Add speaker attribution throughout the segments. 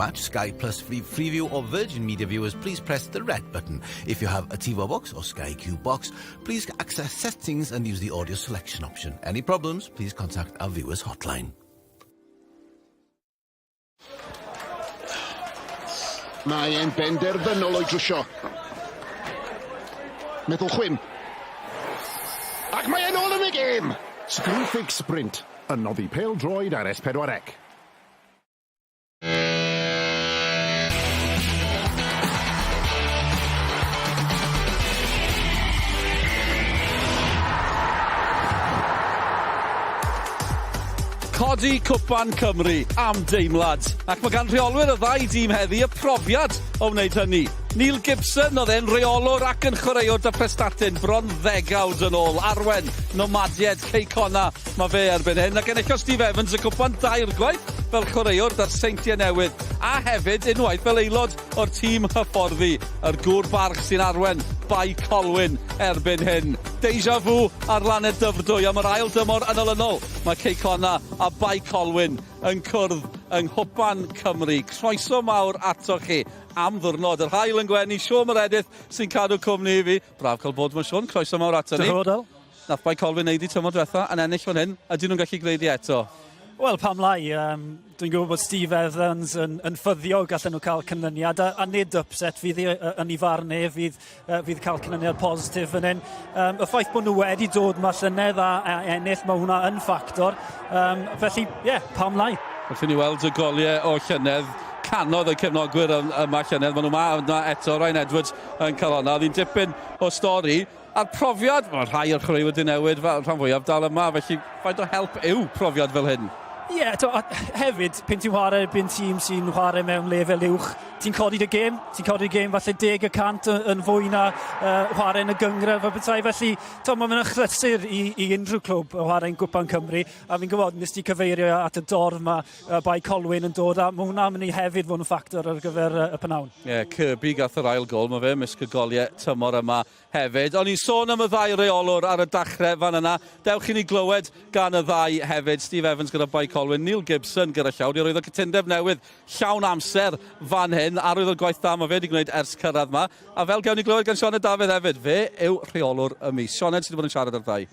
Speaker 1: match, Sky Plus Free Freeview or Virgin Media viewers, please press the red button. If you have a TiVo box or Sky Q box, please access settings and use the audio selection option. Any problems, please contact our viewers hotline.
Speaker 2: Mae e'n benderfynol o'i drwsio. Meddwl chwyn. Ac mae e'n ôl yn y gêm! Screwfix Sprint, yn noddi pêl-droed ar S4C.
Speaker 3: Codi Cwpan Cymru am deimlad. Ac mae gan rheolwyr y ddau dîm heddi y profiad o wneud hynny. Neil Gibson oedd e'n reolwr ac yn chwaraewr dy prestatyn bron ddegawd yn ôl. Arwen, nomadied, Connah, mae fe erbyn hyn. Ac enillodd Steve Evans y cwpan 2 gwaith fel chwaraewr dar Seintiau Newydd. A hefyd unwaith fel aelod o'r tîm hyfforddi. Yr gŵr barch sy'n arwen bai Colwyn erbyn hyn. Deja vu ar laned dyfrdwy am yr ail dymor yn olynol. Mae Connah a bai Colwyn yn cwrdd yng Cwpan Cymru. Croeso mawr ato chi am ddwrnod. Yr haul yn gwenu, Siôn Meredith sy'n cadw cwmni i fi. Braf cael bod yma, Siôn. Croeso mawr ato ni. Nath bai Colwyn neud i tymor diwetha yn ennill fan hyn. Ydyn nhw'n gallu gwneud i eto?
Speaker 4: Wel, pam lai, dwi'n gwybod bod Steve Evans yn ffyddio gallen nhw cael canlyniad, a nid upset fydd yn ei farn neu fydd cael canlyniad positif yn hyn. Y ffaith bod nhw wedi dod mas llynedd a ennill, mae hwnna yn ffactor. Felly, pam lai.
Speaker 3: Wrthyn ni weld y goliau o llynedd. Canodd y cefnogwyr yma llynedd. Maen nhw yma eto, Ryan Edwards yn cael hwnna. Oedd hi'n dipyn o stori. A'r profiad, mae rhai o'r chwaraewyr wedi newid rhan fwyaf dal yma, felly faint o help yw profiad fel hyn?
Speaker 4: Hefyd, pen ti'n chwarae, pen tîm sy'n chwarae mewn lefel uwch, ti'n codi dy gêm falle 10% yn fwy na chwarae yn y gyngref a bethau. Felly, mae'n achlysur i unrhyw clwb o chwarae'n Cwpan Cymru, a fi'n gwybod nes ti cyfeirio at y dorf yma bai Colwyn yn dod, a mae hwnna'n mynd i hefyd fod yn ffactor ar gyfer y pnawn.
Speaker 3: Kirby gath yr ail gol, mae fe misg y goliau tymor yma hefyd. O'n i'n sôn am y ddau reolwr ar y dachrau fan yna. Dewch i ni glywed gan y ddau hefyd. Steve Evans gyda bai Colwyn, Neil Gibson gyda llawr. Roedd o cytundeb newydd llawn amser fan hyn. A roedd o'r gwaith da mae fe wedi gwneud ers cyrraedd yma. A fel gawn ni glywed gan Sioned Dafydd hefyd, fe yw rheolwr y mis. Sioned sydd wedi bod yn siarad ar ddau.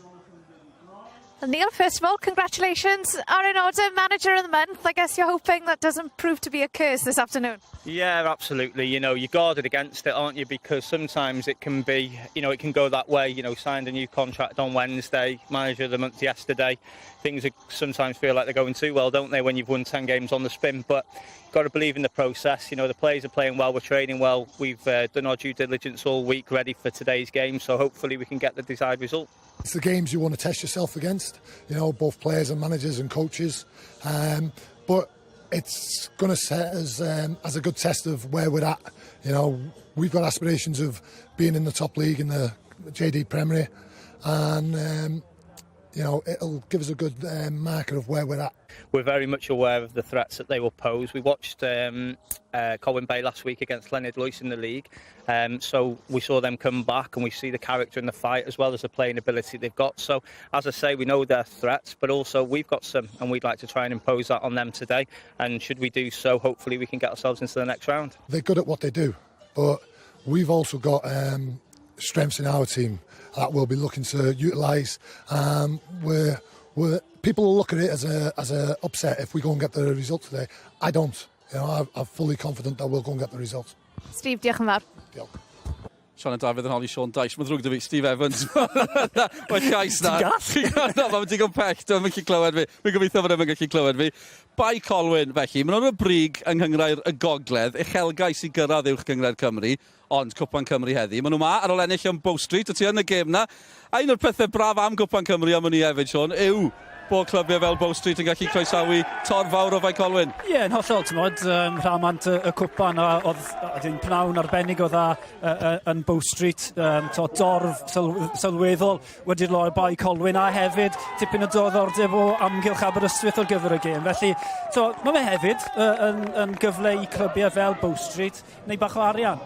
Speaker 5: Neil, first of all, congratulations. Aaron Order, manager of the month. I guess you're hoping that doesn't prove to be a curse this afternoon.
Speaker 6: Yeah, absolutely. You're guarded against it, aren't you? Because sometimes it can be, it can go that way. Signed a new contract on Wednesday, manager of the month yesterday. Things sometimes feel like they're going too well, don't they, when you've won 10 games on the spin? But you've got to believe in the process. The players are playing well, we're training well. We've done our due diligence all week, ready for today's game. So hopefully we can get the desired result.
Speaker 7: It's the games you want to test yourself against, both players and managers and coaches. But it's going to set us as a good test of where we're at. We've got aspirations of being in the top league in the JD Premier, and it'll give us a good marker of where we're at.
Speaker 6: We're very much aware of the threats that they will pose. We watched Colwyn Bay last week against Leonard Lewis in the league, so we saw them come back, and we see the character in the fight as well as the playing ability they've got. So, as I say, we know their threats, but also we've got some, and we'd like to try and impose that on them today. And should we do so, hopefully we can get ourselves into the next round.
Speaker 7: They're good at what they do, but we've also got strengths in our team that we'll be looking to utilise. People will look at it as a upset if we go and get the result today. I don't. I'm fully confident that we'll go and get the result.
Speaker 5: Steve, diolch yn fawr.
Speaker 7: Diolch.
Speaker 3: Sioned Dafydd yn holi Siôn Dais. Mae'n ddrwg dy fi, Steve Evans. Mae'n llais na. Ti'n gall? Na, mae'n digon pell. Dwi'n gallu clywed fi. Mae'n gobeithio fod e'n gallu clywed fi. Bai Colwyn, felly, maen nhw'n y brig yng Nghynghrau'r y Gogledd, uchelgais i gyrraedd uwch Gyngrau'r Cymru, ond Cwpan Cymru heddi. Maen nhw ma ar ôl ennill am Bow Street, o ti yn y gêm na. A un o'r pethau braf am Cwpan Cymru am hynny hefyd, Siôn, yw bod clybiau fel Bow Street yn gallu croesawu torfawr o Bai Colwyn.
Speaker 4: Yn hollol, rhamant y cwpan, oedd yn pnawn arbennig o dda yn Bow Street, dorf sylweddol wedi'r loi Bai Colwyn, a hefyd tipyn o diddordeb o amgylch Aberystwyth ar gyfer y gêm. Felly, mae fe hefyd yn gyfle i clybiau fel Bow Street, neu bach o arian.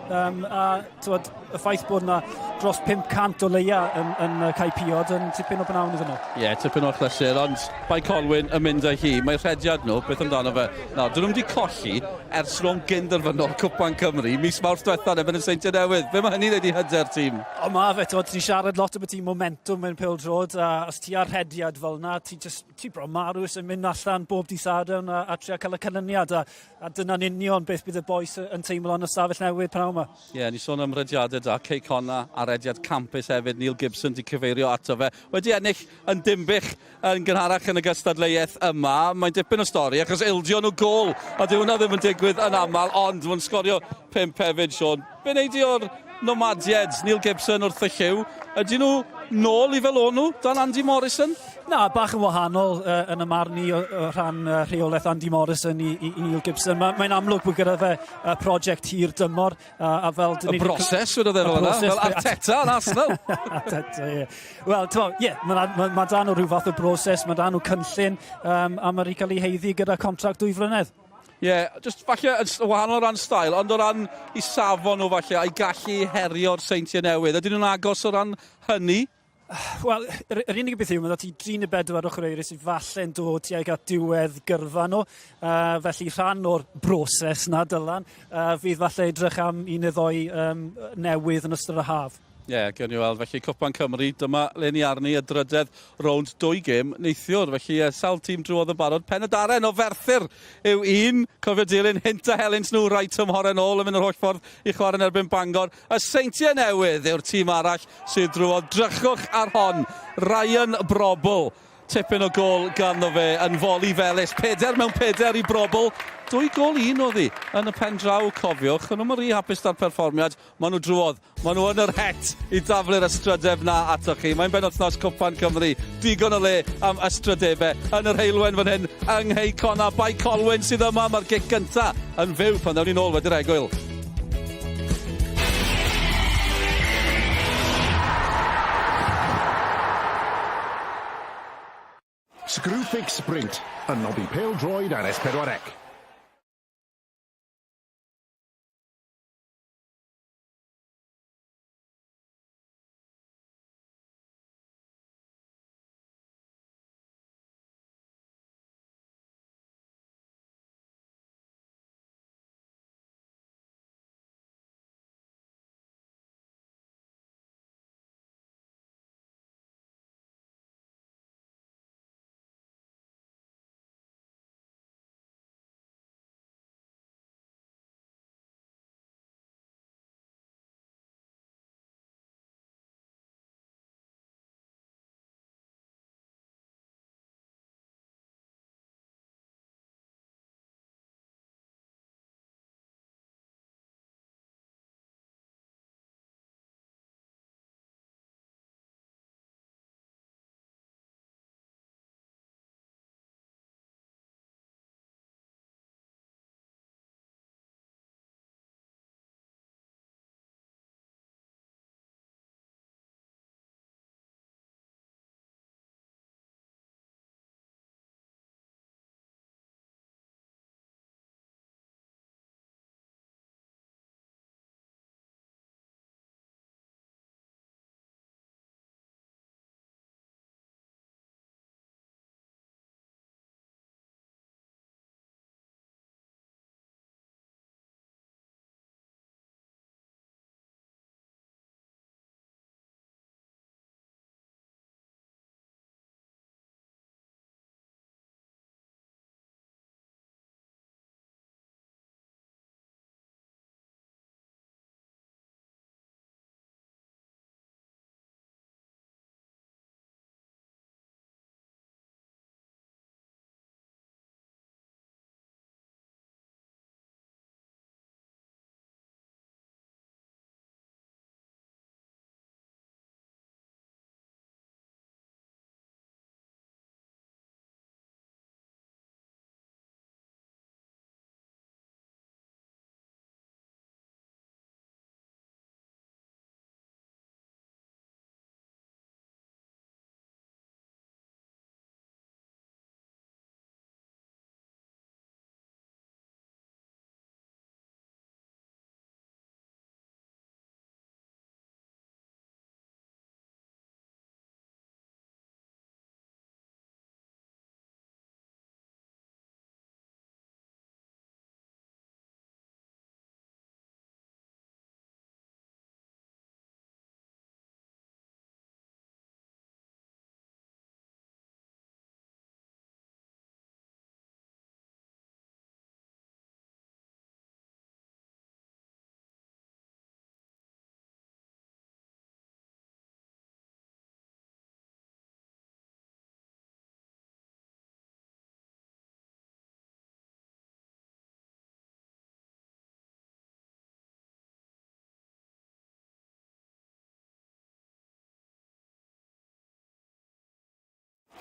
Speaker 4: Y ffaith bod yna dros 500 o leia yn cael piod yn tipyn o bnawn iddyn nhw.
Speaker 3: Tipyn o achlysur, ond ond bai Colwyn yn mynd â hi. Mae'r rhediad nhw, beth amdano fe? Nawr, dyn nhw wedi colli ers rhwng gynderfynol Cwpan Cymru, mis Mawrth diwethaf efo'n y Seintiau Newydd. Be mae hynny wedi hyder tîm?
Speaker 4: O ma fe, ti'n siarad lot o beth i momentum mewn pêl-drod, a os ti ar rhediad fel yna, ti bron marw sy'n mynd allan bob di Sadwrn a trio cael y canlyniad, a dyna'n union beth bydd y boes yn teimlo yn y stafell newydd pnawn yma.
Speaker 3: Ie, ni sôn am rhediadau da, Connah a rhediad campus hefyd, Neil Gibson di cyfeirio ato fe. Wedi ennill yn dimbych yn gynharach yn y gystadleuaeth yma. Mae'n dipyn o stori, achos ildio nhw gol, a dyw hwnna ddim yn digwydd yn aml, ond mae'n sgorio 5 hefyd, Sean. Be wneud i o'r nomadieds, Neil Gibson wrth y lliw? Ydy nhw nôl i fel o'n nhw, dan Andy Morrison?
Speaker 4: Na, bach yn wahanol yn y marn ni o rhan rheolaeth Andy Morrison i Neil Gibson. Mae'n amlwg bod gyda fe prosiect hir dymor. A fel
Speaker 3: y broses, wedi fel yna, fel Arteta yn Arsenal.
Speaker 4: Arteta, ie. Wel, mae dan o rhyw fath o broses, mae dan o cynllun, a mae'n cael ei heiddi gyda contract 2 flynedd.
Speaker 3: Ie, just falle yn wahanol o ran stael, ond o ran i safon nhw falle, a'i gallu herio'r Seintiau Newydd. Ydyn nhw'n agos o ran hynny?
Speaker 4: Wel, yr unig beth yw, mae ti 34 o chwaraewyr sydd falle'n dod tuag at diwedd gyrfa nhw. Felly rhan o'r broses na Dylan, fydd falle edrych am un neu ddoi newydd yn ystod y haf.
Speaker 3: Ie, gen i weld. Felly Cwpan Cymru, dyma le ni arni y drydedd rownd 2 gêm neithiwr. Felly sawl tîm drwodd yn barod. Pen y daren o Ferthyr yw un. Cofio dilyn hint a helynt nhw rhaid tymhor yn ôl yn mynd yr holl ffordd i chwarae yn erbyn Bangor. Y Seintiau Newydd yw'r tîm arall sydd drwodd. Drychwch ar hon. Ryan Brobl. Tipyn o gol ganddo fe yn foli felys. 4 mewn 4 i Brobl. 2 gol 1 oedd hi yn y pen draw, cofiwch. Yn nhw'n rhy hapus da'r perfformiad. Maen nhw drwodd. Maen nhw yn yr het i daflu'r ystrydeb na ato chi. Mae'n benwythnos Cwpan Cymru. Digon o le am ystrydebau yn yr heilwen fan hyn. Yng Ngheu Connah bai Colwyn sydd yma. Mae'r gic gynta yn fyw pan ddawn ni nôl wedi'r egwyl.
Speaker 2: Screwfix Sprint, a noddi pêl-droed ar S4C.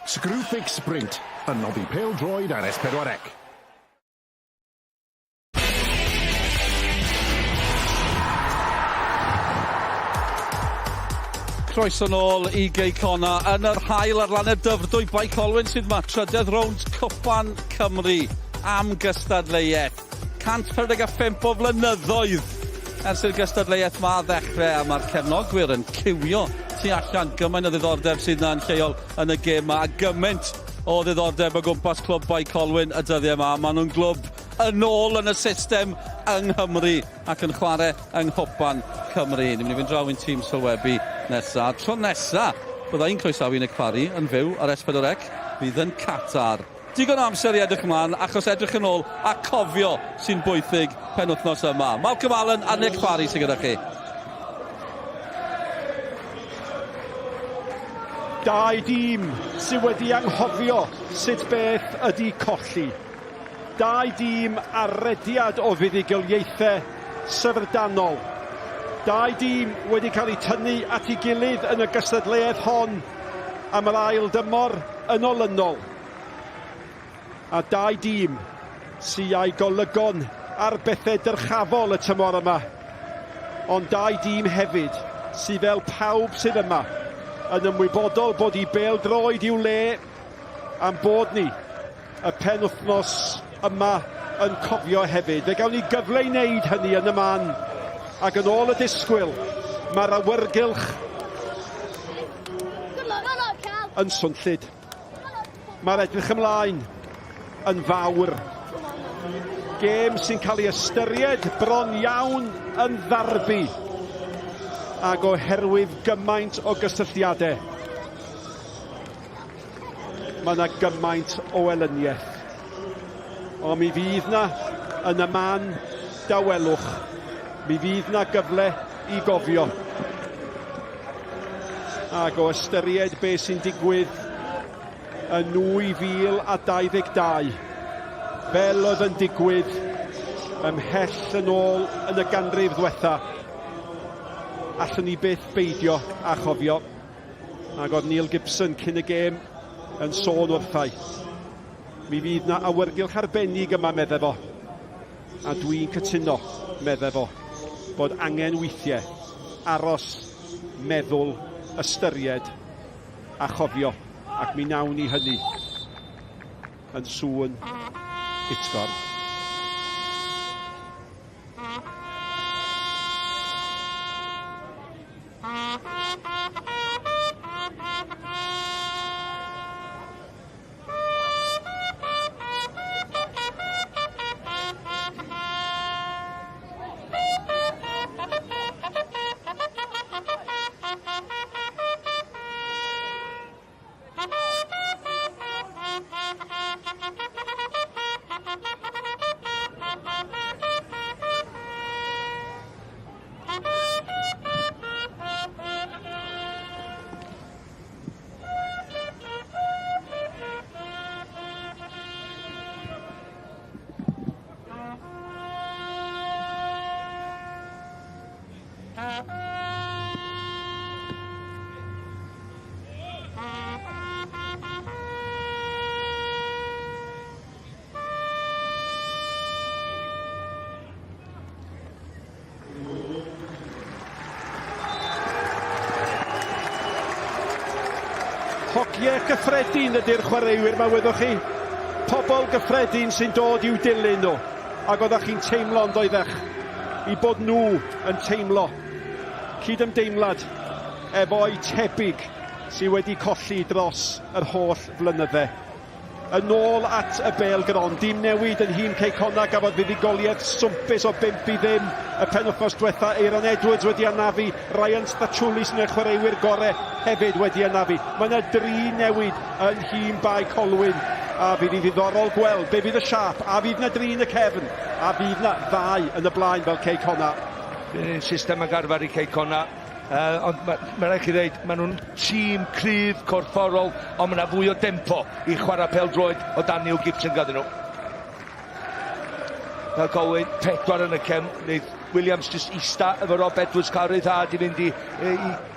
Speaker 2: Screwfix Sprint, yn noddi pêl-droed ar S4C.
Speaker 3: Croeso nôl i Connah yn yr haul ar lan y dyfrdwy bai Colwyn sydd ma trydydd rownd Cwpan Cymru am gystadleuaeth. 145 o flynyddoedd ers i'r gystadleuaeth ma ddechrau a mae'r cefnogwyr yn cywio tu allan gymaint o ddiddordeb sydd na'n lleol yn y gêm ma a gymaint o ddiddordeb o gwmpas clwb bai Colwyn y dyddiau ma. Maen nhw'n glwb yn ôl yn y system yng Nghymru ac yn chwarae yng Cwpan Cymru. Ni'n mynd i fynd draw i'n tîm sylwebu nesaf. Tro nesaf, byddai'n croesawu yn y cfaru yn fyw ar S4C fydd yn Qatar. Digon o amser i edrych ymlaen achos edrych yn ôl a cofio sy'n bwysig penwythnos yma. Malcolm Allen a Nick Parry sy'n gyda chi.
Speaker 8: Dau dîm sydd wedi anghofio sut beth ydy colli. Dau dîm arrediad o fuddugoliaethau syfrdanol. Dau dîm wedi cael eu tynnu at ei gilydd yn y gystadleuaeth hon am yr ail dymor yn olynol. A dau dîm sy'n ei golygon ar bethau dyrchafol y tymor yma. Ond dau dîm hefyd sydd fel pawb sydd yma yn ymwybodol bod ei bêl-droed i'w le am bod ni y penwythnos yma yn cofio hefyd. Fe gawn ni gyfle i wneud hynny yn y man. Ac yn ôl y disgwyl, mae'r awyrgylch yn swnllyd. Mae'r edrych ymlaen yn fawr. Gêm sy'n cael ei ystyried bron iawn yn ddarbu. Ac oherwydd gymaint o gysylltiadau. Mae yna gymaint o elyniaeth. Ond mi fydd na yn y man dawelwch. Mi fydd na gyfle i gofio. Ac o ystyried beth sy'n digwydd yn 2022. Fel oedd yn digwydd ymhell yn ôl yn y ganrif ddiwetha. Allwn ni byth beidio a chofio. Ac oedd Neil Gibson cyn y gêm yn sôn wrthai. Mi fydd na awyrgylch arbennig yma, medde fo. A dwi'n cytuno, medde fo, bod angen weithiau aros, meddwl, ystyried a chofio. Ac mi nawn ni hynny yn sŵn Itgorn. Hogiau gyffredin ydy'r chwaraewyr yma, weddwch chi. Pobl gyffredin sy'n dod i'w dilyn nhw. Ac oeddech chi'n teimlo yn doeddech i bod nhw yn teimlo cydymdeimlad efo'i tebyg sydd wedi colli dros yr holl flynyddau. Yn ôl at y bêl-gron, dim newid yn hyn Connah gafodd fuddugoliaeth swmpus o 5-0 y penwythnos diwetha. Aaron Edwards wedi anafu, Ryan Stachwlis yn y chwaraewyr gorau hefyd wedi anafu. Mae yna 3 newid yn hyn bai Colwyn, a fydd hi ddiddorol gweld be fydd y siap, a fydd yna 3 yn y cefn, a fydd yna 2 yn y blaen fel Connah.
Speaker 9: System yn garfar i Connah. Ond mae'n rhaid chi ddweud, maen nhw'n tîm cryf, corfforol, ond mae yna fwy o dempo i chwarae pêl-droed o dan Neil Gibson gyda nhw. Fel Colwyn, 4 yn y cefn, neu Williams just ista efo Rob Edwards cael rhaid dda di fynd i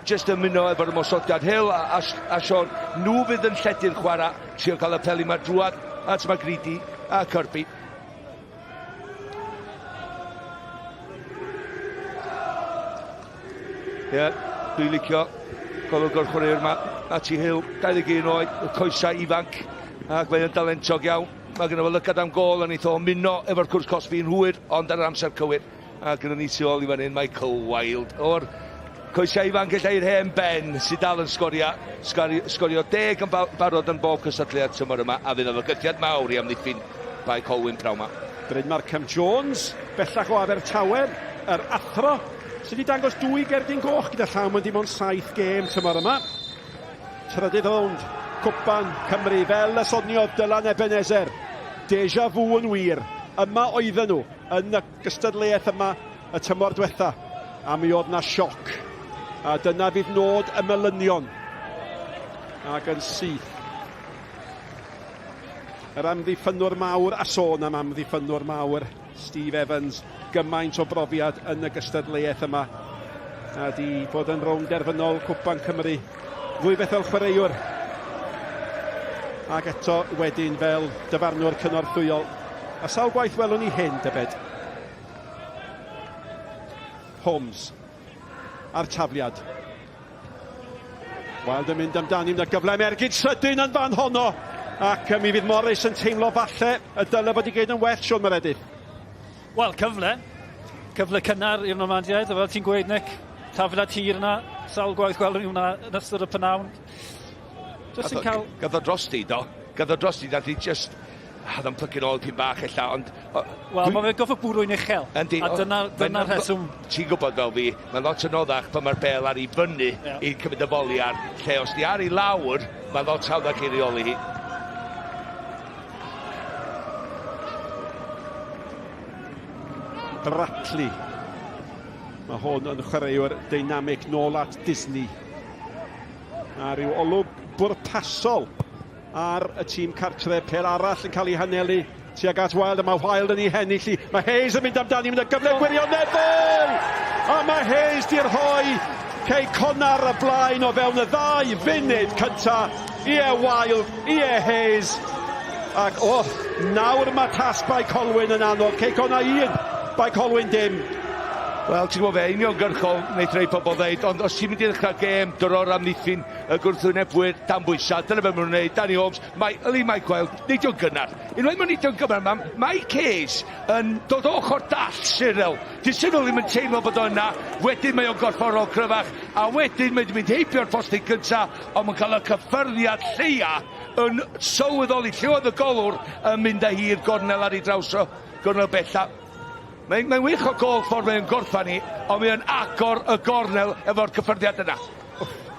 Speaker 9: just ymuno efo'r ymosodiad. Hill a Sean, nhw fydd yn lledu'r chwarae, trio cael y peli yma drwad at Magridy a Kirby. Ie, dwi'n licio golwg o'r chwaraewr yma, Ati Hill, 21 oed, y coesau ifanc, ac mae'n dalentog iawn. Mae gen i fo lygad am gol, a neith o muno efo'r cwrs Cosby'n hwyr, ond ar amser cywir. A gyda ni tu ôl i fan hyn, Michael Wilde. O'r coesau ifanc ella i'r hen ben, sydd dal yn sgorio 10 yn barod yn bob cysadleuad tymor yma, a fydd o fygythiad mawr i amddiffyn bai Colwyn praw yma.
Speaker 8: Bryn Markham Jones, bellach o Abertawe, yr athro, sydd wedi dangos 2 gerdyn goch gyda llaw mewn dim ond 7 gêm tymor yma. Trydydd rownd, Cwpan Cymru fel y sodniodd Dylan Ebenezer. Deja vu yn wir. Yma oedden nhw yn y gystadleuaeth yma y tymor diwetha. A mi oedd na sioc. A dyna fydd nod y melynion. Ac yn syth. Yr amddiffynwr mawr, a sôn am amddiffynwr mawr, Steve Evans, gymaint o brofiad yn y gystadleuaeth yma. A di bod yn rownd derfynol Cwpan Cymru. Fwy beth fel chwaraewr. Ac eto wedyn fel dyfarnwr cynorthwyol. A sawl gwaith welwn ni hyn, dybed. Holmes ar tafliad. Wilde yn mynd amdani, yn y gyfle mergyd sydyn yn fan honno. Ac mi fydd Morris yn teimlo falle y dyle bod i gyd yn well, Siôn Meredydd.
Speaker 4: Wel, cyfle. Cyfle cynnar i'r nomadiaid, fel ti'n gweud, Nick. Tafliad hir yna, sawl gwaith gwelwn ni hwnna yn ystod y pnawn.
Speaker 9: Gath o drosti, do. Gath o drosti, nath i just... Oedd o'n plygu'n ôl pyn bach ella, ond...
Speaker 4: Wel, mae fe'n goffa bwrw'n uchel. A dyna'r rheswm...
Speaker 9: Ti'n gwybod fel fi, mae lot yn oddach pan mae'r bel ar ei fyny i'n cymryd y foli ar, lle os di ar ei lawr, mae lot hawddach i reoli hi.
Speaker 8: Bradley. Mae hwn yn chwaraewr dynamic nôl at Disney. A ryw olwg bwrpasol ar y tîm cartre, pel arall yn cael ei hanelu tuag at Wilde, a mae Wilde yn ei hennill i. Mae Hayes yn mynd amdani, mynd y gyfle gwirioneddol! A mae Hayes di'r rhoi cei Connah ar y blaen o fewn y 2 funud cynta. Ie Wilde, ie Hayes. Ac nawr mae tas bai Colwyn yn anodd. Cei Connah 1, bai Colwyn dim.
Speaker 9: Wel, ti'n gwybod fe, uniongyrchol, wneud rhai pobl ddeud, ond os ti'n mynd i'r ddechrau gêm, dyror amddiffyn y gwrthwynebwyr dan bwysau, dyna fe mwyn wneud, Danny Holmes, Mike Wilde, nid o'n gynnar. Unwaith mae'n nid o'n gynnar, mae Hayes yn dod o ochr dall Cyril. Di Cyril ddim yn teimlo bod o yna, wedyn mae o'n gorfforol cryfach, a wedyn mae'n mynd heibio'r postyn gynta, ond mae'n cael y cyffyrddiad lleia yn sylweddoli lle oedd y golwr yn mynd â hi'r gornel ar ei draws o gornel bella. Mae'n wych o gol ffordd mae'n gorffan ni, ond mae'n agor y gornel efo'r cyffyrddiad yna.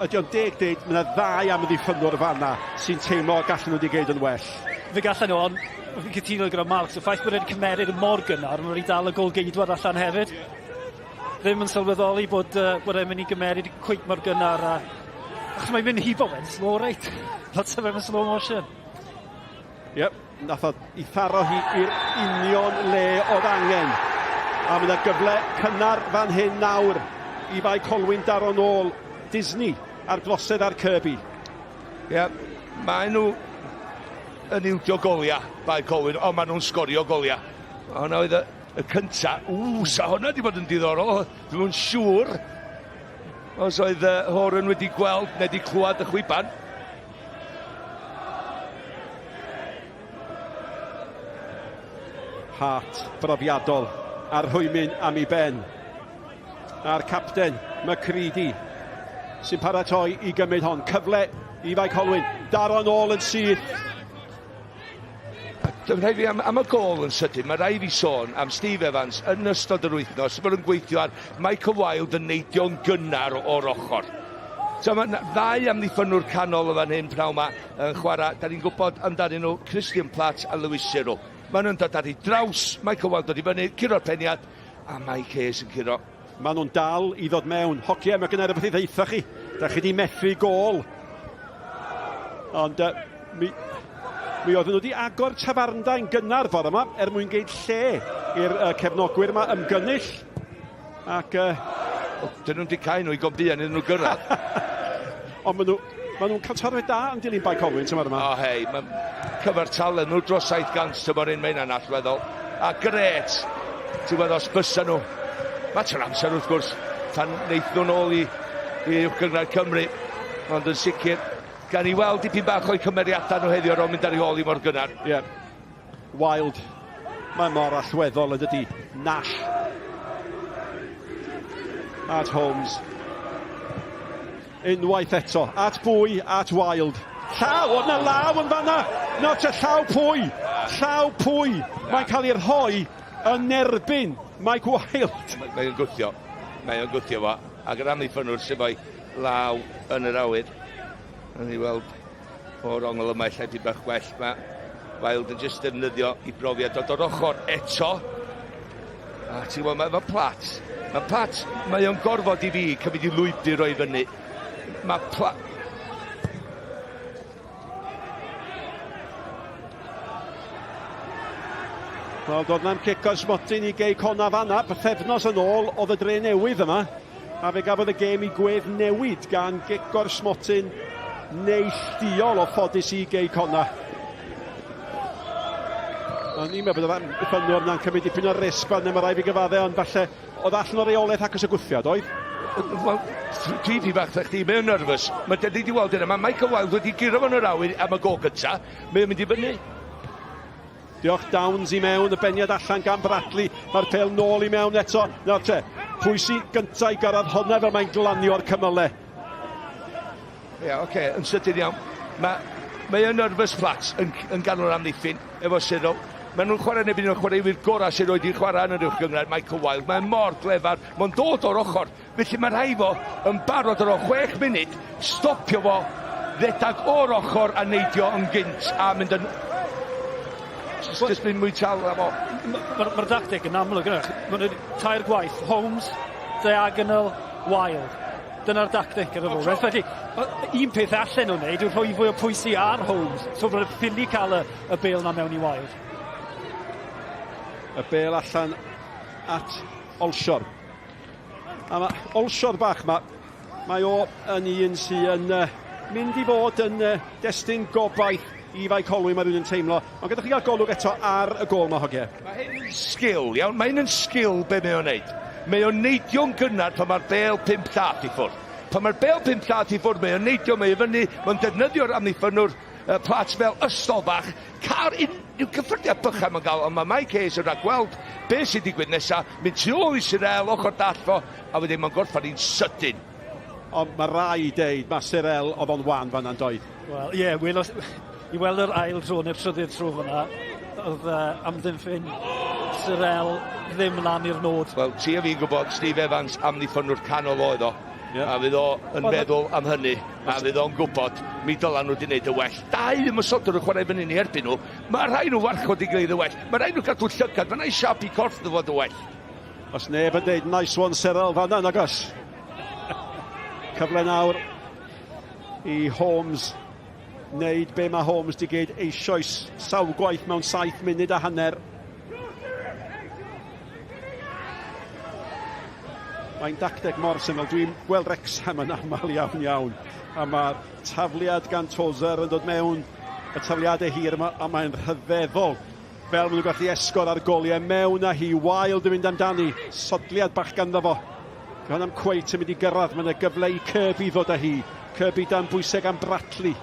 Speaker 8: Ydy o'n deg, mae yna 2 amddiffynwr fanna sy'n teimlo gallen nhw wedi geid yn well.
Speaker 4: Fe gallen nhw, ond fi'n cytuno gyda Mark, y ffaith bod wedi cymeryd y mor gynnar, mae wedi dal y gol geidwad allan hefyd. Ddim yn sylweddoli bod e'n mynd i gymeryd cwyt mor gynnar, achos mae'n mynd hibo fe'n slow rate. Lot o fe'n slow motion.
Speaker 8: Yep, nath o i tharo hi i'r union le oedd angen. A mae yna gyfle cynnar fan hyn nawr i bai Colwyn daro nôl Disney ar glosedd ar Kirby.
Speaker 9: Ie, mae nhw yn ildio golia bai Colwyn, ond mae nhw'n sgorio golia. Hwna oedd y cynta. Sa hwnna wedi bod yn diddorol. Dwi'n siŵr os oedd Horan wedi gweld neu wedi clywed y Cwpan.
Speaker 8: Hart brofiadol ar Rhwymyn am ei ben. A'r capten, Macready, sy'n paratoi i gymryd hon. Cyfle i fai Colwyn. Daro nôl yn syth.
Speaker 9: Dwi'n rhaid fi am y gol yn sydyn, mae rai fi sôn am Steve Evans yn ystod yr wythnos, mae'n gweithio ar Michael Wilde yn neidio'n gynnar o'r ochr. So mae 2 amddiffynwr canol o fan hyn praw yma yn chwarae. Da ni'n gwybod amdanyn nhw Christian Platt a Lewis Cyril. Maen nhw'n dod ar ei draws, Michael Wilde dod i fyny, curo'r peniad, a Mike Hayes yn curo.
Speaker 8: Maen nhw'n dal i ddod mewn. Hocie, mae gyda'r beth i ddeitha chi. Da chi di methu gol. Ond mi oedden nhw wedi agor tafarndau'n gynnar ffordd yma, mwyn geid lle i'r cefnogwyr yma ymgynnull. Ac,
Speaker 9: Dyn nhw'n di cael nhw i gombian iddyn nhw gyrraedd.
Speaker 8: ond maen nhw'n cael tarfed da yn dilyn bai Colwyn tymor yma.
Speaker 9: O hei, mae'n cyfartalen nhw dros 700 tymor un mae'n allweddol. A gret, ti'n meddwl os bysa nhw. Mae ti'n amser wrth gwrs, tan wneith nhw'n ôl i Gyngor Cymru. Ond yn sicr, gan i weld dipyn bach o'i cymeriadau nhw heddiw o'n mynd ar ei ôl i mor gynnar.
Speaker 8: Ie. Wild. Mae mor allweddol ydy. Nash. At Holmes. Unwaith eto. At Bwy, at Wild. Llaw, oedd na law yn fanna. Not a llaw Pwy. Llaw Pwy. Mae'n cael ei rhoi yn erbyn Mike Wild.
Speaker 9: Mae'n gwthio. Mae'n gwthio fo. Ac yr amddiffynwr sy'n fwy law yn yr awyr. Yn ei weld o'r ongl yma lle di bach gwell. Mae Wild yn jyst defnyddio i brofiad dod o'r ochr eto. A ti'n gwybod, mae Plat. Mae Plat, mae o'n gorfod i fi cymryd i lwybr o'i fyny. Mae Plat...
Speaker 8: Wel, dod na'n cic o Ysmotyn i gei Connah fanna, bythefnos yn ôl oedd y dre newydd yma. A fe gafodd y gêm i gwedd newid gan gic o'r Ysmotyn neilltuol o ffodus i gei Connah. O'n i'n meddwl bod y ffynwr na'n cymryd dipyn o'r risg fan yma rai fi gyfadde, ond falle oedd allan o'r reolaeth ac ys y gwthiad, oedd?
Speaker 9: Wel, dwi fi bach ddech chi, mae'n nerfus. Mae dyn ni wedi weld yna, mae Michael Wild wedi giro fo'n yr awyr am y go gyntaf. Mae'n mynd i fyny.
Speaker 8: Diolch Downs i mewn, y beniad allan gan Bradley. Mae'r pel nôl i mewn eto. Nawr te, pwy sy'n gyntaf i gyrraedd hwnna fel mae'n glanio'r cymylau.
Speaker 9: Ie, oce, yn sydyn iawn. Mae yn nerfus Plat yn ganol amddiffyn efo Cyril. Mae nhw'n chwarae neu byd nhw'n chwaraewyr gorau sydd wedi chwarae yn yr uwch gyngor Michael Wild. Mae'n mor glefar, mae'n dod o'r ochr. Felly mae rhai fo yn barod ar o 6 munud, stopio fo, ddedag o'r ochr a neidio yn gynt a mynd yn... Just mynd mwy tal am o.
Speaker 4: Mae'r dactig yn amlwg yna. Mae'n tair gwaith. Holmes, diagonal, Wild. Dyna'r dactig yn y fo. Felly, un peth allan nhw'n neud yw rhoi fwy o pwysau ar Holmes. So bydd y ffili cael y bel na mewn i Wild.
Speaker 8: Y bel allan at Olsior. A mae Olsior bach, mae o yn un sy'n mynd i fod yn destun gobaith i fai Colwyn, mae rhywun yn teimlo. Ond gyda chi gael golwg eto ar y gol mae hogia.
Speaker 9: Mae hyn yn sgil, iawn. Mae hyn yn sgil be mae o'n neud. Mae o'n neidio'n gynnar pan mae'r bel 5 llath i ffwrdd. Pan mae'r bel 5 llath i ffwrdd, mae o'n neidio, mae o'n fyny, mae'n defnyddio'r amddiffynwr Plat fel ystol bach. Car unrhyw cyffyrddiad bycham yn gael, ond mae Mike Hayes yn rhaid gweld beth sy'n digwydd nesaf, mynd tu ôl i Cyril, ochr dallfo, a wedyn mae'n gorffan i'n sydyn.
Speaker 8: Ond mae rai deud, mae Cyril oedd o'n wan fan na'n doedd.
Speaker 4: Wel, ie, i weld yr ail tro neu'r trydydd tro fyna, oedd amddiffyn Cyril ddim lan i'r nod.
Speaker 9: Wel, ti a fi'n gwybod, Steve Evans amddiffynwr canol oedd o. A fydd o yn meddwl am hynny, a fydd o'n gwybod, mi dyla nhw wedi gwneud y well. Dau ddim yn sodwr y chwarae fyny ni erbyn nhw. Mae rhai nhw warchod i gwneud y well. Mae rhai nhw gadw llygad, mae rhai siap i corff nhw fod y well.
Speaker 8: Os neb yn deud nice one Cyril fanna, nag os. Cyfle nawr i Holmes wneud be mae Holmes di gyd eisoes sawl gwaith mewn 7 munud a hanner. Mae'n dacteg mor syml. Dwi'n gweld Wrexham yn aml iawn. A mae'r tafliad gan Tozer yn dod mewn y tafliadau hir yma, a mae'n rhyfeddol. Fel maen nhw'n gallu esgor ar goliau mewn a hi. Wild yn mynd amdani. Sodliad bach ganddo fo. Gan am cweit yn mynd i gyrraedd. Mae'n gyfle i Kirby ddod â hi. Kirby dan bwysig am Bradley.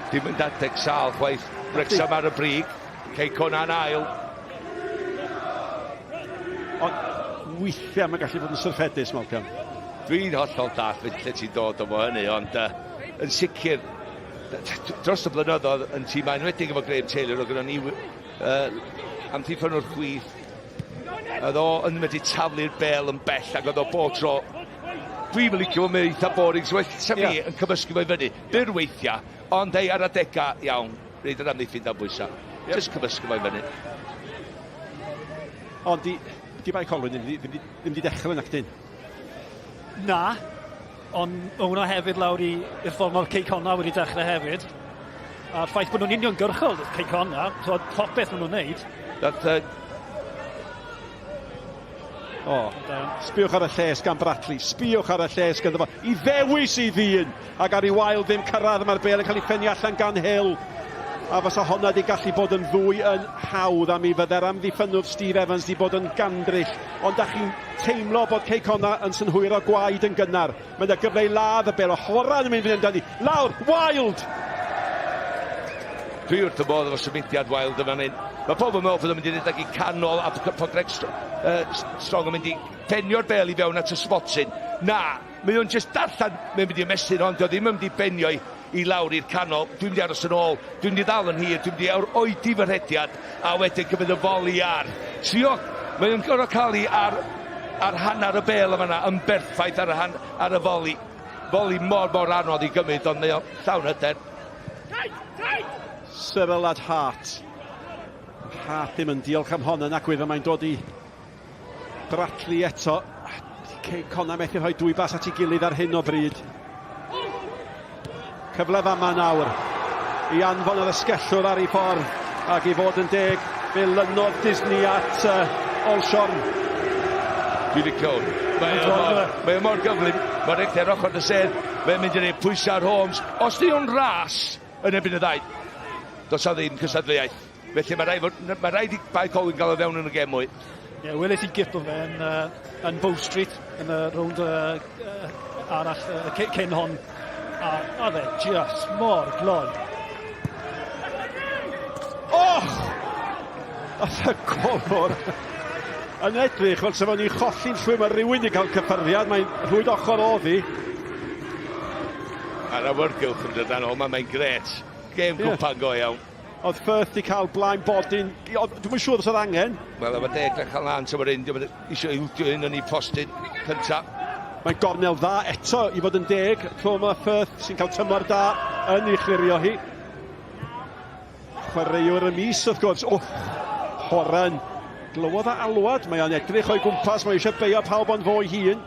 Speaker 9: Dim yn dacteg sal chwaith. Wrexham ar y brig. Cei Connah'n ail.
Speaker 8: Ond weithiau mae'n gallu bod yn syrffedus, Malcolm.
Speaker 9: Dwi'n hollol dath lle ti'n dod o fo hynny, ond yn sicr, dros y blynyddoedd yn tîm enwedig efo Graham Taylor, o gyda ni amddiffynwr chwith, oedd o yn mynd i taflu'r bel yn bell, ac oedd o bod tro. Dwi'n licio fo, mae'n eitha boring, so well fi yn cymysgu fo i fyny. Byr weithiau, ond ei ar adega, iawn, reid yr amddiffyn dan bwysau. Just cymysgu fo i fyny.
Speaker 8: Ond di bai Colwyn ddim di dechrau yn actyn.
Speaker 4: Na, ond hwnna hefyd lawr i'r ffordd mae'r Cei Connah wedi dechrau hefyd. A'r ffaith bod nhw'n union gyrchol Cei Connah, so popeth maen nhw'n neud.
Speaker 8: Sbiwch ar y lles gan Bradley, sbiwch ar y lles gan fo. I ddewis i ddyn, ac ar ei wael ddim cyrraedd, mae'r bel yn cael ei ffenni allan gan Hill. A fysa honna di gallu bod yn fwy yn hawdd am i fydde'r amddiffynwr Steve Evans di bod yn gandryll. Ond da chi'n teimlo bod Connah yn synhwyr o gwaed yn gynnar. Mae'n y gyfle i ladd y bel o Horan yn mynd fynd amdani. Lawr, Wild!
Speaker 9: Dwi wrth y modd efo symudiad Wild yma hyn. Mae pobl yn meddwl bod yn mynd i ddweud i canol a po Greg Strong yn mynd i penio'r bel i fewn at y smotsyn. Na, mae o'n just darllan, mae'n mynd i mesur ond o ddim yn mynd i benio i lawr i'r canol. Dwi'n mynd i aros yn ôl, dwi'n mynd i ddal yn hir, dwi'n mynd i oedi fy rhediad a wedyn cymryd y foli ar. Trio, mae o'n gorau cael ei ar hanner y bel yma yn berffaith ar y foli. Foli mor anodd i gymryd, ond mae o'n llawn hyder.
Speaker 8: Cyril at Hart. Hart ddim yn diolch am hon yn agwedd, mae'n dod i Bradley eto. Connah methu rhoi dwy bas at ei gilydd ar hyn o bryd. Cyfle fama nawr i anfon yr ysgellwr ar ei ffordd ac i fod yn deg fe lynodd Disney at Olsion.
Speaker 9: Dwi'n licio hwn. Mae mor gyflym, mae'r eich ochr y sedd, mae'n mynd i'n ei pwysau ar Holmes. Os di o'n ras yn ebyn y ddau, dos o ddim cysadleuaeth. Felly mae rhaid i bai Colwyn gael o fewn yn y gem mwy.
Speaker 4: Welais i gip o fe yn Bow Street yn y rownd arall cyn hon. A oedd e just mor gloi. Oedd y golwr yn edrych fel sef o'n i cholli'n llwy, mae rhywun i cael cyffyrddiad, mae'n rhwyd ochr o ddi.
Speaker 9: Ar awyrgylch yn dydyn nhw, mae'n gret. Gêm Cwpan go iawn.
Speaker 8: Oedd Firth i cael blaen bodyn, dwi'n siŵr os oedd angen.
Speaker 9: Wel, efo deg na cael lan, so mae'r un, eisiau ildio un yn ei postyn cyntaf.
Speaker 8: Mae'n gornel dda eto i fod yn deg. Rhwm Firth sy'n cael tymor da yn ei chlirio hi. Chwaraewr y mis wrth gwrs. Horan. Glywodd a alwad. Mae o'n edrych o'i gwmpas. Mae eisiau beio pawb ond fo'i hun.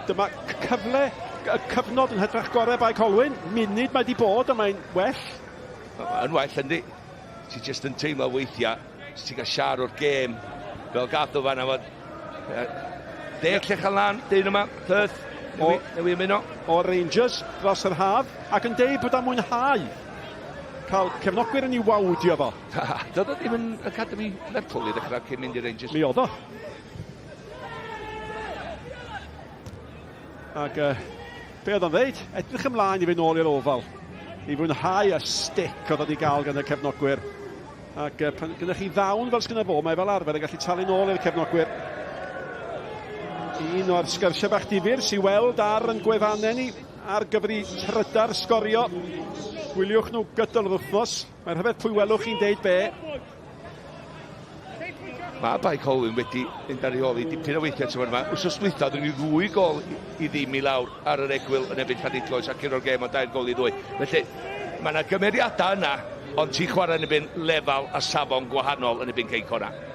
Speaker 8: Dyma cyfle, y cyfnod yn hydrach gorau bai Colwyn. Munud mae di bod a mae'n well.
Speaker 9: Yn well yndi. Ti jyst yn teimlo weithiau. Ti'n cael siar o'r gêm. Fel gadw fan fod. Deg lle chael lan, dyn yma, Firth, newi ymuno.
Speaker 8: O Rangers dros yr haf, ac yn deud bod am mwynhau cael cefnogwyr yn ei wawdio fo.
Speaker 9: Doedd o ddim yn Academy Lerpwl i ddechrau cyn mynd i Rangers.
Speaker 8: Mi oedd o. Ac be oedd o'n ddeud? Edrych ymlaen i fynd nôl i'r ofal. I fwynhau y stick oedd wedi gael gan y cefnogwyr. Ac pan gynnwch chi ddawn fel sgynna fo, mae fel arfer yn gallu talu nôl i'r cefnogwyr. Un o'r sgyrsiau bach difyr sy'n weld ar yn gwefannau ni ar gyfri trydar sgorio. Wyliwch nhw gydol yr wythnos. Mae'n rhyfedd pwy welwch chi'n deud be.
Speaker 9: Mae bai Colwyn wedi mynd ar ei ôl i dipyn o weithiau tymor yma. Wsos dwytha, dwi'n ei ddwy gol i ddim i lawr ar yr egwyl yn ebyn Llanidloes ac un o'r gêm o 2 gol i ddwy. Felly, mae yna gymeriadau yna, ond ti'n chwarae yn ebyn lefel a safon gwahanol yn ebyn Connah.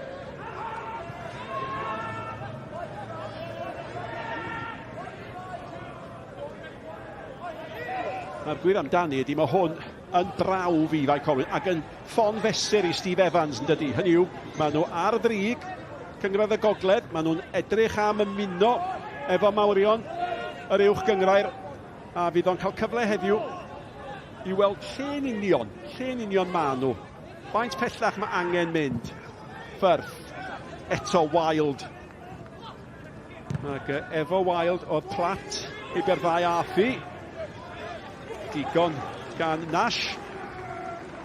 Speaker 8: Mae'r gwir amdani ydy, mae hwn yn braw fi fai Colwyn ac yn ffon fesur i Steve Evans yn dydy. Hynny yw, maen nhw ar ddrig cyngradd y gogledd, maen nhw'n edrych am ymuno efo mawrion yr uwch gyngrair a fydd o'n cael cyfle heddiw i weld lle'n union maen nhw. Faint pellach mae angen mynd. Firth, eto Wild. Ac efo Wild o'r plat i berfau affi. Digon gan Nash.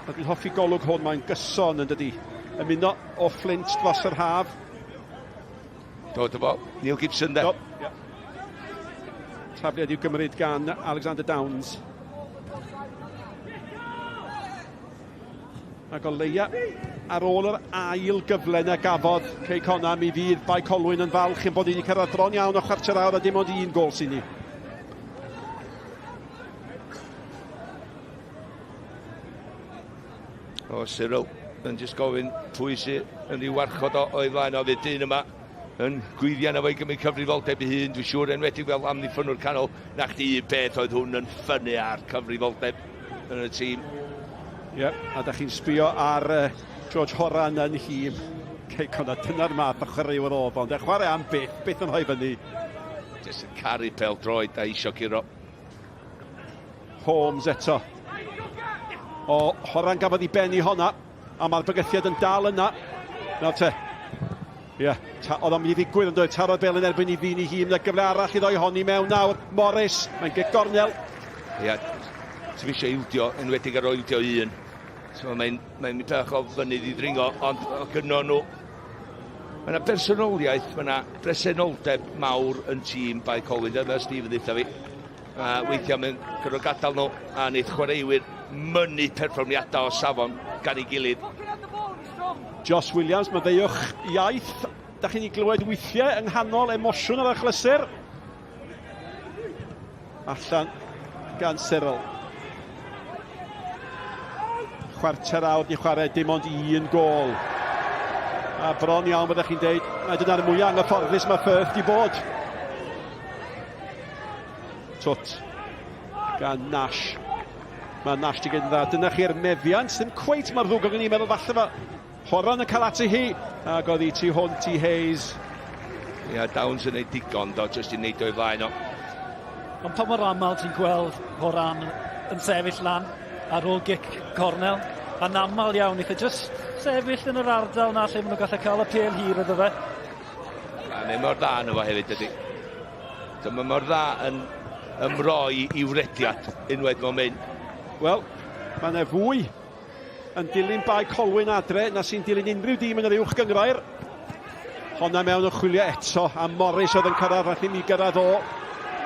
Speaker 8: A dwi'n hoffi golwg hwn, mae'n gyson yn dydi. Ymuno o Flint dros yr haf.
Speaker 9: Dod o fo, Neil Gibson de.
Speaker 8: Tafliad i'w gymryd gan Alexander Downs. Ac o leia ar ôl yr ail gyfle na gafodd Connah, mi fydd bai Colwyn yn falch yn bod wedi cyrraedd bron iawn o chwarter awr a dim ond un gol sy'n ni.
Speaker 9: O Cyril yn just gofyn pwy sy'n yn ei warchod o'i flaen o fydd dyn yma yn gwyddian efo'i gymryd cyfrifoldeb ei hun. Dwi'n siŵr enwedig fel amddiffynwr canol na chdi un peth oedd hwn yn ffynnu ar cyfrifoldeb yn y tîm.
Speaker 8: A da chi'n sbio ar George Horan yn hym. Cei Connah, dyna'r math o chwaraewyr oedd ond chwarae am beth yn rhoi fyny.
Speaker 9: Just yn caru pel droed a isio curo.
Speaker 8: Holmes eto. O, Horan gafodd I benni honna, a mae'r bygythiad yn dal yna. Nawr te. Ie, oedd o'n mynd I ddigwydd yn dweud, taro'r bel yn erbyn I ddyn I hun, na gyfle arall I ddoi honni mewn nawr. Morris, mae'n gornel.
Speaker 9: Ie, ti fi eisiau ildio, enwedig ar oildio un. So mae'n mynd bach o fynydd I ddringo, ond gynno nhw. Mae yna personoliaeth, mae yna presenoldeb mawr yn tîm bai Colwyn, dyma Steve yn ddeitha fi. Weithiau mae'n gyrro gadael nhw, a wneud chwaraewyr mynnu perfformiadau o safon gan ei gilydd.
Speaker 8: Josh Williams, mae ddeiwch iaith. Da chi'n ei glywed weithiau yng nghanol emosiwn ar achlysur. Allan gan Cyril. Chwarter awr di chwarae, dim ond un gol. A bron iawn byddech chi'n deud, a dyna'r mwyaf anghyfforddus mae Firth di bod. Twt gan Nash. Mae Nash di gyda dda. Dyna chi'r mefiant. Dim cweit mae'r ddwg o'n i'n meddwl falle fe. Horan yn cael ati hi. Ac oedd I tu hwnt I Hayes.
Speaker 9: Ia, Downs yn ei digon, do, jyst I wneud o'i flaen o.
Speaker 4: Ond pa mor aml ti'n gweld Horan yn sefyll lan ar ôl gic cornel. A'n aml iawn, eitha jyst sefyll yn yr ardal na lle maen nhw'n gallu cael y pêl hir iddo fe.
Speaker 9: Mae mor dda yn efo hefyd, ydy. Mae mor dda yn ymroi I wrediad unwaith mae'n mynd.
Speaker 8: Wel, mae yna fwy yn dilyn bai Colwyn adre na sy'n dilyn unrhyw dîm yn yr uwch gyngrair. Honna mewn yn chwilio eto, a Morris oedd yn cyrraedd fath I mi gyrraedd o.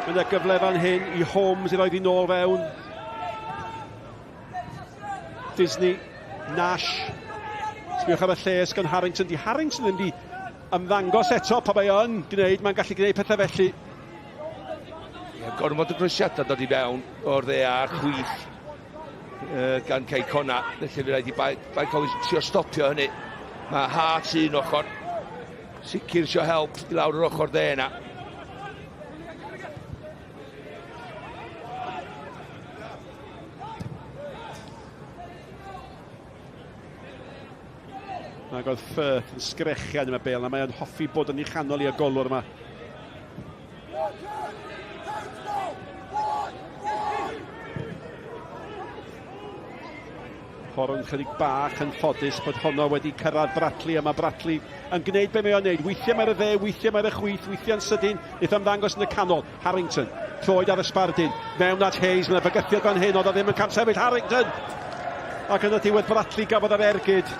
Speaker 8: Yn y gyfle fan hyn I Holmes I roed I nôl fewn. Disney, Nash. Sbiwch ar y lles gan Harrington. Di Harrington ddim di ymddangos eto pa bai yn gwneud, mae'n gallu gwneud pethau felly.
Speaker 9: Gormod y grwysiadau dod I fewn o'r dde a chwith gan Cei Connah. Felly fi rhaid I bai Colwyn trio stopio hynny. Mae Hart un ochr. Sicr isio help I lawr yr ochr dde yna.
Speaker 8: Ac oedd Firth yn sgrechian yma bel, a mae'n hoffi bod yn ei chanol I y golwr yma. Horan chydig bach yn ffodus bod honno wedi cyrraedd Bradley, a mae Bradley yn gwneud be mae'n gwneud. Weithiau mae'r dde, weithiau mae'r chwith, weithiau'n sydyn, wnaeth ymddangos yn y canol. Harrington, troed ar y sbardyn, mewn at Hayes, mae'n bygythiad fan hyn, oedd o ddim yn cael sefyll Harrington. Ac yn y diwedd Bradley gafodd yr ergyd.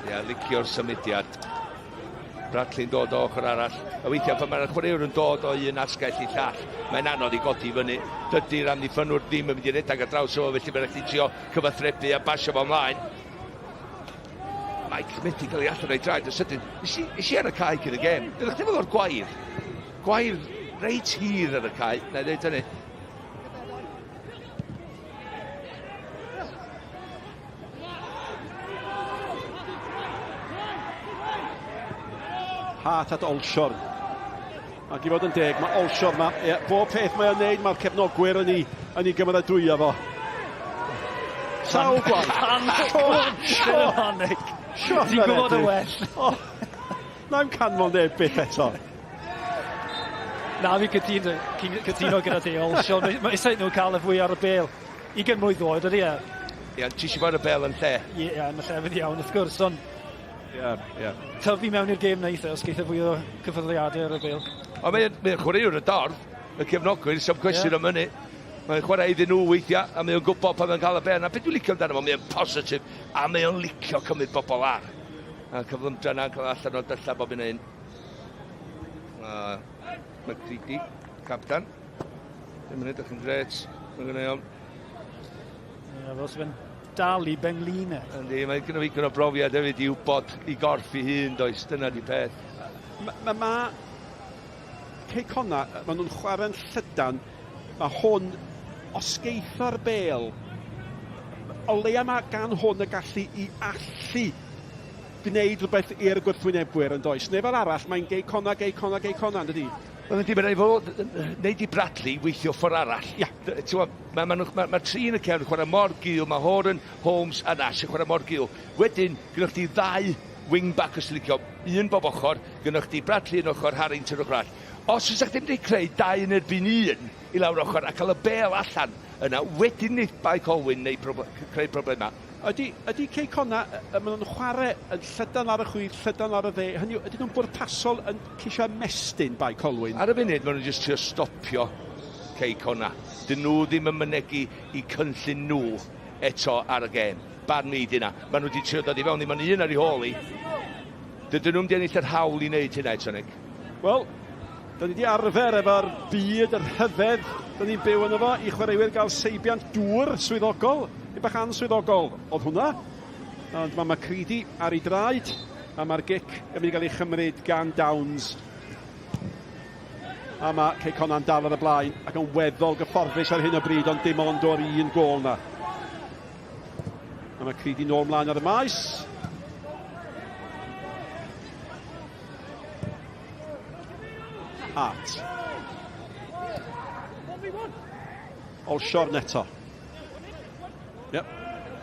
Speaker 9: Ia, licio'r symudiad. Bradley'n dod o ochr arall. A weithiau pan mae'r chwaraewr yn dod o un asgell I llall, mae'n anodd I godi fyny. Dydy'r amddiffynwr ddim yn mynd I redag ar draws o, felly mae'n rhaid I trio cyfathrebu a basio fo ymlaen. Mae'n cymryd cael ei allan o'i draed. Sydyn, is I ar y cae gyda'r gêm? Dydych chi'n meddwl o'r gwair? Gwair reit hir ar y cae. Na i ddeud hynny.
Speaker 8: Hart at Olsiorn. Ac I fod yn deg, mae Olsiorn yma, bob peth mae'n neud, mae'r cefnogwyr yn ei gymeradwyo fo. Sawl gwaith. Sean.
Speaker 4: Ti'n gwybod y well.
Speaker 8: Na'n canmol neb beth eto.
Speaker 4: Na, fi cytuno gyda ti, Olsiorn. Mae eisiau nhw cael y fwy ar y bel. 20 mlwydd oed ydy e.
Speaker 9: Ia, ti eisiau fod y bel yn lle?
Speaker 4: Ie, yn y llefydd iawn, wrth gwrs, ond
Speaker 8: Ie.
Speaker 4: tyfu mewn i'r gêm neitha, os geith y fwy o cyfyrddiadau ar y bel.
Speaker 9: Ond mae'n chwaraewr y dorf, y cefnogwyr, sy'n cwestiwn am hynny. Mae'n chwarae iddyn nhw weithiau, a mae'n gwybod pan mae'n cael y ben. A beth dwi'n licio amdano fo, mae'n positif, a mae'n licio cymryd bobl ar. A cyflymdra yna'n cael allan o dylla bob un un. McCready, captan. Dim yn edrych yn gret. Mae'n gwneud o'n.
Speaker 4: Fel sy'n dal I benglina.
Speaker 9: Yndi, mae gyda fi gyda brofiad hefyd I wybod I gorff I hun, does. Dyna di peth.
Speaker 8: Mae Cei Connah, maen nhw'n chwarae'n llydan, mae hwn osgeitho'r bel. O leia mae gan hwn y gallu I allu gwneud rhywbeth i'r gwrthwynebwyr yn does. Neu fel arall, mae'n Cei Connah, yn dydi?
Speaker 9: Mae'n mynd I mynd efo, neud I Bradley weithio ffordd arall.
Speaker 8: Ia.
Speaker 9: Mae tri yn y cefn, chwarae mor gil, mae Horan, Holmes a Nash yn chwarae mor gil. Wedyn, gyda chdi ddau wing-back os licio, un bob ochr, gynnwch chi Bradley yn ochr, Harrington o'r gwrall. Os ydych chi'n wedi creu 2 yn erbyn 1 i lawr ochr a cael y bel allan yna, wedyn ni bai Colwyn neu creu problema.
Speaker 8: Ydy Cei Connah, maen nhw'n chwarae yn llydan ar y chwith, llydan ar y dde, hynny ydy nhw'n bwrpasol yn ceisio mestyn bai Colwyn?
Speaker 9: Ar y funud, maen nhw'n just trio stopio Cei Connah. Dyn nhw ddim yn mynegu i cynllun nhw eto ar y gêm. Barn mi dyna. Maen nhw wedi trio dod i fewn, maen un ar ei hôl i. Dydyn nhw'n di ennill yr hawl i wneud hynna eto, Nick.
Speaker 8: Wel, da ni wedi arfer efo'r byd, yr hyfedd da ni'n byw yn efo i chwaraewyr gael seibiant dŵr swyddogol, i bach answyddogol oedd hwnna. Ond mae Macready ar ei draed, a mae'r gic yn mynd i gael ei chymryd gan Downs. A mae Cei Connah'n dal ar y blaen ac yn weddol gyfforddus ar hyn o bryd, ond dim ond o'r un gol na. A mae Macready nôl mlaen ar y maes. Hart. Olsiorn eto. Yep.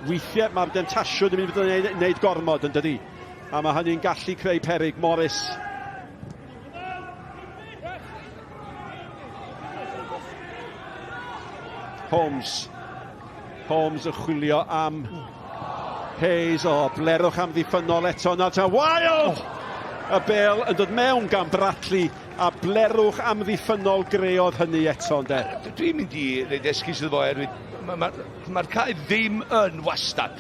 Speaker 8: Weithiau mae'r dentasiwn yn mynd i wneud gormod yn dydi. A mae hynny'n gallu creu peryg. Morris. Holmes yn chwilio am Hayes. Blerwch am ddiffynol eto. Nawr Wild! Y bel yn dod mewn gan Bradley a blerwch am ddiffynol greodd hynny eto, ynde?
Speaker 9: Dwi'n mynd i reid esgus iddo fo, mae'r cae ddim yn wastad.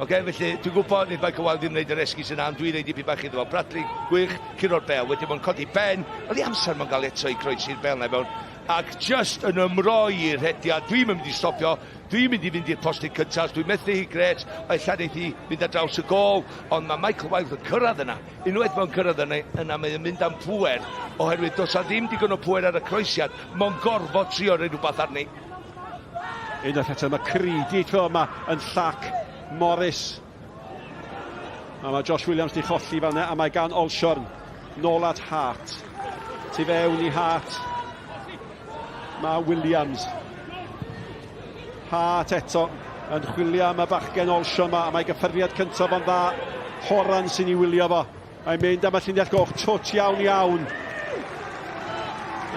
Speaker 9: Felly, dwi'n gwybod nid bai Cwpan ddim wneud yr esgus yna, ond dwi'n reid i fi bach iddo fo. Bradley, gwych, curo'r bel, wedi bod yn codi ben, oedd i amser mae'n gael eto i croesi'r bel na fewn. Ac just yn ymroi'r hediad, dwi'n mynd i stopio, dwi'n mynd i fynd i'r postyn cyntaf, dwi'n methu hi gret, o'i llaneith i fynd ar draws y gol, ond mae Michael Wild yn cyrraedd yna. Unwaith mae'n cyrraedd yna, mae'n mynd am pwer, oherwydd dos a ddim digon o pwer ar y croesiad, mae'n gorfod trio rhaid rhywbeth arni.
Speaker 8: Unwaith eto, mae Creedy tro yma yn llac Morris. A mae Josh Williams di cholli fan yna, a mae gan Olsiorn nôl at Hart. Tu fewn i Hart. Mae Williams. Hart eto yn chwilio am y bachgen Olsiorn yma, a mae gyffyriad cyntaf o'n dda. Horan sy'n ei wylio fo. Mae'n mynd am y lluniau goch, twt iawn.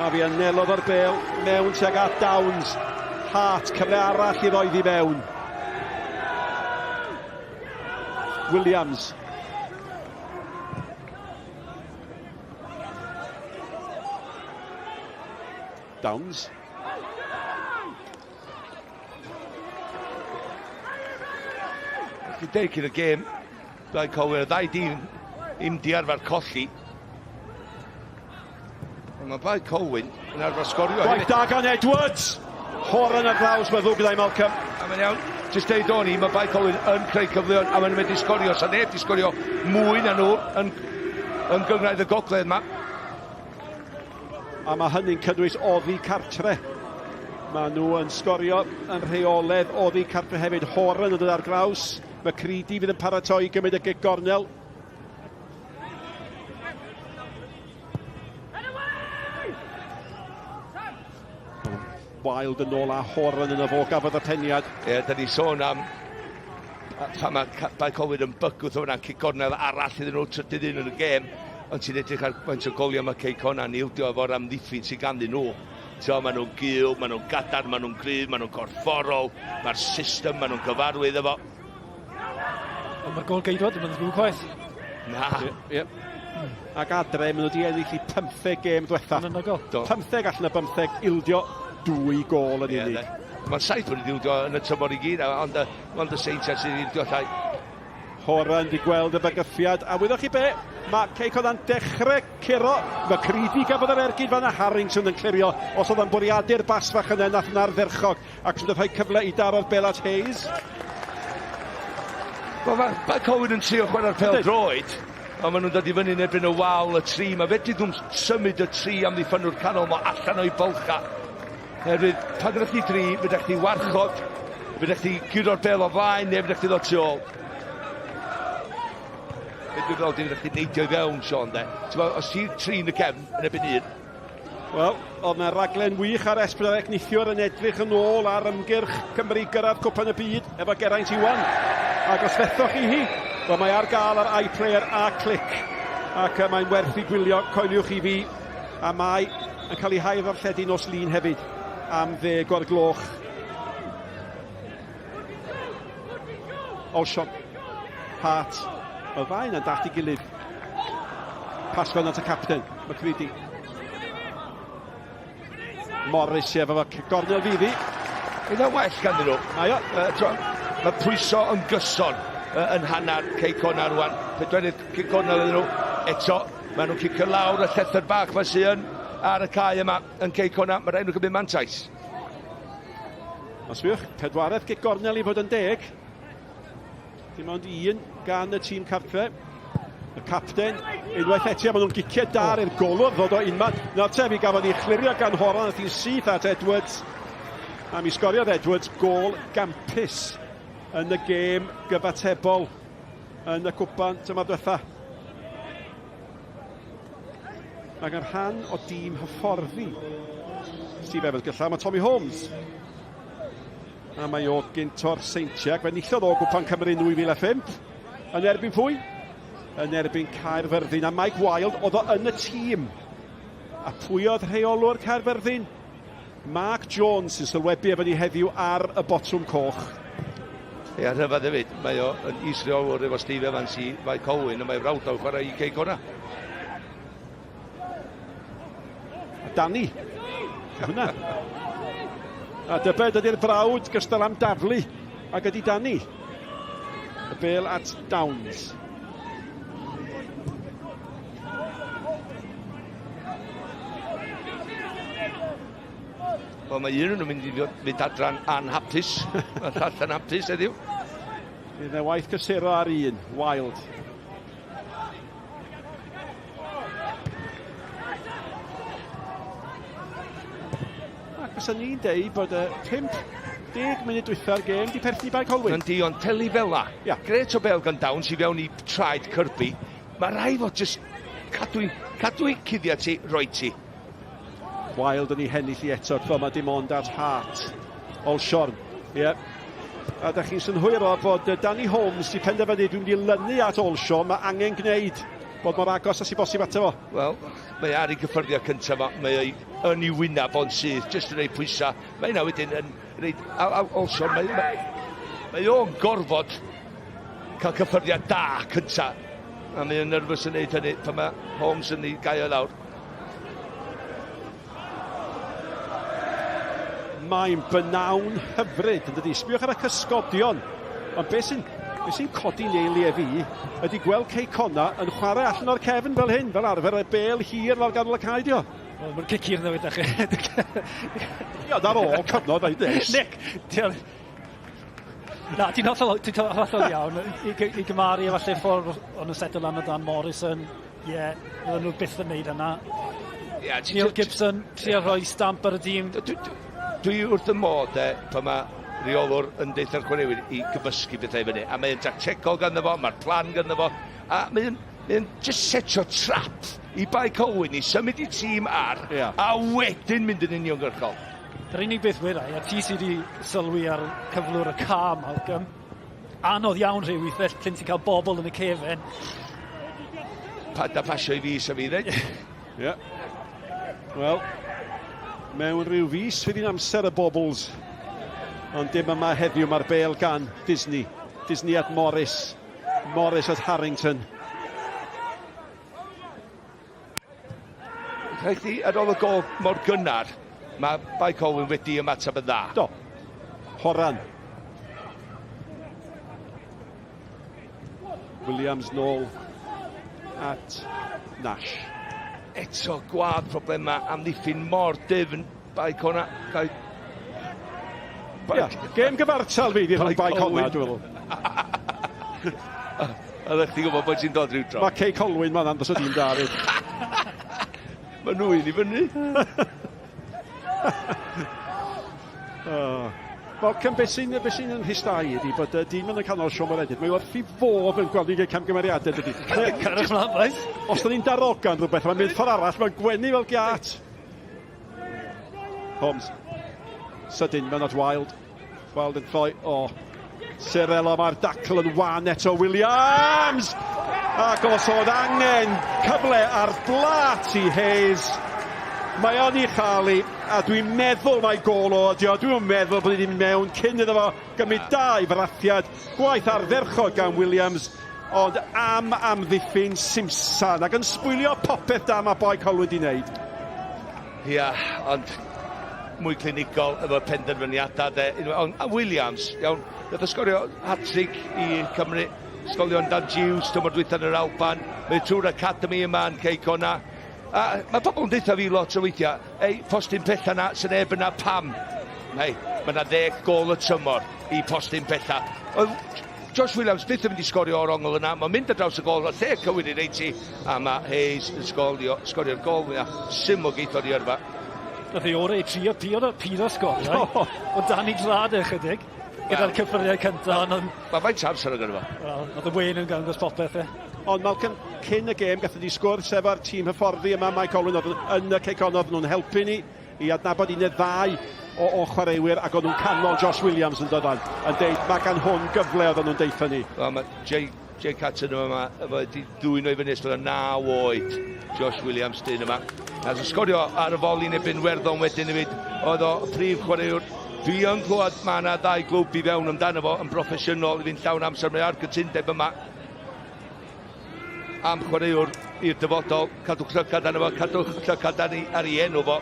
Speaker 8: A fi yn nelodd o'r bel, mewn tuag at Downs. Hart, cyfle arall i roedd i mewn. Williams. Downs.
Speaker 9: Dwi'n deud yn y gêm, Blaen Colwyn, y ddau dîm im di arfer colli. Mae Blaen Colwyn yn arfer sgorio.
Speaker 8: Gwaith da gan Edwards! Horan ar draws, mae ddwg ddau Malcolm.
Speaker 9: A mae'n iawn, jyst deud o'n i, mae Blaen Colwyn yn creu cyfleon, a mae'n mynd i sgorio, sa neb di sgorio mwy na nhw yn gyngraedd y gogledd yma.
Speaker 8: A mae hynny'n cynnwys oddi cartre. Mae nhw yn sgorio yn rheoledd oddi cartre hefyd. Horan yn dod ar draws. Mae Creedy fydd yn paratoi gymryd y gig gornel. Wild yn ôl a Horan yn y fo gafodd y peniad.
Speaker 9: Ie, da ni sôn am pan mae Blaen Colwyn yn bygwth o hwnna'n cig gornel arall iddyn nhw trydydd un yn y gêm. Ond ti'n edrych ar faint o golio mae Cei Connah'n ildio efo'r amddiffyn sy'n ganddyn nhw. Maen nhw'n gil, maen nhw'n gadar, maen nhw'n gryf, maen nhw'n corfforol, mae'r system, maen nhw'n gyfarwydd efo.
Speaker 4: Mae'r gol geidwad, mae'n ddrwg chwaith.
Speaker 9: Na.
Speaker 8: Ac adre, maen nhw wedi ennill i 15 gêm diwetha. 15 allan o 15 ildio, 2 gol yn unig.
Speaker 9: Mae'n 7 wedi ildio yn y tymor i gyd, ond y Seintiau sydd wedi ildio llai.
Speaker 8: Horan di gweld y bygyffiad, a wyddwch chi be, mae Cei Connah'n dechrau curo. Mae Creedy gafodd yr ergyd fan a Harrington yn clirio, os oedd yn bwriadu'r bas fach yna nath yna'r ferchog, ac sy'n rhoi cyfle i darodd bel at Hayes.
Speaker 9: Mae Colwyn yn trio chwarae'r pêl droed, ond maen nhw'n dod i fyny yn erbyn y wal y tri. Mae fedri nhw'n symud y tri am ddiffynwr canol, mae allan o'i bolcha. Herwydd, pan ydych chi dri, fydech chi warchod, fydech chi gyro'r bel o flaen, neu fydech chi ddod tu ôl. Dwi'n fel dwi'n rhaid neidio i fewn, Sean, de. Os ti'n tri yn y cefn, yn ebyn un.
Speaker 8: Wel, oedd yna raglen wych ar S4C neithiwr yn edrych yn ôl ar ymgyrch Cymru gyrraedd Cwpan y Byd efo Geraint Iwan. Ac os fethoch chi hi, Wel, mae ar gael ar iPlayer a clic. Ac mae'n werth i gwylio, coeliwch i fi. A mae yn cael ei hael ddarlledu nos lun hefyd am 10 o'r gloch. Olsion. Hart. Mae ddau yna'n dach i gilydd. Pasgon at y capten. McCready. Morris efo gornel fyddi.
Speaker 9: Yna well ganddyn nhw. Mae pwyso yn gyson yn hanner Cwpan rwan. Pedwerydd Cwpan iddyn nhw. Eto, maen nhw'n cicio lawr y llethyr bach fa sy'n ar y cae yma yn Cwpan. Mae rhaid nhw'n cymryd mantais.
Speaker 8: Os fiwch, pedwaredd gornel i fod yn 10. Dim ond un gan y tîm cartre. Y capten, unwaith eto, maen nhw'n gicio dar i'r golwr ddod o unman. Nawr te, fi gafodd ni chlirio gan Horan at i'n syth at Edwards. A mi sgoriodd Edwards gol gampus yn y gêm gyfatebol yn y Cwpan tyma diwetha. Ac yn rhan o dîm hyfforddi Steve Evans gylla, mae Tommy Holmes. A mae o gyntor Seintiac, fe nillodd o Cwpan Cymru 2005. Yn erbyn pwy? Yn erbyn Caerfyrddin. A Mike Wild oedd o yn y tîm. A pwy oedd rheolwr Caerfyrddin? Mark Jones sy'n sylwebu efo ni heddiw ar y botwm coch.
Speaker 9: Ie, rhyfedd hefyd. Mae o yn isreolwr efo Steve Evans i mae Colwyn a mae frawd o chwarae i Cwpan.
Speaker 8: A Danny. Hwna. A dybed ydy'r brawd gystal am daflu ac ydy Danny. Y bêl at Downs.
Speaker 9: Wel, mae un yn mynd adran anhapus. Mae llall yn hapus heddiw.
Speaker 8: Bydd e waith cysuro ar un. Wild. Fysa ni'n deud bod 5-10 munud dwytha'r gêm di perthyn i bai Colwyn.
Speaker 9: Yndi, ond teli fel la.
Speaker 8: Ia.
Speaker 9: Gret o bel gan Downs i fewn i traed Kirby. Mae rai fod jyst cadw'i cuddiad ti, roi ti.
Speaker 8: Wild yn ei hennill i eto, tro mae dim ond at Hart. Olsion, ie. A da chi'n synhwyro bod Danny Holmes di penderfynu dwi'n mynd i lynu at Olsion, mae angen gwneud bod mor agos as i bosib ato fo.
Speaker 9: Wel, mae ar ei gyffyrddiad cyntaf mae ei yn ei wynaf o'n sydd, jyst yn ei pwysa. Mae yna wedyn yn reid, Olsion, mae o'n gorfod cael cyffyrddiad da cyntaf. A mae o'n nerfus yn neud hynny, pan mae Holmes yn ei gael lawr.
Speaker 8: Mae'n bynawn hyfryd yn dydi. Sbiwch ar y cysgodion. Ond beth sy'n codi neili e fi ydy gweld Connah yn chwarae allan o'r cefn fel hyn, fel arfer, y bêl hir fel ganol y caidio.
Speaker 4: Mae'n cicir newid â chi.
Speaker 8: Ia, dar ôl cyfnod ei des.
Speaker 4: Nick, na, ti'n hollol iawn. I gymaru efallai ffordd o'n y setl lan o Dan Morrison. Ie, oedden nhw byth yn neud yna. Neil Gibson, trio rhoi stamp ar y dîm.
Speaker 9: Dwi wrth y modd, pan mae reolwr yn deitha'r chwaraewyr i gymysgu bethau fyny. A mae'n tactegol ganddo fo, mae'r plan ganddo fo. A mae'n just setio trap i bai Colwyn i symud i tîm ar, a wedyn mynd yn uniongyrchol.
Speaker 4: Yr unig beth wyrau, a ti sydd wedi sylwi ar cyflwr y ca, Malcolm. Anodd iawn rhyw weithio, llyn ti'n cael bobl yn y cefen.
Speaker 9: Da pasio i fi, sa fi ddweud.
Speaker 8: Ie. Wel, mewn rhyw fus fydd hi'n amser y bobls. Ond dim yma heddiw mae'r bêl gan Disney. Disney at Morris. Morris at Harrington.
Speaker 9: Rhaid chi, ar ôl y gol mor gynnar, mae bai Colwyn wedi ymateb yn dda.
Speaker 8: Do. Horan. Williams nôl at Nash.
Speaker 9: Eto gwadd problema amddiffyn mor dyfn bai Connah.
Speaker 8: Gêm gyfartal fi di rhwng bai Connah, dwi'n meddwl.
Speaker 9: A ddech chi gwybod bod ti'n dod rhyw tro.
Speaker 8: Mae Colwyn ma'n andos o dîm David.
Speaker 9: Mae nhw un i fyny.
Speaker 8: Wel, beth sy'n yn hysdau ydi bod dîm yn y canol Siom o'r Edrych. Mae wrth i fodd yn gweld ni'n camgymeriadau dydy.
Speaker 4: Cyrrych mlaen, boys.
Speaker 8: Os da ni'n darogan rhywbeth, mae'n mynd ffordd arall, mae'n gwenu fel giat. Holmes. Sydyn, mae'n at Wild. Wild yn ffoi. Cyril, o mae'r dacl yn wan eto. Williams! Ac os oedd angen cyfle ar blat i Hayes, mae o'n i chael a dwi'n meddwl mae gol o ydi o. Dwi'n meddwl bod wedi mewn cyn iddo fo gymryd 2 frathiad. Gwaith ardderchog gan Williams, ond am amddiffyn Simpson ac yn sbwylio popeth da mae boi Colwyn wedi wneud.
Speaker 9: Ia, ond mwy clinigol efo penderfyniadau de. Ond Williams, iawn, nath o sgorio hat-trick i Cymru. Sgolion Dan Hughes, tymor dwytha yn yr Alban. Mae trwy'r academi yma yn Cei Connah. Mae pobl yn dweud fi lot o weithiau, ei, postyn pethau na, sy'n neb yna pam. Hei, mae yna 10 gol y tymor i postyn pethau. Josh Williams byth yn mynd i sgorio o'r ongl yna, mae'n mynd ar draws y gol, a lle cywir i'r eiti, a mae Hayes yn sgorio'r gol yna, syml geithio'r i yrfa.
Speaker 4: Nath ei orau trio pido sgorio, o dan i glad ychydig, gyda'r cyffuriau cyntaf.
Speaker 9: Mae faint amser yn gynnu fo.
Speaker 4: Oedd y wein yn gangos popeth e.
Speaker 8: Ond Malcolm, cyn y gêm, gath wedi sgwrs efo'r tîm hyfforddi yma, mae Colwyn yn y Cei Connah, oedd nhw'n helpu ni i adnabod un neu 2 o chwaraewyr, ac oedd nhw'n canol Josh Williams yn dod yn deud, mae gan hwn gyfle oedd nhw'n deitha ni.
Speaker 9: Mae Jay Catton yma, efo wedi dwy'n o'i fyny, ystod o 9 oed, Josh Williams dyn yma. A sgorio ar y foli neu Binwerddon wedyn i fyd, oedd o prif chwaraewr. Dwi yn clywed mae yna 2 glwb i fewn amdano fo, yn broffesiynol, i fynd llawn amser, mae ar gytundeb yma. Am chwaraewr i'r dyfodol, cadwch llygad arno fo, cadwch llygad ar ei enw fo.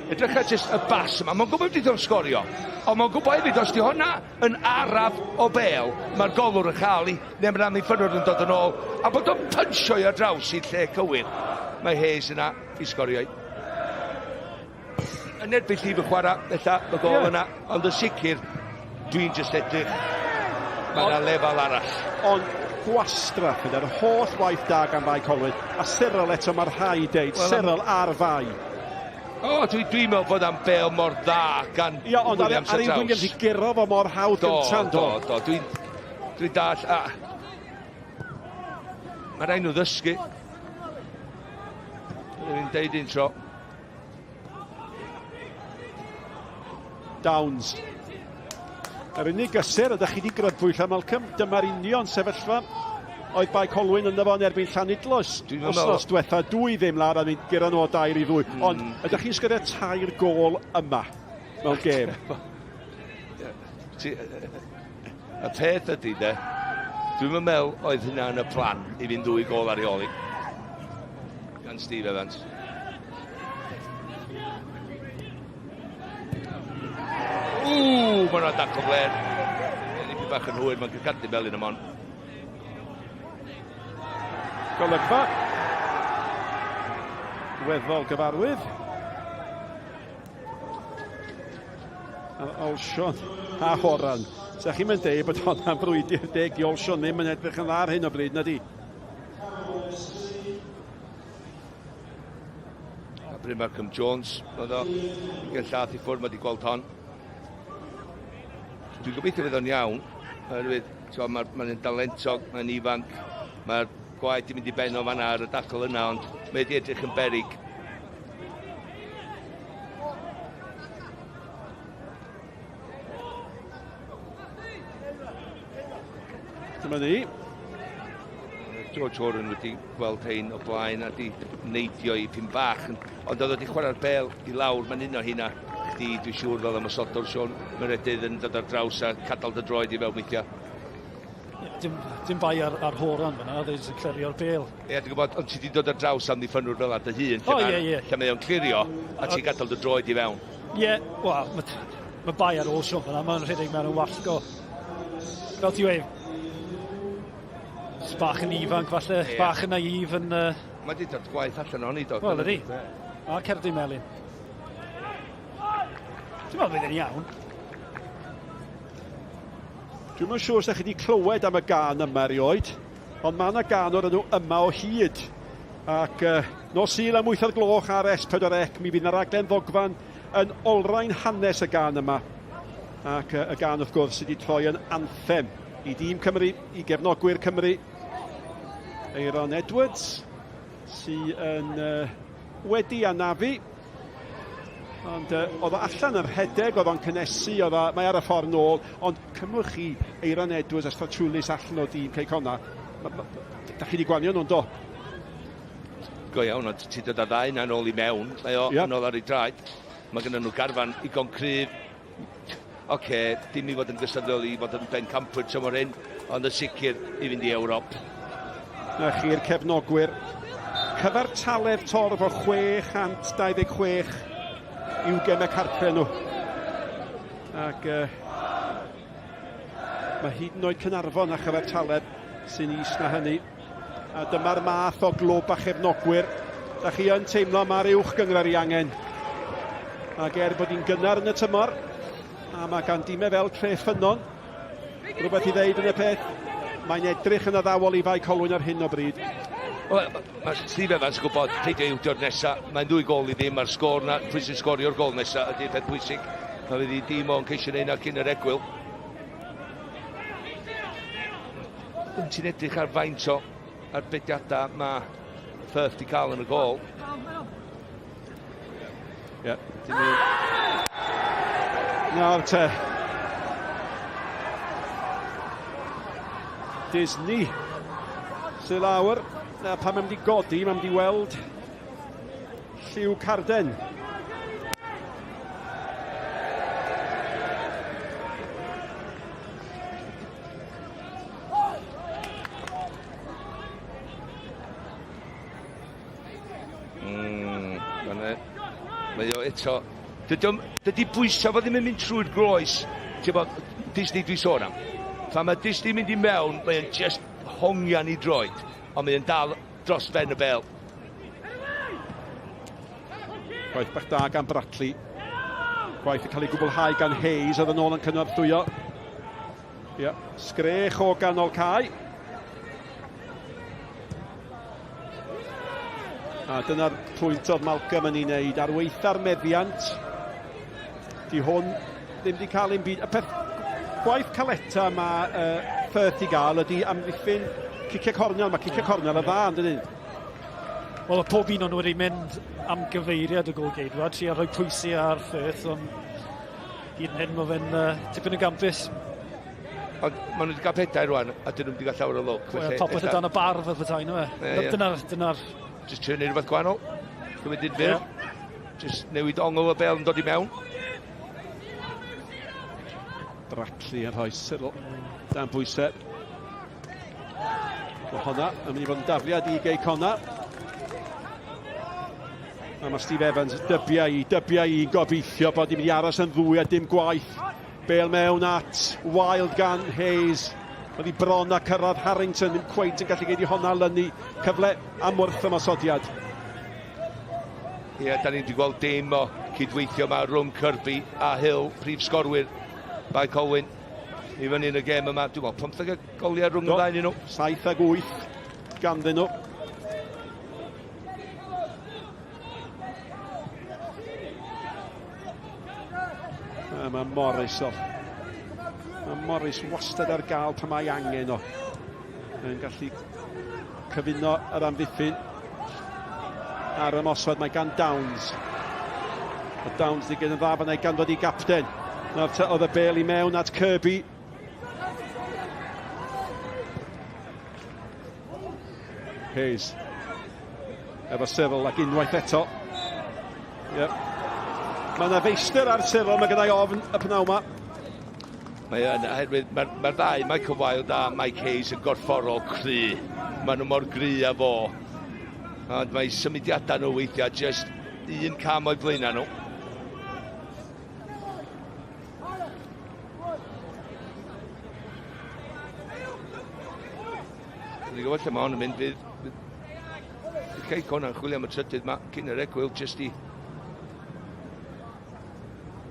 Speaker 9: Edrych at jyst y bas yma, mae'n gwybod beth o'n sgorio, ond mae'n gwybod hefyd, os di hwnna yn araf o bel, mae'r golwr yn chael i, neu mae'r amddiffynwr yn dod yn ôl, a bod o'n pynsio i ar draws i'r lle cywir. Mae Hayes yna i sgorio. Yn erbyn llif y chwarae, y gol yna, ond yn sicr, dwi'n jyst edrych, mae yna lefel arall.
Speaker 8: Ond gwastraff yna'r holl waith da gan bai Colwyn, a Cyril eto mae'r rhai deud, Cyril ar fai.
Speaker 9: Dwi'n meddwl bod am bel mor dda gan Williams
Speaker 8: ar ei Williams i giro fo mor hawdd gyntan.
Speaker 9: Do, dwi'n dall. Mae rhaid nhw ddysgu. Dwi'n deud un tro.
Speaker 8: Downs. Yr unig gysur ydych chi wedi grybwyll am Malcolm. Dyma'r union sefyllfa oedd bai Colwyn yn efo'n erbyn Llanidlos. Wsos diwetha 2 ddim lawr a mynd gyda nhw o 2-2. Ond ydych chi'n sgorio 3 gol yma mewn gêm?
Speaker 9: Y peth ydy de, dwi'n meddwl oedd hynna yn y plan i fynd 2 gol ar ei ôl i. Gan Steve Evans. Mae yna dacl fler. Nid bach yn hwyr, mae'n cyrcadu Melin am on.
Speaker 8: Golygfa. Weddol gyfarwydd. Olsion a Horan. Sa chi'n mynd deud bod hwnna'n brwydr deg i Olsion ddim yn edrych yn dda ar hyn o bryd, na di?
Speaker 9: A Bryn Malcolm Jones, oedd o. Gen llath i ffwrdd, mae wedi gweld hon. Dwi'n gobeithio fydd o'n iawn. Mae'n dalentog, mae'n ifanc. Mae'r gwaith i mynd i benno fan'na ar y dacl yna, ond mae wedi edrych yn berig.
Speaker 8: Dyma ni.
Speaker 9: George Horan wedi gweld hein o blaen a wedi neidio i pyn bach, ond oedd wedi chwarae'r bel i lawr, mae'n un o hynna. Dwi'n siŵr fel ymwysodwr Sion Myredydd yn dod ar draws a cadal dy droed i fewn weithiau.
Speaker 4: Dim bai ar Horan fyna, oedd e'n clirio'r bel.
Speaker 9: Ie, dwi'n gwybod, ond ti wedi dod ar draws am ddiffynwr fel ar dy hun, lle mae o'n clirio a ti'n gadael dy droed i fewn.
Speaker 4: Ie, wel, mae bai ar ôl Sion fyna, mae'n rhedeg mewn yn wallgo. Fel ti wei, bach yn ifanc falle, bach yn naif yn...
Speaker 9: Mae wedi dod gwaith allan o'n i do.
Speaker 4: Wel, ydi. A Cerdyn Melin. Dwi'n meddwl bydd yn iawn.
Speaker 8: Dwi'n yn siŵr sa'ch chi wedi clywed am y gan yma erioed, ond mae yna gan o'r enw yma o hyd. Ac nos Sul am 8:00 ar S4C, mi fydd yna raglen ddogfan yn olrhain hanes y gan yma. Ac y gan wrth gwrs sydd wedi troi yn anthem i dîm Cymru, i gefnogwyr Cymru. Eiron Edwards, sydd yn wedi anafu. Ond oedd o allan yr rhedeg, oedd o'n cynnesu, mae ar y ffordd nôl, ond cymwch chi Eiran Edwards a Statulis allan o dîm Cwpan. Da chi wedi gwanio nhw'n do?
Speaker 9: Go iawn, ond ti dod â ddau na'n ôl i mewn, mae o yn ôl ar ei draed. Mae gennym nhw garfan igon cryf. Dim i fod yn gysylltiol i fod yn ben campwr tymor hyn, ond yn sicr i fynd i Ewrop.
Speaker 8: Na chi'r cefnogwyr. Cyfartaledd torf o 626 i'w gemau cartre nhw. Ac mae hyd yn oed Cynarfon a Chyfartaledd sy'n is na hynny. A dyma'r math o glwb a chefnogwyr. Da chi yn teimlo mae'r uwch gyngor i angen. Ac bod hi'n gynnar yn y tymor, a mae gan dîmau fel Ffynnon rhywbeth i ddeud yn y peth. Mae'n edrych yn addawol i fai Colwyn ar hyn o bryd.
Speaker 9: Mae Steve Evans yn gwybod peidio iwtio'r nesaf. Mae'n 2 gol i ddim ar sgôr na. Pwy sy'n sgorio'r gol nesaf ydy'r peth bwysig. Mae wedi dim o'n ceisio neud ar cyn yr egwyl. Ti'n edrych ar faint o arbediadau mae Firth di cael yn y gol.
Speaker 8: Nawr te. Disney sy'n lawr. Pan mae'n mynd i godi, mae'n mynd i weld lliw Carden.
Speaker 9: Mae o eto... Dydy bwysau fod ddim yn mynd trwy'r groes. Ti'n bod, Disney dwi'n sôn am. Pan mae Disney mynd i mewn, mae o'n just hongian i droed. Ond mae o'n dal dros ben y bel.
Speaker 8: Gwaith bach da gan Brackley. Gwaith yn cael ei gwblhau gan Hayes, oedd yn ôl yn cynorthwyo. Sgrech o ganol cae. A dyna'r pwynt oedd Malcolm yn ei wneud. Arweitha'r meddiant. Di hwn ddim wedi cael ein byd. Y peth gwaith caleta mae Firth i gael ydy amddiffyn cicio cornel. Mae cicio cornel y dda, yn dydyn?
Speaker 4: Wel, pob un o'n nhw wedi mynd am gyfeiriad y gol-geidwad, tri a rhoi pwysi ar Firth, ond hyd yn hyn mae fe'n tipyn y gampus.
Speaker 9: Ond maen nhw wedi cael pedair rwan, a dyn nhw wedi cael llawer o lwc.
Speaker 4: Popeth o dan y bar fel petai nhw. Dyna'r...
Speaker 9: Just trio neud rhywbeth gwahanol. Gwyd i'n fyr. Just newid ongl y bel yn dod i mewn.
Speaker 8: Brackley yn rhoi Cyril dan bwysau. Mae honna yn mynd i fod yn dafliad i gei Connah. A mae Steve Evans dybiau i gobeithio bod i'n mynd i aros yn ddwy a dim gwaith. Bel mewn at Wild gan Hayes. Oedd hi bron a cyrraedd Harrington, ddim cweit yn gallu geid i honna lynu. Cyfle am wrth ymosodiad.
Speaker 9: Da ni wedi gweld dim o cydweithio yma rhwng Kirby a Hill, prif sgorwyr by Colwyn. I fyny yn y gêm yma, dwi'n meddwl 15 goliau rhwng y ddau nhw.
Speaker 8: 7 a 8 ganddyn nhw. Mae Morris o. Mae Morris wastad ar gael pan mae angen o. Mae'n gallu cyfuno yr amddiffyn. Ar ymosod mae gan Downs. Mae Downs di gen yn dda fan ei gan dod i gapten. Oedd y bel i mewn at Kirby. Hayes. Efo Cyril ac unwaith eto. Mae yna feistr ar Cyril, mae gennau ofn y pnaw yma.
Speaker 9: Mae'r ddau, Michael Wilde a Mike Hayes yn gorfforol cry. Mae nhw mor gry a fo. Ond mae symudiadau nhw weithiau just un cam o'i blaenau nhw. Dwi'n gwybod lle mae hon yn mynd fydd. Cei Connah yn chwilio am y trydydd yma cyn yr egwyl just i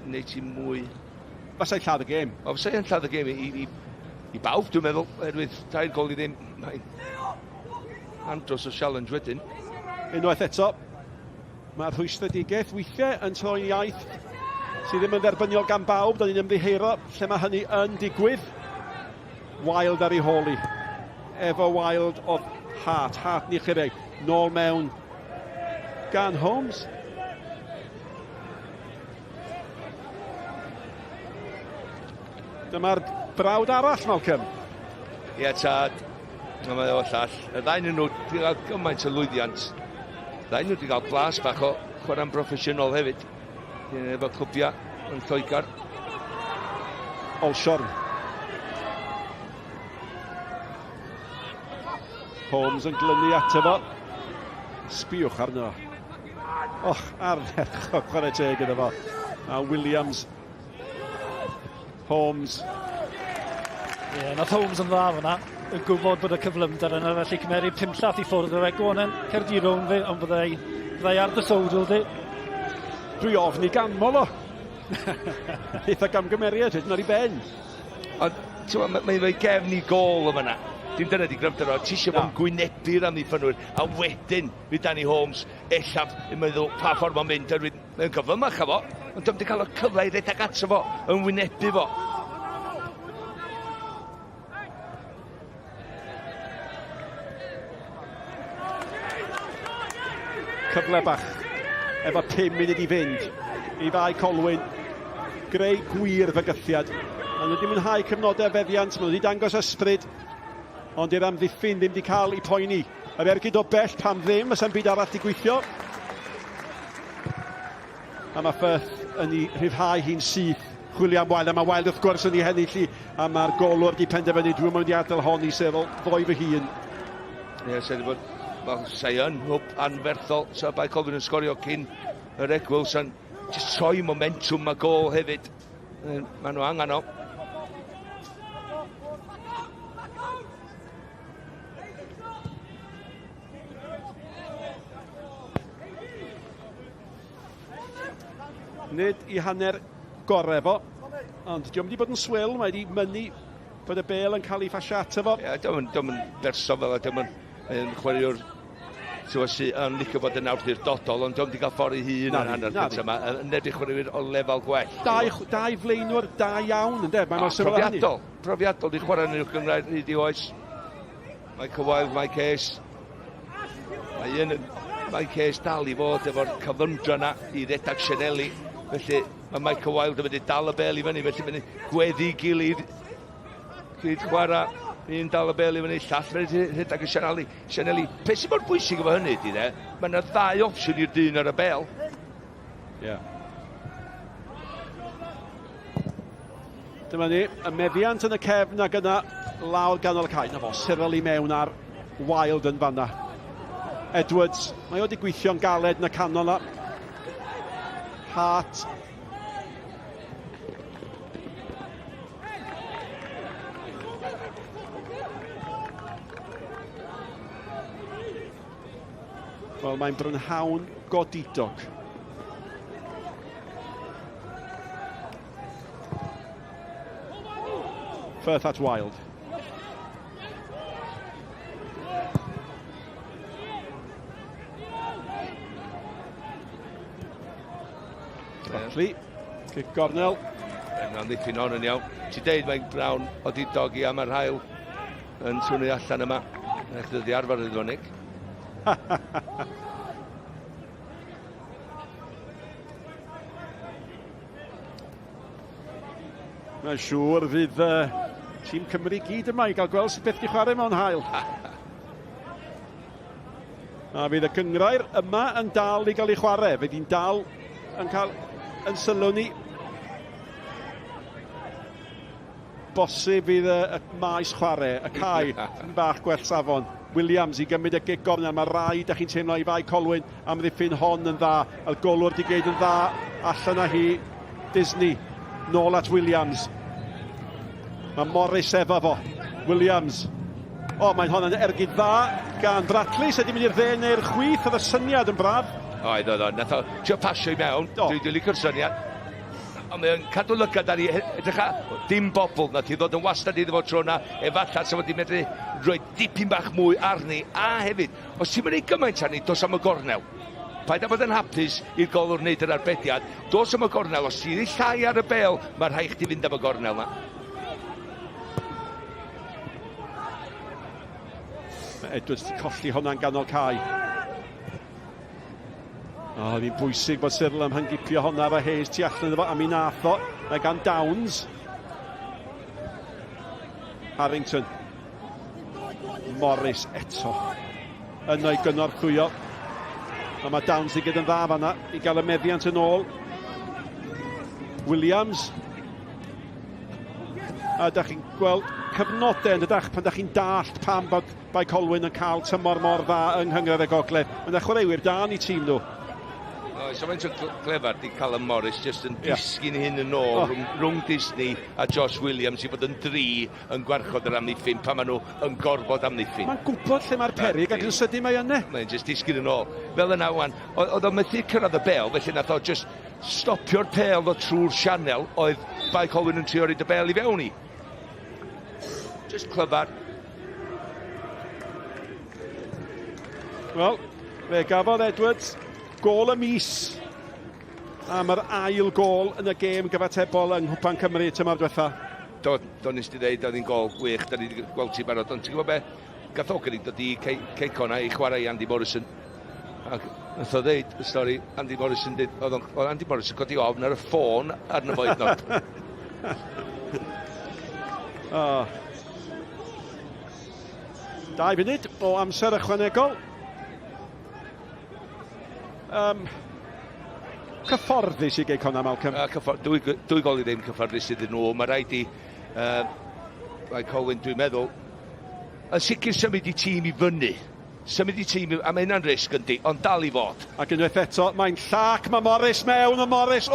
Speaker 9: wneud ti mwy.
Speaker 8: Fasai'n lladd y gêm.
Speaker 9: O, fasai'n lladd y gêm i bawb, dwi'n meddwl, erwydd 2 gol i ddim. Mae'n andros o challenge wedyn.
Speaker 8: Unwaith eto, mae'r rhwystredigaeth weithiau yn troi'n iaith sydd ddim yn dderbyniol gan bawb. Da ni'n ymddiheuro lle mae hynny yn digwydd. Wild ar ei holi. Efo Wild o Hart ni chyrau. Nôl mewn gan Holmes. Dyma'r brawd arall, Malcolm.
Speaker 9: Ie, tad. Mae o llall. Y ddau nhw wedi cael gymaint o lwyddiant. Ddau nhw wedi cael blas bach o chwarae'n broffesiynol hefyd. Efo clwbiau yn Lloegr.
Speaker 8: Olsiorn. Holmes yn glynu ato fo. Sbiwch arno. Och, arferch o chwarae teg iddo fo. A Williams. Holmes.
Speaker 4: Ie, nath Holmes yn dda fyna. Yn gwybod bod y cyflymder yna, felly cymeru 5 llath i ffwrdd o fe. Gwanen, cerdi rown fi, ond byddai ar dy sowdl di.
Speaker 8: Dwi ofni ganmol o. Eitha gamgymeriad, hyd yn ar ei ben.
Speaker 9: Ond, mae'n gefn i gol o fyna. Dim dyna di gryfder o, ti eisiau fo'n gwynebu'r amddiffynwyr, a wedyn fydd Danny Holmes ellaf yn meddwl pa ffordd mae'n mynd, mae'n gyflymach a fo, ond dyma di cael y cyfle i redag ato fo, yn wynebu fo.
Speaker 8: Cyfle bach, efo 5 munud i fynd, i ddau Colwyn, greu gwir fygythiad. Ond wedi mwynhau cyfnodau feddiant, mae wedi dangos ysbryd, ond i'r amddiffyn ddim wedi cael ei poeni. Yr ergyd o bell pam ddim, ys am byd arall i gweithio. A mae Firth yn ei rhyddhau hi'n syth, chwilio am Wild, a mae Wild wrth gwrs yn ei hennill hi, a mae'r golwr di penderfynu, dwi'n mynd i adael hon i sefyll ddoi fy hun.
Speaker 9: Ie, sef bod, sai yn hwb anferthol, so bai Colwyn yn sgorio cyn yr Egg Wilson, just troi momentum a gol hefyd. Mae nhw angen o.
Speaker 8: Nid i hanner gorau fo, ond diolch wedi bod yn swil, mae wedi mynnu bod y bel yn cael ei ffasio ato fo.
Speaker 9: Ie, diolch yn berson fel, diolch yn chwaraewr sy'n yn licio bod yn awdurdodol, ond diolch wedi cael ffordd ei hun yn hanner gyntaf yma, yn edrych chwaraewr o lefel gwell.
Speaker 8: Dau flaenwr da iawn, ynddo?
Speaker 9: Profiadol di chwarae yn uwch gyngrair hyd i oes. Mae Cywael, mae Ces. Mae Ces dal i fod efo'r cyflymdra yna i redag Sianeli. Felly mae Michael Wilde yn mynd i dal y bel i fyny, felly mynd i gweddi gilydd. Gyd chwarae, un dal y bel i fyny, llall mynd i rhedeg y Sianeli. Pe sy'n mor bwysig efo hynny, di de? Mae yna 2 opsiwn i'r dyn ar y bel.
Speaker 8: Ie. Dyma ni, y meddiant yn y cefn ac yna lawr ganol y cae. Na fo, sirol i mewn ar Wilde yn fanna. Edwards, mae wedi gweithio'n galed yn y canol na. Hart. Wel, mae'n brynhawn godidog. Firth at Wild. Brockley, cic gornel.
Speaker 9: Mae'n ddiffyn hon yn iawn. Ti deud mae'n brawn o didogi am yr hael yn twnu allan yma. Ech dyddi arfer y ddwynig.
Speaker 8: Mae'n siŵr fydd tîm Cymru gyd yma i gael gweld sy'n beth i chwarae mewn hael. A fydd y cyngrair yma yn dal i gael ei chwarae. Fydd hi'n dal yn cael yn sylw ni. Bosib fydd y maes chwarae, y cae yn bach gwell safon. Williams i gymryd y gig gornel, mae rai da chi'n teimlo i fai Colwyn am ddiffyn hon yn dda. Y golwr di geid yn dda, allan â hi Disney, nôl at Williams. Mae Morris efo fo, Williams. O, mae'n hon yn ergyd dda gan Brackley, sydd wedi mynd i'r dde neu'r chwith, oedd y syniad yn braf.
Speaker 9: Oedd, nath o trio pasio i mewn, dwi'n licio'r syniad. Ond mae'n cadw lygad ar ei edrych dim bobl, na ti ddod yn wastad iddo fo tro na, efallai sef wedi medru rhoi dipyn bach mwy arni, a hefyd, os ti'n mynd i gymaint arni, dos am y gornel. Paid a bod yn hapus i'r golwr wneud yr arbediad, dos am y gornel, os ti'n ei llai ar y bel, mae rhaid chdi fynd am y gornel na.
Speaker 8: Mae Edwards wedi colli hwnna'n ganol cae. O, oedd hi'n bwysig bod Cyril am hangipio honna efo Hayes tu allan iddo fo, a mi nath o. Mae gan Downs. Harrington. Morris eto. Yn o'i gynorthwyo. A mae Downs i gyd yn dda fanna i gael y meddiant yn ôl. Williams. A da chi'n gweld cyfnodau yn ydych pan da chi'n dallt pam bod bai Colwyn yn cael tymor mor dda yng Nghyngred y Gogledd. Mae'n chwaraewyr da yn ei tîm nhw.
Speaker 9: So mae'n clefer di Callum Morris just yn disgyn hyn yn ôl rhwng Disney a Josh Williams i fod yn 3 yn gwarchod yr amddiffyn pan maen nhw yn gorfod amddiffyn. Mae'n
Speaker 8: gwybod lle mae'r peryg ac yn sydyn mae yna.
Speaker 9: Mae'n just disgyn yn ôl. Fel yna wan, oedd o'n methu cyrraedd y bel, felly nath o just stopio'r pel o trwy'r sianel oedd bai Colwyn yn trio roed y bel i fewn i. Just clyfar.
Speaker 8: Wel, fe gafodd Edwards gôl y mis am yr ail gôl yn y gêm gyfatebol yng Cwpan Cymru tymor diwetha.
Speaker 9: Do nes ti ddeud, oedd hi'n gôl gwych, da ni wedi gweld ti barod, ond ti'n gwybod be, gath o gynnig dod i Connah i chwarae i Andy Morrison. Ac nath o ddeud y stori, Andy Morrison dweud, oedd Andy Morrison godi ofn ar y ffôn arno fo idnod.
Speaker 8: Dau funud o amser ychwanegol. Cyfforddus i gei Connah, Malcolm.
Speaker 9: Dwy gol i ddim cyfforddus iddyn nhw. Mae rhaid i mae Colwyn, dwi'n meddwl, yn sicr symud i tîm i fyny. Symud i tîm, a mae hynna'n risg yndi, ond dal i fod.
Speaker 8: Ac unwaith eto, mae'n llac, mae Morris mewn, a Morris,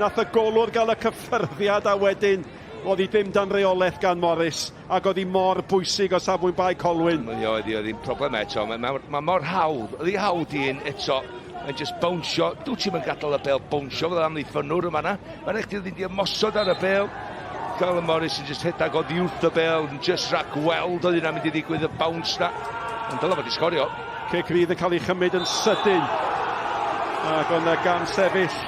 Speaker 8: nath y golwr gael y cyffyrddiad a wedyn oedd hi ddim dan reolaeth gan Morris ac oedd hi mor bwysig o safbwynt bai Colwyn.
Speaker 9: Oedd hi'n problem eto, mae mor hawdd, oedd hi hawdd i'n eto yn just bownsio, dwi ti'n mynd gadael y bel bownsio fel amddiffynwr yma na, mae'n eich ddim wedi ymosod ar y bel, Colwyn Morris yn just hit ag oedd wrth y bel, yn just rhac weld oedd hynna'n mynd i ddigwydd y bounce na, ond dyla fod i sgorio.
Speaker 8: Cic rydd yn cael ei chymryd yn sydyn, ac ond gan sefyll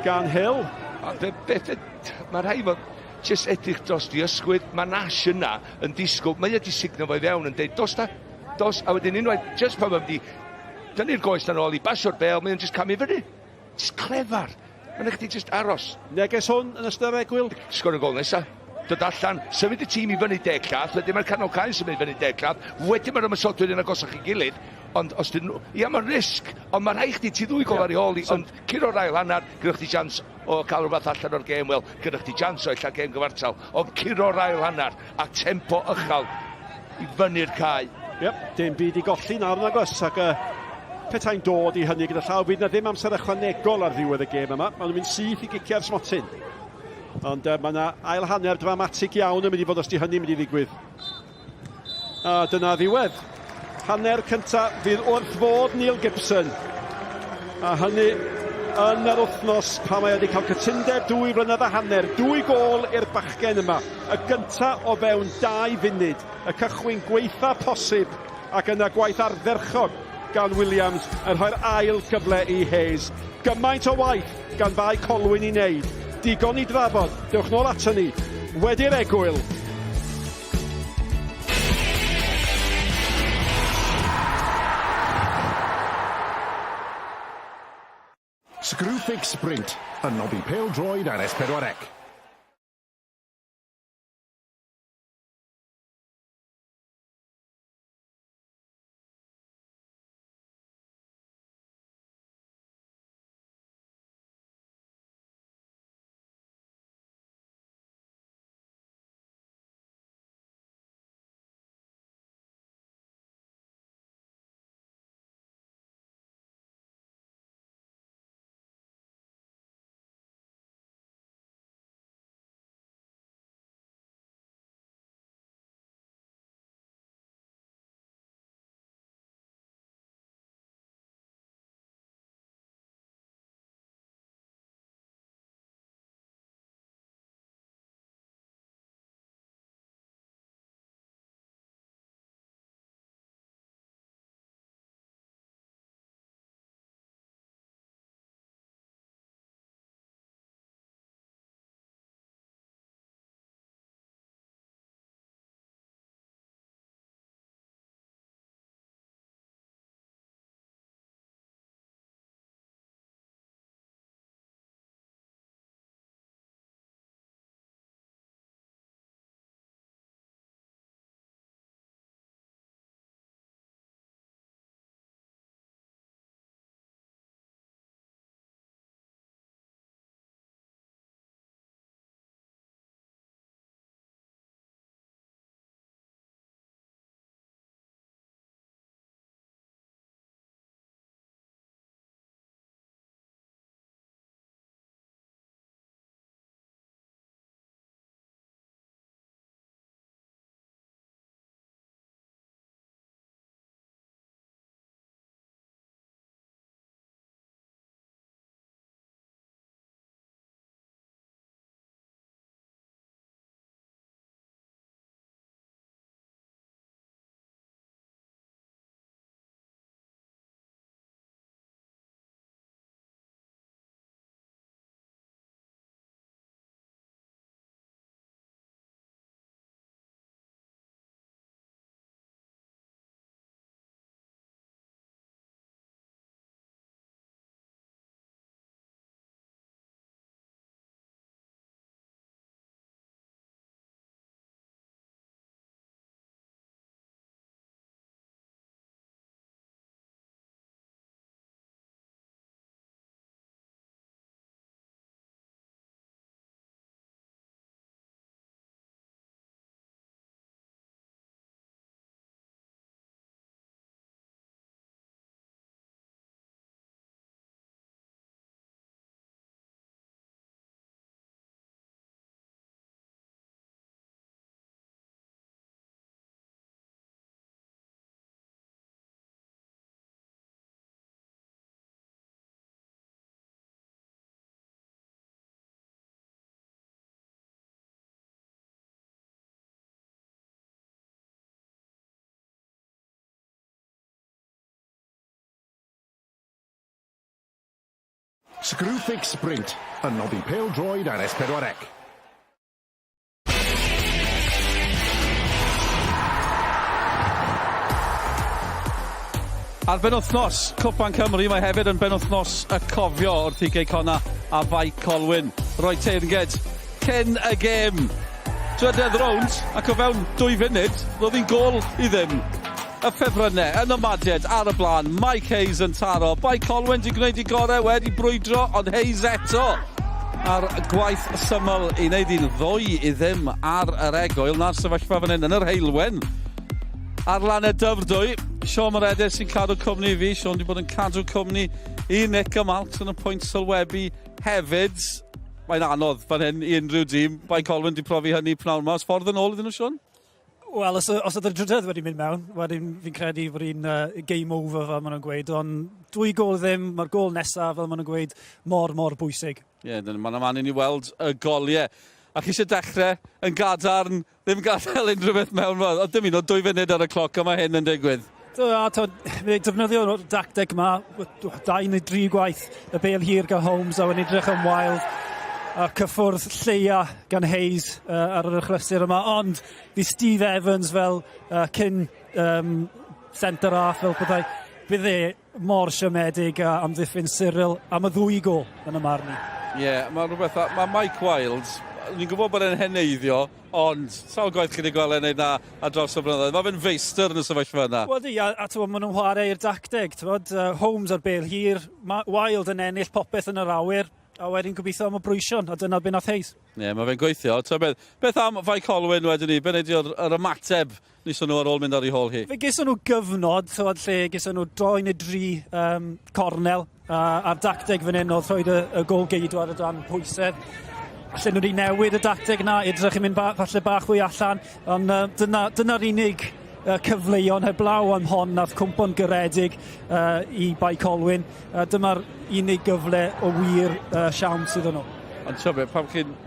Speaker 8: gan Hill.
Speaker 9: Mae rhai fod just edrych dros di ysgwydd, mae Nash yna yn disgwyl, mae wedi signo fo i fewn yn dweud, dos, a wedyn unwaith, just pan mae'n di, dynnu'r goes na ôl i basio'r bel, mae'n just camu fyny. Just clefar. Mae'n eich di just aros.
Speaker 8: Neges hwn yn ystod egwyl.
Speaker 9: Sgor y gol nesa. Dod allan, symud y tîm i fyny 10 llath, wedyn mae'r canol cael symud i fyny 10 llath, wedyn mae'r ymysodwyr yn agosach i gilydd, ond os dyn nhw, ia mae'r risg, ond mae'n rhaid chdi ti ddwy gol ar ei ôl i, ond cyn o'r ail hanner, gyda chdi jans o cael rhywbeth allan o'r gêm, wel, gyda chdi jans o illa gêm gyfartal, ond cyn o'r ail hanner, a tempo ychal i fyny'r cae.
Speaker 8: Dim byd i golli nawr nag os, ac petai'n dod i hynny gyda llaw, bydd na ddim amser ychwanegol ar ddiwedd y gêm yma, maen nhw'n mynd syth i gicio'r smotyn. Ond mae yna ail hanner dramatig iawn yn mynd i fod os di hynny'n mynd i ddigwydd. A dyna ddiwedd. Hanner cyntaf fydd wrth fod Neil Gibson. A hynny yn yr wythnos pan mae wedi cael cytundeb 2 flynedd a hanner. 2 gôl i'r bachgen yma. Y gyntaf o fewn 2 funud. Y cychwyn gweitha posib ac yna gwaith ardderchog gan Williams yn rhoi'r ail gyfle i Hayes. Gymaint o waith gan bai Colwyn i wneud. Digon i drafod. Dewch nôl ato ni. Wedi'r egwyl.
Speaker 2: Screwfix Sprint, yn noddi pêl-droed ar S4C. Screwfix Sprint, y noddi pêl-droed ar S4C.
Speaker 3: Ar benwthnos, Cwpan Cymru, mae hefyd yn benwthnos y cofio wrth i gei Connah a fai Colwyn. Roi teirnged cyn y gêm. Drydedd rownd, ac o fewn 2 funud, roedd hi'n gol i ddim. Y ffefrynnau yn ymadiad ar y blaen, Mike Hayes yn taro. Bai Colwyn di gwneud i gorau, wedi brwydro, ond Hayes eto ar gwaith syml i wneud i'n 2 i ddim ar yr egoel. Na'r sefyllfa fan hyn yn yr heilwen. Ar lan y dyfrdwy, Sean Moredes sy'n cadw cwmni i fi. Sean wedi bod yn cadw cwmni i Nick a Malks yn y pwynt sylwebu hefyd. Mae'n anodd fan hyn i unrhyw dîm. Bai Colwyn wedi profi hynny pnawn mas. Ffordd yn ôl iddyn nhw, Sean?
Speaker 4: Wel, os oedd y drydydd wedi mynd mewn, wedyn fi'n credu bod hi'n game over fel maen nhw'n gweud, ond 2 gol ddim, mae'r gol nesaf fel maen nhw'n gweud mor bwysig. Ie,
Speaker 3: mae'n man i ni weld y goliau. Ac eisiau dechrau yn gadarn, ddim gadael unrhyw beth mewn fod. Ond dim un o 2 funud ar y cloc, a mae hyn yn digwydd.
Speaker 4: Defnyddio'r dacteg yma, 2 neu 3 gwaith y bêl hir gan Holmes a wedyn edrych yn wild. A cyffwrdd lleia gan Hayes ar yr achlysur yma, ond fi Steve Evans fel cyn centre half fel byddai. Bydd e mor siomedig a amddiffyn Cyril am y 2 gol yn y marn ni.
Speaker 3: Ie, mae rhywbeth, mae Mike Wild, ni'n gwybod bod e'n heneiddio, ond sawl gwaith chi wedi gweld e'n neud na a dros y blynyddoedd. Mae fe'n feistr yn y sefyllfa yna.
Speaker 4: Wel di, a maen nhw'n chwarae i'r dacteg. Holmes ar bêl hir, Wild yn ennill popeth yn yr awyr, a wedyn gobeithio am y brwysion, a dyna beth nath Hayes.
Speaker 3: Ie, mae fe'n gweithio. Beth am fai Colwyn wedyn ni? Be wneud yr ymateb nisio nhw ar ôl mynd ar ei hôl hi?
Speaker 4: Fe gyson nhw gyfnod, lle gyson nhw 2 neu 3 cornel a'r dacteg fan hyn oedd rhoi y gol geidwad o dan pwysedd. Allen nhw wedi newid y dacteg yna, edrych yn mynd falle bach fwy allan, ond dyna'r unig cyfleuon heblaw am hon nath cwmpo'n garedig i bai Colwyn. Dyma'r unig gyfle o wir siawns iddyn nhw.
Speaker 3: Ond ti'n pam chi'n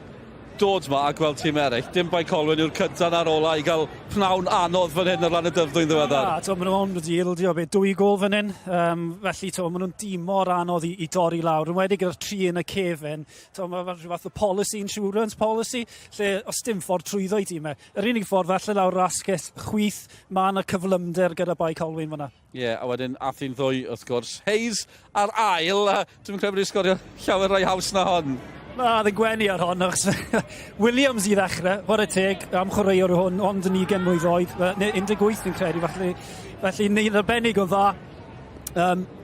Speaker 3: dod ma a gweld tîm eraill, dim bai Colwyn yw'r cynta ar ola i gael pnawn anodd fan hyn ar lan y dyfrdwy'n ddiweddar.
Speaker 4: Maen nhw'n wedi ildio 2 gol fan hyn, felly maen nhw'n dîm mor anodd i dorri lawr, yn wedi gyda'r 3 yn y cefn. Mae rhyw fath o policy, insurance policy, lle os dim ffordd trwyddo i tîmau. Yr unig ffordd felly lawr rasgell chwith, mae yna cyflymder gyda bai Colwyn fan'na.
Speaker 3: Ie, a wedyn athi'n 2 wrth gwrs. Hayes ar ail, dwi'n credu bod i'n sgorio llawer rai haws na hon.
Speaker 4: Na, dde'n gwenu ar hon, Williams i ddechrau, chwarae teg, am chwaraewr hwn, ond yn 20 mlwydd oed, 18 fi'n credu, felly ni'n arbennig o dda.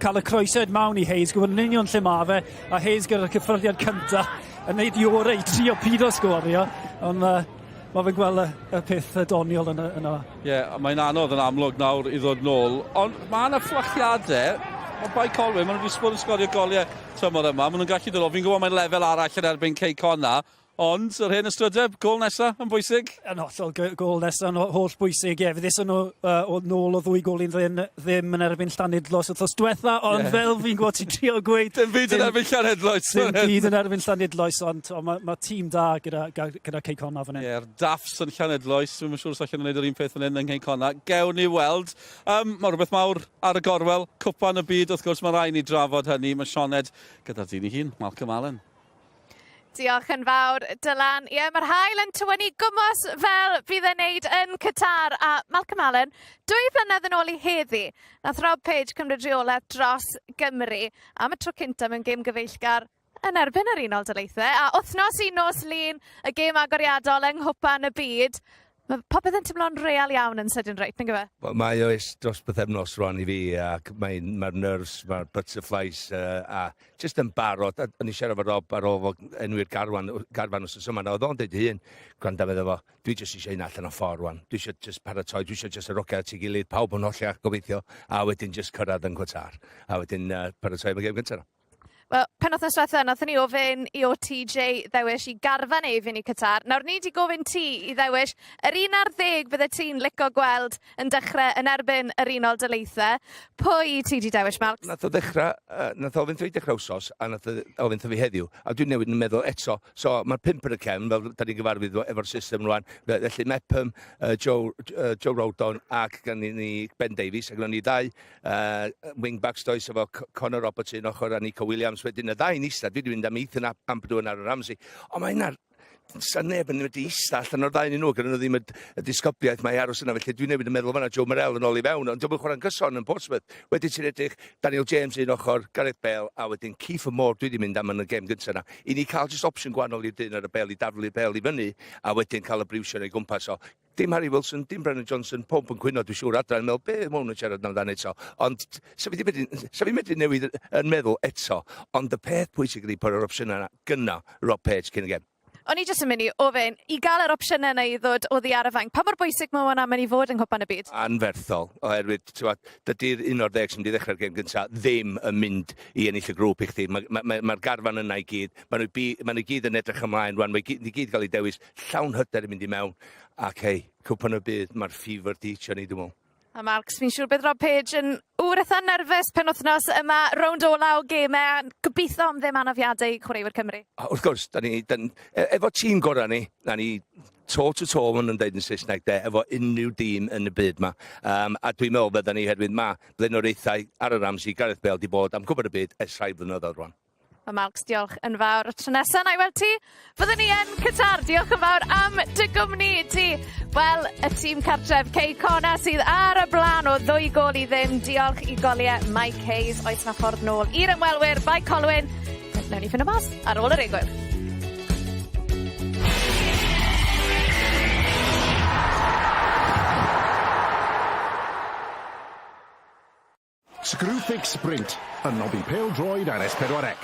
Speaker 4: Cael y croesed mawn i Hayes, gwybod yn union lle ma fe, a Hayes gyda'r cyffyrddiad cyntaf, yn neud i orau i trio pido sgorio, ond mae fe'n gweld y peth doniol yna.
Speaker 3: Ie, mae'n anodd yn amlwg nawr i ddod nôl, ond mae yna fflachiadau. Ond bai Colwyn, maen nhw wedi bod yn sgorio goliau tymor yma. Maen nhw'n gallu dod o. Fi'n gwybod mae'n lefel arall yn erbyn Cei Connah. Ond yr hen ystrydeb, gol nesaf yn bwysig?
Speaker 4: Yn hollol gol nesaf yn holl bwysig, ie. Fe ddysyn nhw nôl o 2 gol i'n ddim yn erbyn Llanidlos wrthos diwetha, ond fel fi'n gwybod ti'n trio gweud...
Speaker 3: Dim byd yn erbyn Llanidlos.
Speaker 4: Dim byd yn erbyn Llanidlos, ond mae tîm da gyda Cei Connah fan hyn.
Speaker 3: Ie, daffs yn Llanidlos. Dwi'n siŵr os allan yn gwneud yr un peth fan hyn yn Cei Connah. Gewn ni weld. Mae rhywbeth mawr ar y gorwel. Cwpan y byd, wrth gwrs, mae rai ni drafod hynny. Mae Sioned gyda'r dyn i hun, Malcolm Allen.
Speaker 5: Diolch yn fawr, Dylan. Ie, mae'r haul yn tywynnu gwmws fel bydd e'n neud yn Qatar. A Malcolm Allen, 2 flynedd yn ôl i heddi, nath Rob Page cymryd reolaeth dros Gymru am y tro cynta mewn gêm gyfeillgar yn erbyn yr Unol Daleithiau. A wythnos i nos lun y gêm agoriadol yng Nghwpan y byd. Mae popeth yn teimlo'n real iawn yn sydyn reit, yn gyfe?
Speaker 9: Wel, mae oes dros bythefnos rwan i fi, ac mae'r nerves, mae'r butterflies, a jyst yn barod. O'n i siarad efo Rob ar ôl enwi'r garfan os yma. Oedd o'n dweud hun, gwrando fe efo, dwi jyst eisiau un allan o ffordd rwan. Dwi eisiau jyst paratoi, dwi eisiau jyst y rocio at ei gilydd, pawb yn hollach gobeithio, a wedyn jyst cyrraedd yn Qatar. A wedyn paratoi am y gêm gyntaf.
Speaker 5: Wel, pen wythnos diwetha, nathon ni ofyn i o TJ ddewis i garfan ei fynd i Qatar. Nawr ni wedi gofyn ti i ddewis yr 1 ar 10 bydde ti'n licio gweld yn dechrau yn erbyn yr Unol Daleithiau. Pwy ti wedi dewis, Malcs?
Speaker 9: Nath o ddechrau, nath o fynd i dechrau wsos, a nath o fynd fi heddiw. A dwi'n newid yn meddwl eto, so mae'r 5 yn y cefn, fel da ni'n gyfarwydd efo'r system rwan. Felly Mepham, Joe Rodon ac gan ni Ben Davies, ac gan ni 2 wingbacks does efo Connor Roberts un ochr a Nico Williams Williams wedyn, y ddau yn eistedd, dwi wedi mynd am Ethan Amperdwyn ar y Ramsey. Ond mae hynna'r sa'n neb yn wedi eistedd allan o'r ddau yn nhw, gyda nhw ddim y disgobliaeth mae aros yna, felly dwi'n newid yn meddwl fanna Joe Morel yn ôl i fewn, ond dwi'n chwarae'n gyson yn Portsmouth. Wedyn ti'n edrych Daniel James un ochr, Gareth Bale, a wedyn Kiefer Moore dwi wedi mynd am yn y gêm gyntaf yna. I ni cael just opsiwn gwahanol i'r dyn ar y bel, i daflu'r bel i fyny, a wedyn cael y briwsio neu gwmpas o. Dim Harry Wilson, dim Brennan Johnson, pob yn cwyno, dwi'n siŵr adra yn meddwl, be mae hwn yn siarad amdano eto. Ond sa fi medru newid yn meddwl eto, ond y peth pwysig ydi bod yr opsiynau yna gynna Rob Page cyn y gêm.
Speaker 5: O'n i jyst yn mynd i ofyn, i gael yr opsiynau yna i ddod o ddi ar y fain, pa mor bwysig mae hwnna mynd i fod yng Nghwpan y Byd?
Speaker 9: Anferthol, oherwydd dydy'r 11 sy'n mynd i ddechrau'r gêm gyntaf ddim yn mynd i ennill y grŵp i chdi. Mae'r garfan yna i gyd, maen nhw gyd yn edrych ymlaen rwan, mae gyd yn cael ei dewis, llawn hyder yn mynd i mewn, ac hei, Cwpan y Byd, mae'r ffifr di tio ni, dwi'n meddwl.
Speaker 5: A Marks, fi'n siŵr bydd Rob Page yn eitha nerfus penwthnos yma rownd ola o gemau. Gobeithio am ddim anafiadau chwaraewyr Cymru.
Speaker 9: Wrth gwrs, efo tîm gorau ni, na ni toe-to-toe yn dweud yn Saesneg efo unrhyw dîm yn y byd yma. A dwi'n meddwl bydda ni herwydd blaenoriaethau ar y Ramsey, Gareth Bale di bod am Cwpan y Byd ers rhai blynyddoedd rwan.
Speaker 5: A Marks, diolch yn fawr. Tro nesaf, na i weld ti. Fyddwn ni yn Qatar. Diolch yn fawr am dy gwmni ti. Wel, y tîm cartref Connah sydd ar y blaen o 2 gol i ddim. Diolch i goliau Mike Hayes. Oes na ffordd nôl i'r ymwelwyr by Colwyn. Newn ni ffind o mas ar ôl yr egwyl.
Speaker 2: Screwfix Sprint, a noddi pêl-droed ar S4C.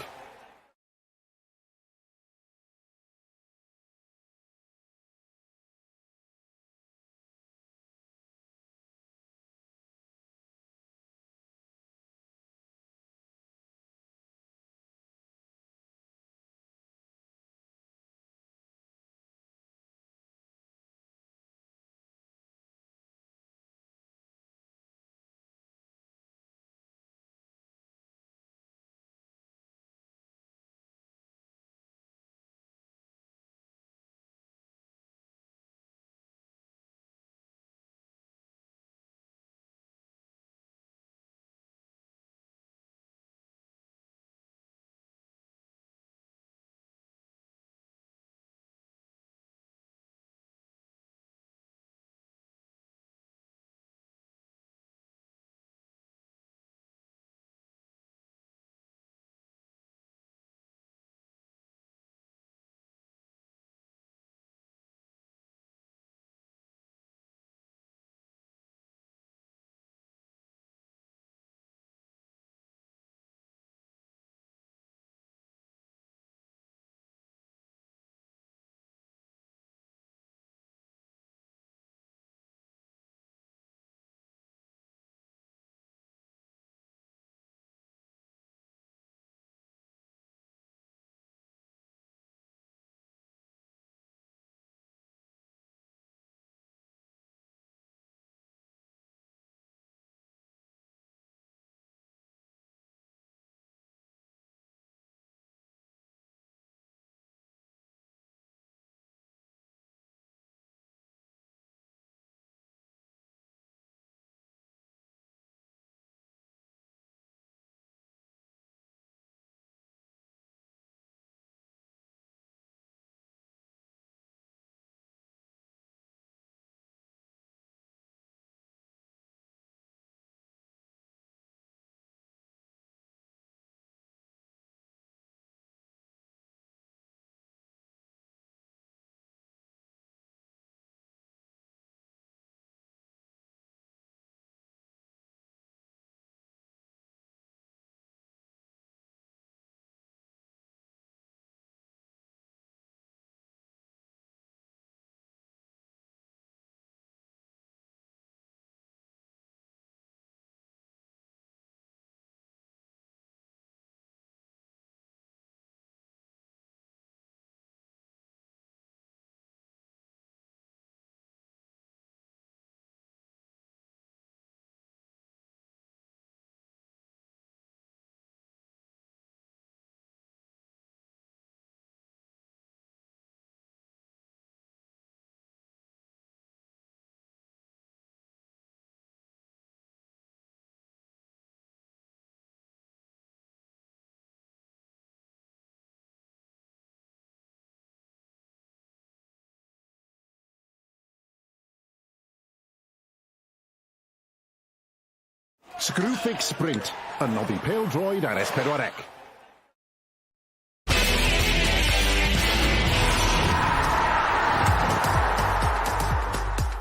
Speaker 2: Screwfix Sprint, yn noddi pêl-droed ar S4C.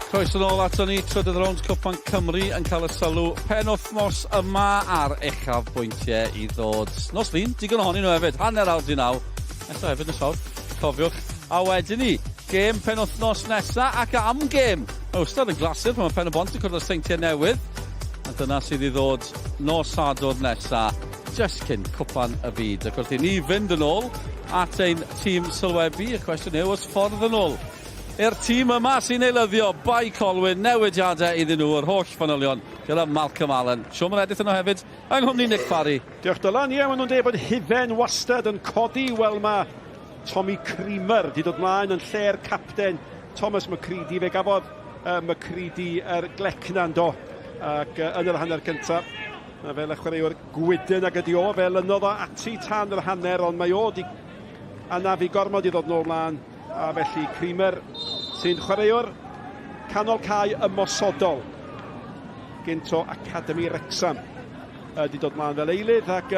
Speaker 3: Croeso nôl ato ni, Trydydd Rownd Cwpan Cymru yn cael y sylw penwythnos yma ar uchaf bwyntiau i ddod. Nos Lun, digon ohonyn nhw hefyd, hanner awr 9. Eto hefyd yn llawr, cofiwch. A wedyn ni, gêm penwythnos nesa ac am gêm. Ystod yn glasur pan mae Pen y Bont yn cwrdd â seintiau newydd. A dyna sydd i ddod nos Sadwrn nesa, just cyn Cwpan y Byd. Ac wrth i ni fynd yn ôl at ein tîm sylwebu, y cwestiwn yw os ffordd yn ôl. I'r tîm yma sy'n eilyddio bai Colwyn, newidiadau iddyn nhw, yr holl fanylion gyda Malcolm Allen. Siom yn edrych yno hefyd, yng nghwmni Nick Parry.
Speaker 8: Diolch Dylan, ie, maen nhw'n dweud bod hufen wastad yn codi, wel mae Tommy Creamer di dod mlaen yn lle'r capten Thomas McCready. Fe gafodd McCready glecna'n do, ac yn yr hanner cyntaf. Fel y chwaraewr gwydyn ag ydi o, fel ynodd o ati tan yr hanner, ond mae o di anafu gormod i ddod nôl mlaen. A felly Creamer sy'n chwaraewr canol cae ymosodol gynto Academy Wrexham wedi dod mlaen fel eilydd, ac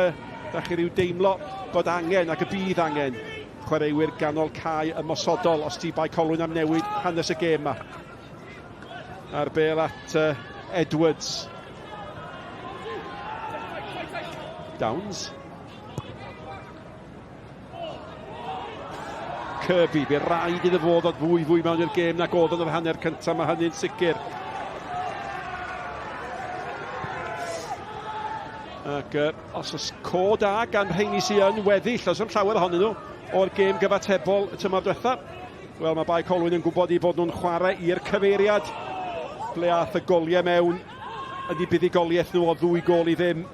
Speaker 8: da chi ryw deimlo bod angen ac y bydd angen chwaraewyr ganol cae ymosodol os ti bai Colwyn am newid hanes y gêm yma. Ar bêl at Edwards. Downs. Kirby, fe rhaid iddo fod oedd fwy mewn i'r gêm nag oedd yn yr hanner cyntaf, mae hynny'n sicr. Ac os oes co da gan rheini sy'n yn weddill, os ym llawer ohonyn nhw, o'r gêm gyfatebol y tymor diwetha. Wel, mae bai Colwyn yn gwybod i bod nhw'n chwarae i'r cyfeiriad. Ble ath y goliau mewn, ydy buddigoliaeth nhw o 2 gol i ddim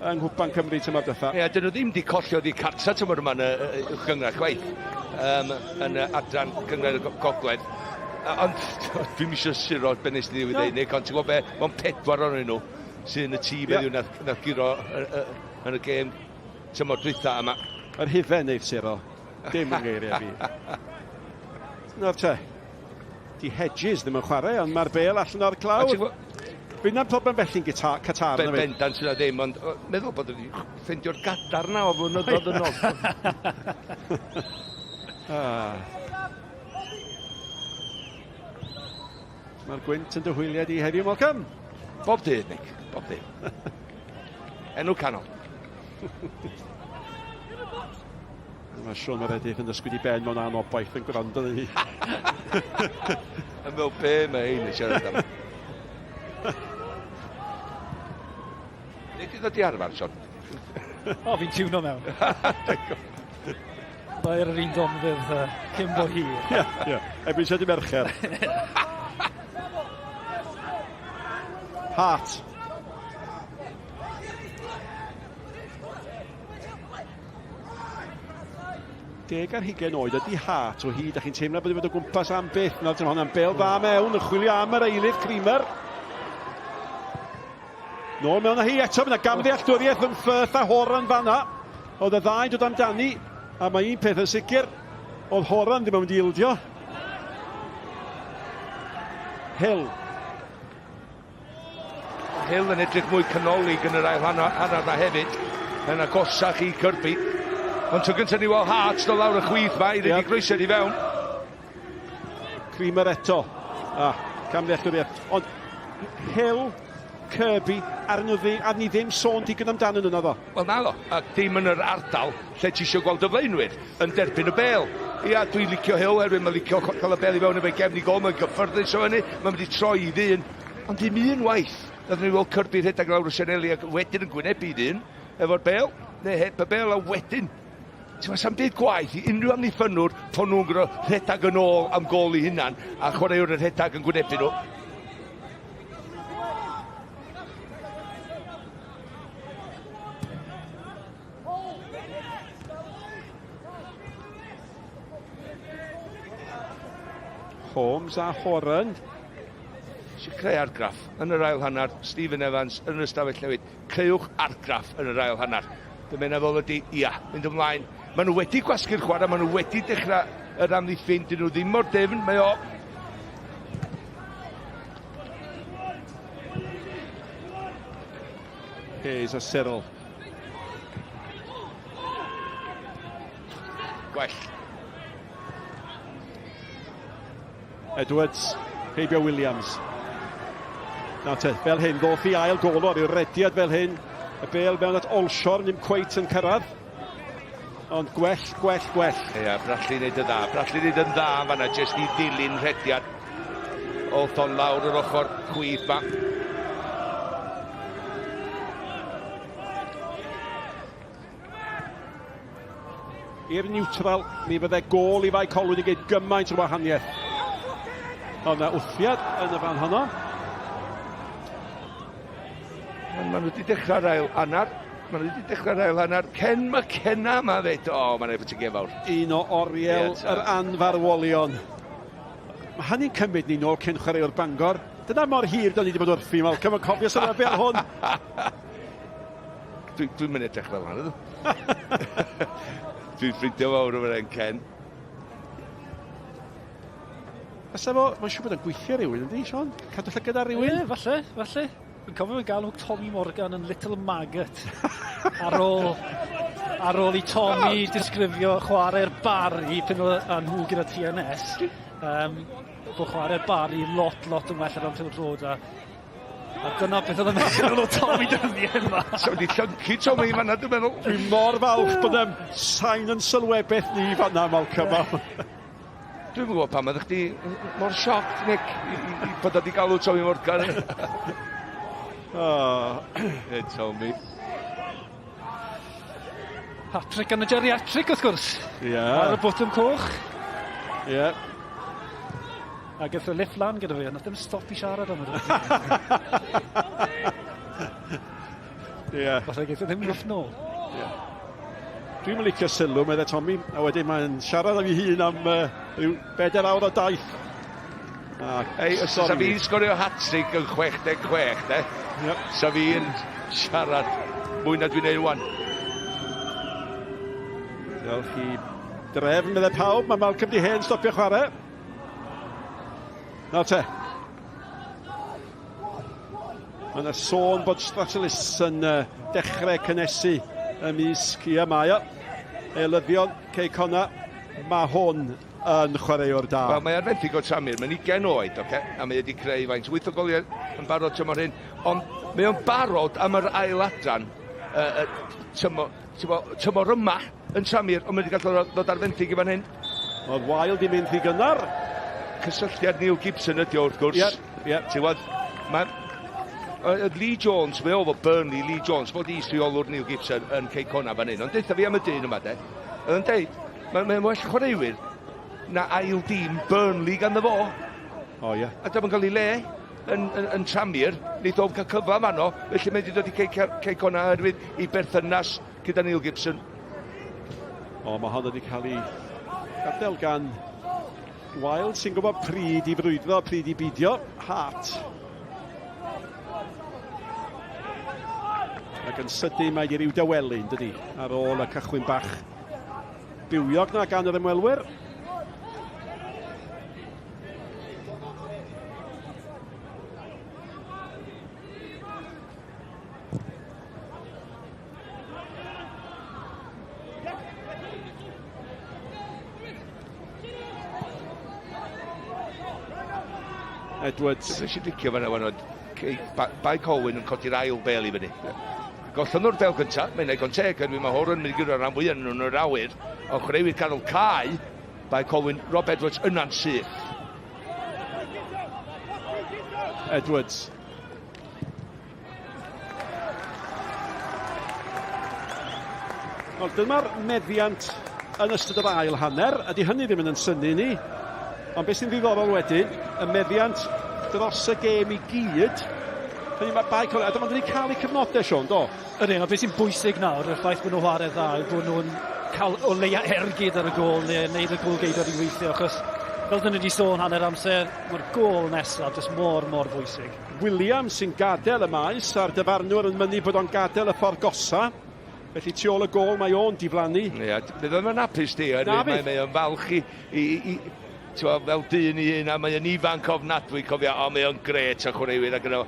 Speaker 8: yng Cwpan Cymru tymor diwetha.
Speaker 9: Ie, dyn nhw ddim wedi collio di cartra tymor yma yn y gyngor chwaith, yn adran gyngor y gogledd. Ond dwi'n eisiau siro benes ni wedi dweud, ond ti'n gwybod be, mae'n 4 o'n nhw sy'n y tîm edrych na'r giro yn y gêm tymor diwetha yma.
Speaker 8: Yr hufen neif siro, dim yn geiriau fi. Nawr te, di Hedges ddim yn chwarae, ond mae'r bêl allan o'r clawr. Fy'n na'n problem felly'n Qatar na fi.
Speaker 9: Bendant sy'n ddim, ond meddwl bod wedi ffeindio'r gadar na o flynyddoedd yn ôl.
Speaker 8: Mae'r gwynt yn dyhwyliad i heddiw, Malcolm.
Speaker 9: Bob dydd, Nick, bob dydd. Enw canol.
Speaker 8: Mae Siôn mae'r edrych yn ysgwyd i ben mewn anobaith yn gwrando ni.
Speaker 9: Yn fel be mae ein yn siarad am. Nid i ddod i arfer, Sion.
Speaker 4: O, fi'n tiwno mewn. Dair yr un domfydd cyn bo hi.
Speaker 8: Ie, ebyn sydd i mercher. Hart. Deg ar 20 oed ydi Hart o hyd, a chi'n teimlo bod i fod o gwmpas am byth. Nawr ti'n hwnna'n bêl dda mewn, yn chwilio am yr eilydd Creamer. Nôl mewn â hi eto, byna gamddealltwriaeth yn ffyrth a Horan fanna. Oedd y ddau dod amdani, a mae un peth yn sicr, oedd Horan ddim yn mynd i ildio. Hill.
Speaker 9: Hill yn edrych mwy canolig yn yr ail hanner na hefyd, yn agosach i Kirby. Ond tro gyntaf ni weld Hart do lawr y chwith ma, i rydyn groesiad i fewn.
Speaker 8: Creamer eto. Camddealltwriaeth. Ond Hill, Kirby, arni ddim sôn digon amdano nhw ddo.
Speaker 9: Wel na ddo, a dim yn yr ardal lle ti eisiau gweld y flaenwyr yn derbyn y bêl. Ia, dwi'n licio Hill, erbyn mae'n licio cael y bêl i fewn efo'i gefn i gol, mae'n gyffyrddus o hynny, mae'n mynd i troi i ddyn. Ond dim un waith, Nathon ni weld Kirby rhedeg lawr y Sianeli ac wedyn yn gwynebu ddyn efo'r bêl, neu heb y bêl a wedyn. Ti'n sam byd gwaith i unrhyw amddiffynwr ffordd nhw'n gyda rhedeg yn ôl am gol i hunan a chwaraewr yn rhedeg yn gwynebu nhw.
Speaker 8: Holmes a Horan.
Speaker 9: Eisiau creu argraff yn yr ail hanner. Stephen Evans yn yr ystafell newid. Creuwch argraff yn yr ail hanner. Dyma fel ydy, ia, mynd ymlaen. Maen nhw wedi gwasgu'r chwarae, maen nhw wedi dechrau yr amddiffyn. Dyn nhw ddim mor defn, mae o.
Speaker 8: Hayes a Cyril.
Speaker 9: Gwell.
Speaker 8: Edwards, heibio Williams. Na te, fel hyn, ddoth i ail gol o'r rediad fel hyn. Y bel mewn at Olsior, nim cweit yn cyrraedd. Ond gwell.
Speaker 9: Ia, Bradley wneud yn dda. Bradley wneud yn dda fanna, jyst i dilyn rhediad. Oedd o'n lawr yr ochr chwith ma.
Speaker 8: I'r niwtral, mi fydde gol i fai Colwyn i geid gymaint o wahaniaeth. Ond na wthiad yn y fan honno.
Speaker 9: Maen nhw wedi dechrau'r ail hanner. Ken McKenna ma ddeud. O, mae'n efo ti gefawr.
Speaker 8: Un o oriel yr anfarwolion. Mae hynny'n cymryd ni nôl cyn chwaraewr Bangor. Dyna mor hir da ni wedi bod wrthi, Malcolm, yn cofio sylwedd fel hwn.
Speaker 9: Dwi'n mynd edrych fel hwn, ydw? Dwi'n ffrindio fawr o'r ein Ken.
Speaker 8: Fysa fo, mae'n siŵr bod yn gweithio rhywun, ynddi, Sean? Cadw llygad ar rhywun?
Speaker 4: Falle. Fi'n cofio yn galw Tommy Morgan yn Little Maggot ar ôl i Tommy disgrifio chwarae'r Bari pan oedd nhw gyda TNS. Bod chwarae'r Bari lot yn well ar ymtyl drod a dyna beth oedd yn meddwl o Tommy dyddiau yma.
Speaker 9: So wedi llyncu Tommy i fanna, dwi'n meddwl.
Speaker 8: Dwi'n mor falch bod e'n sain yn sylwebeth ni fanna, Malcolm.
Speaker 9: Dwi'n gwybod pam ydych chi mor sioct, Nick, i bod wedi galw Tommy Morgan. Tommy.
Speaker 4: Hat-trick yn y geriatric, wrth gwrs. Ar y bwtwm coch. A gaeth y lift lan gyda fi, nath ddim stop i siarad am ydw. Falle gaeth ddim lwft nôl.
Speaker 8: Dwi'n mynd licio sylw, meddwl Tommy, a wedyn mae'n siarad am ei hun am rhyw 4 awr o daith.
Speaker 9: Sa fi'n sgorio hat-trick yn 66, de? Sa fi'n siarad mwy na dwi'n ei wan.
Speaker 8: Diolch i drefn, meddwl pawb, mae Malcolm di hen stopio chwarae. Nawr te. Mae yna sôn bod Stratelys yn dechrau cynnesu ymysg i Amaya. Elyddion, Cei Connah, mae hwn yn chwaraewr da.
Speaker 9: Wel, mae ar fenthyg o Tramir, mae'n 20 oed, a mae wedi creu faint 8 o goliau yn barod tymor hyn, ond mae o'n barod am yr ailadran tymor yma yn Tramir, ond mae wedi cael ddod ar fenthyg i fan hyn.
Speaker 8: Oedd Wild i mynd i gynnar.
Speaker 9: Cysylltiad Neil Gibson ydi wrth gwrs. Ti'n gwybod, Lee Jones, fe oedd o Burnley, Lee Jones, fod i sriolwr Neil Gibson yn Cei Connah fan hyn, ond deitha fi am y dyn yma, de. Oedd yn deud, mae'n well chwaraewyr na ail dîm Burnley ganddo fo. A dyma'n cael ei le yn Tramir, neith o'n cael cyfa fanno, felly mae wedi dod i Cei Connah i berthynas gyda Neil Gibson.
Speaker 8: Mae hon wedi cael ei gadael gan Wild sy'n gwybod pryd i brwydro, pryd i bidio. Hart. Ac yn sydyn mae i ryw dywelyn, dydy, ar ôl y cychwyn bach bywiog na gan yr ymwelwyr. Edwards.
Speaker 9: Dwi'n licio fanna, bai Colwyn yn codi'r ail bel i fyny. Gollon nhw'r bel gyntaf, mae'n ei gonteg, a mae hwn yn mynd gyda'r rhan fwy yn yr awyr, ond chwaraewyr canol cae, bai Colwyn, Rob Edwards yna'n syth.
Speaker 8: Edwards. Wel, dyma'r meddiant yn ystod yr ail hanner, ydy hynny ddim yn synnu ni. Ond beth sy'n ddiddorol wedyn, y meddiant dros y gêm i gyd, hynny mae bai Colwyn, a dyma wedi cael eu cyfnodau, Sean, do?
Speaker 4: Ydyn, a beth sy'n bwysig nawr, y ffaith bod nhw'n chwarae dda, bod nhw'n cael o leia ergyd ar y gol, neu wneud y gol geidwad i weithio, achos fel dyn ni wedi sôn hanner amser, mae'r gol nesaf jyst mor bwysig.
Speaker 8: Williams sy'n gadael y maes, a'r dyfarnwr yn mynd bod o'n gadael y ffordd gosa. Felly tu ôl y gol mae o'n diflannu.
Speaker 9: Ie, bydd o'n apus di, mae o'n falch i fel dyn i un, a mae o'n ifanc ofnadwy, cofio, o mae o'n gret a chwaraewyr ac yno.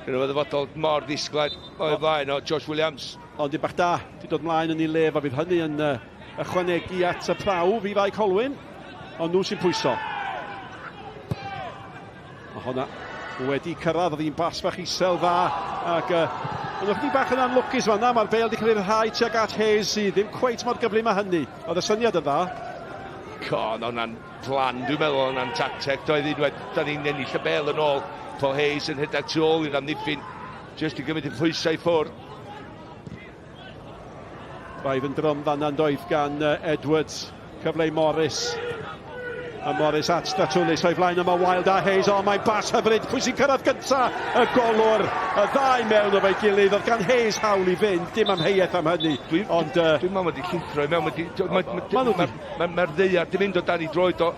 Speaker 9: Gyda fod y fodol mor ddisgled o'i flaen o Josh Williams.
Speaker 8: Ond i bach da, di dod mlaen yn ei lef a fydd hynny yn ychwanegu at y prawf i rai Colwyn. Ond nhw sy'n pwyso. Mae hwnna wedi cyrraedd, oedd hi'n bas bach isel dda. Ac ond oedd hi bach yn anlwcus fanna, mae'r bel wedi cael ei rhai tuag at Hayes sydd ddim cweit mor gyflym â hynny. Oedd y syniad yn dda.
Speaker 9: Oedd hwnna'n plan, dwi'n meddwl, hwnna'n tacteg. Doedd unwaith, da ni'n ennill y bel yn ôl. Paul Hayes yn hydach tu ôl i'r amddiffyn, jyst i gymryd y phwysau ffwrdd.
Speaker 8: Rhaid yn drwm fanna'n doedd gan Edwards, cyfleu Morris. A Morris at Statulis o'i flaen yma Wild a Hayes, o mae'n bas hyfryd, pwy sy'n cyrraedd gynta, y golwr, y ddau mewn o fe'i gilydd, oedd gan Hayes hawl i fynd, dim amheuaeth am hynny. Ond
Speaker 9: dwi'n meddwl wedi llithro i mewn, mae'r ddeiar di mynd o dan i droed o.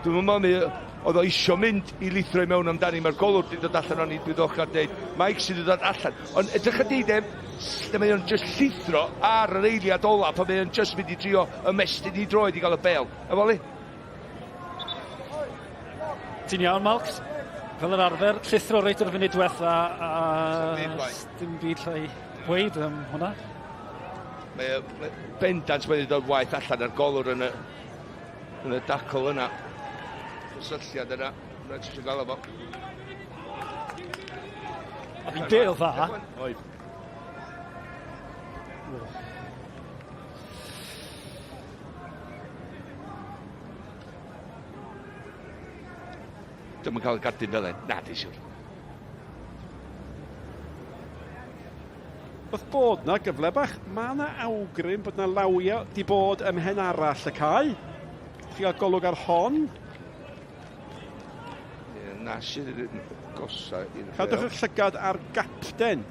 Speaker 9: Dwi'n meddwl oedd o isio mynd i lithro i mewn amdani, mae'r golwr di dod allan o'n i ddiddochr dweud, Mike sydd wedi dod allan. Ond edrych ydi ddim, mae o'n just llithro ar yr eiliad ola, pan mae o'n just mynd i drio ymestyn i droed i gael y bel. Efo li?
Speaker 4: Ti'n iawn, Malcs? Fel yr arfer, llithro reit o'r funud diwetha a dim byd lle i weid am hwnna.
Speaker 9: Mae bendant wedi dod waith allan ar golwr yn y dacl yna. Sylliad yna, rhaid eisiau gael efo.
Speaker 4: A fi'n bel dda.
Speaker 8: Oedd.
Speaker 9: Dwi'n cael y gardyn fel na, di siwr.
Speaker 8: Wrth bod na gyfle bach, mae na awgrym bod na lawiau di bod ymhen arall y cae. Chi gael golwg ar hon.
Speaker 9: Na, sydd yn gosau i'r ffel.
Speaker 8: Cadwch eich llygad ar gapten.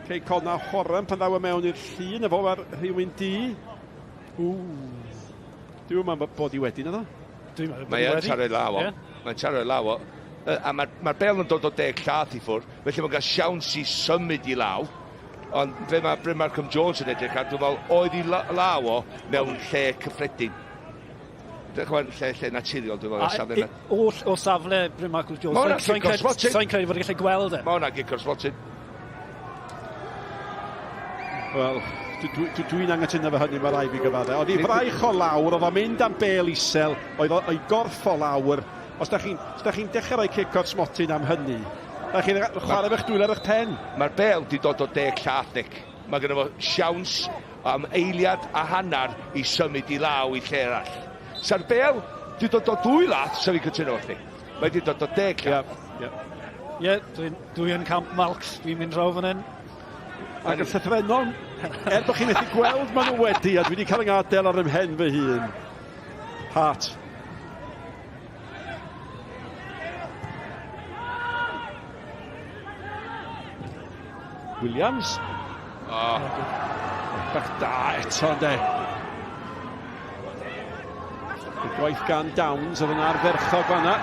Speaker 8: Cei Connah Horan pan ddaw mewn i'r llun efo ar rhywun di. Dwi'n meddwl bod i wedi na ddo.
Speaker 9: Mae'n taro i law o. Mae'n taro i law o. A mae'r bel yn dod o 10 llath i ffwrdd. Felly mae'n cael siawns i symud i law. Ond fe mae Bryn Malcolm Jones yn edrych ar, dwi'n meddwl, oedd i law o mewn lle cyffredin. Lle naturiol, dwi'n meddwl, safle.
Speaker 4: O safle Bryn Malcolm Jones.
Speaker 9: Mae hwnna'n gic o'r sfotin.
Speaker 4: So'n credu fod i'n gallu gweld e.
Speaker 9: Mae hwnna'n gic o'r sfotin.
Speaker 8: Wel, dwi'n angytuno fe hynny, mae rai fi gyfadde. Oedd i fraich o lawr, oedd o'n mynd am bel isel, oedd o'i gorff o lawr. Os da chi'n dechrau cic o'r smotyn am hynny, da chi'n chwarae fe'ch dwylo ar eich pen.
Speaker 9: Mae'r bel di dod o 10 llath, Nick. Mae gen fo siawns am eiliad a hannar i symud i law i lle arall. Sa'r bel di dod o 2 lath, so fi'n cytuno chi. Mae di dod o 10 llath.
Speaker 4: Ie, dwi'n camp Malcs, dwi'n mynd draw fan hyn.
Speaker 8: Ac yn llythrenol, bod chi'n methu gweld maen nhw wedi, a dwi wedi cael yng ngadael ar ymhen fy hun. Hart. Williams. Bach da eto, de. Y gwaith gan Downs oedd yn arferchog fanna.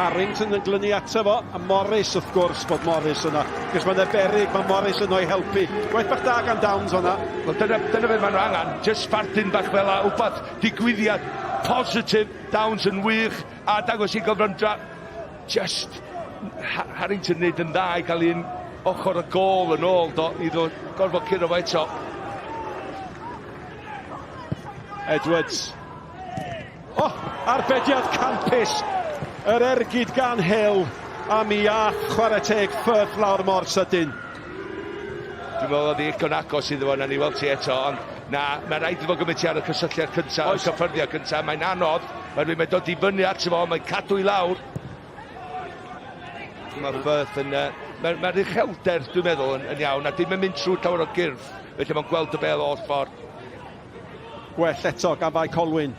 Speaker 8: Harrington yn glynu ato fo, a Morris wrth gwrs bod Morris yna. Cos mae'n eberig, mae Morris yn o'i helpu. Gwaith bach da gan Downs o'na.
Speaker 9: Wel, dyna fe maen nhw angen, just spartyn bach fel la, wbath digwyddiad positif, Downs yn wych, a dangos i gyfrwndra. Just Harrington wneud yn dda i gael un ochr y gol yn ôl, i ddod gorfod curo fo eto.
Speaker 8: Edwards. Arbediad campus. Yr ergyd gan Hill, a mi a chwarae teg ffyrdd lawr mor sydyn.
Speaker 9: Dwi'n meddwl oedd i icon agos iddo fo, na ni weld ti eto, ond na, mae'n rhaid i fo gymryd ti ar y cysylltiad cyntaf, y cyffyrddiad cyntaf, mae'n anodd, mae'n dod i fyny ato fo, mae'n cadw i lawr. Mae'r ffyrdd yn... Mae'r uchelder, dwi'n meddwl, yn iawn, a dim yn mynd trwy llawer o gyrff, felly mae'n gweld y bel o'r ffordd.
Speaker 8: Gwell eto gan fai Colwyn.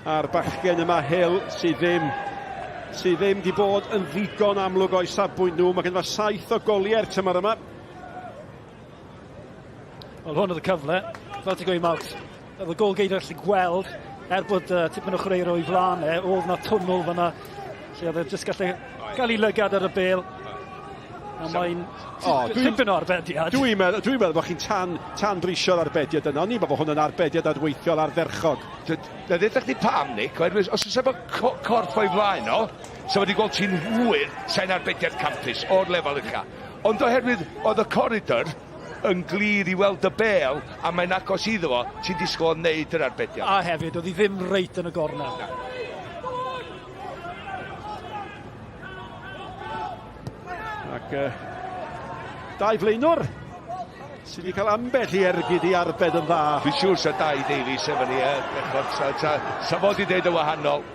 Speaker 8: A'r bachgen yma Hill sydd ddim di bod yn ddigon amlwg o'i safbwynt nhw. Mae gen fo 7 o goliau'r tymor yma.
Speaker 4: Wel, hwn oedd y cyfle. Fel ti'n gweud, Malcs, oedd y gol geidr allu gweld, bod tipyn o chreu'r o'i flan oedd na twnnl fyna, lle oedd e jyst gallu cael ei lygad ar y bel. A mae'n tipyn o arbediad.
Speaker 8: Dwi'n meddwl bod chi'n tan brisio'r arbediad yna. Ni bod hwn yn arbediad adweithiol arferchog.
Speaker 9: Na ddedach chi pam, Nick, os oes efo corff o'i flaen o, so wedi gweld ti'n hwyr sa'n arbediad campus o'r lefel ucha. Ond oherwydd oedd y corridor yn glir i weld y bel, a mae'n agos iddo fo, ti'n disgwyl yn neud yr arbediad.
Speaker 4: A hefyd, oedd hi ddim reit yn y gorna.
Speaker 8: Ac dau flaenwr sydd wedi cael ambell i ergyd i arbed yn dda.
Speaker 9: Fi'n siŵr sa dau Davies efo ni, sa fod i ddeud y wahanol.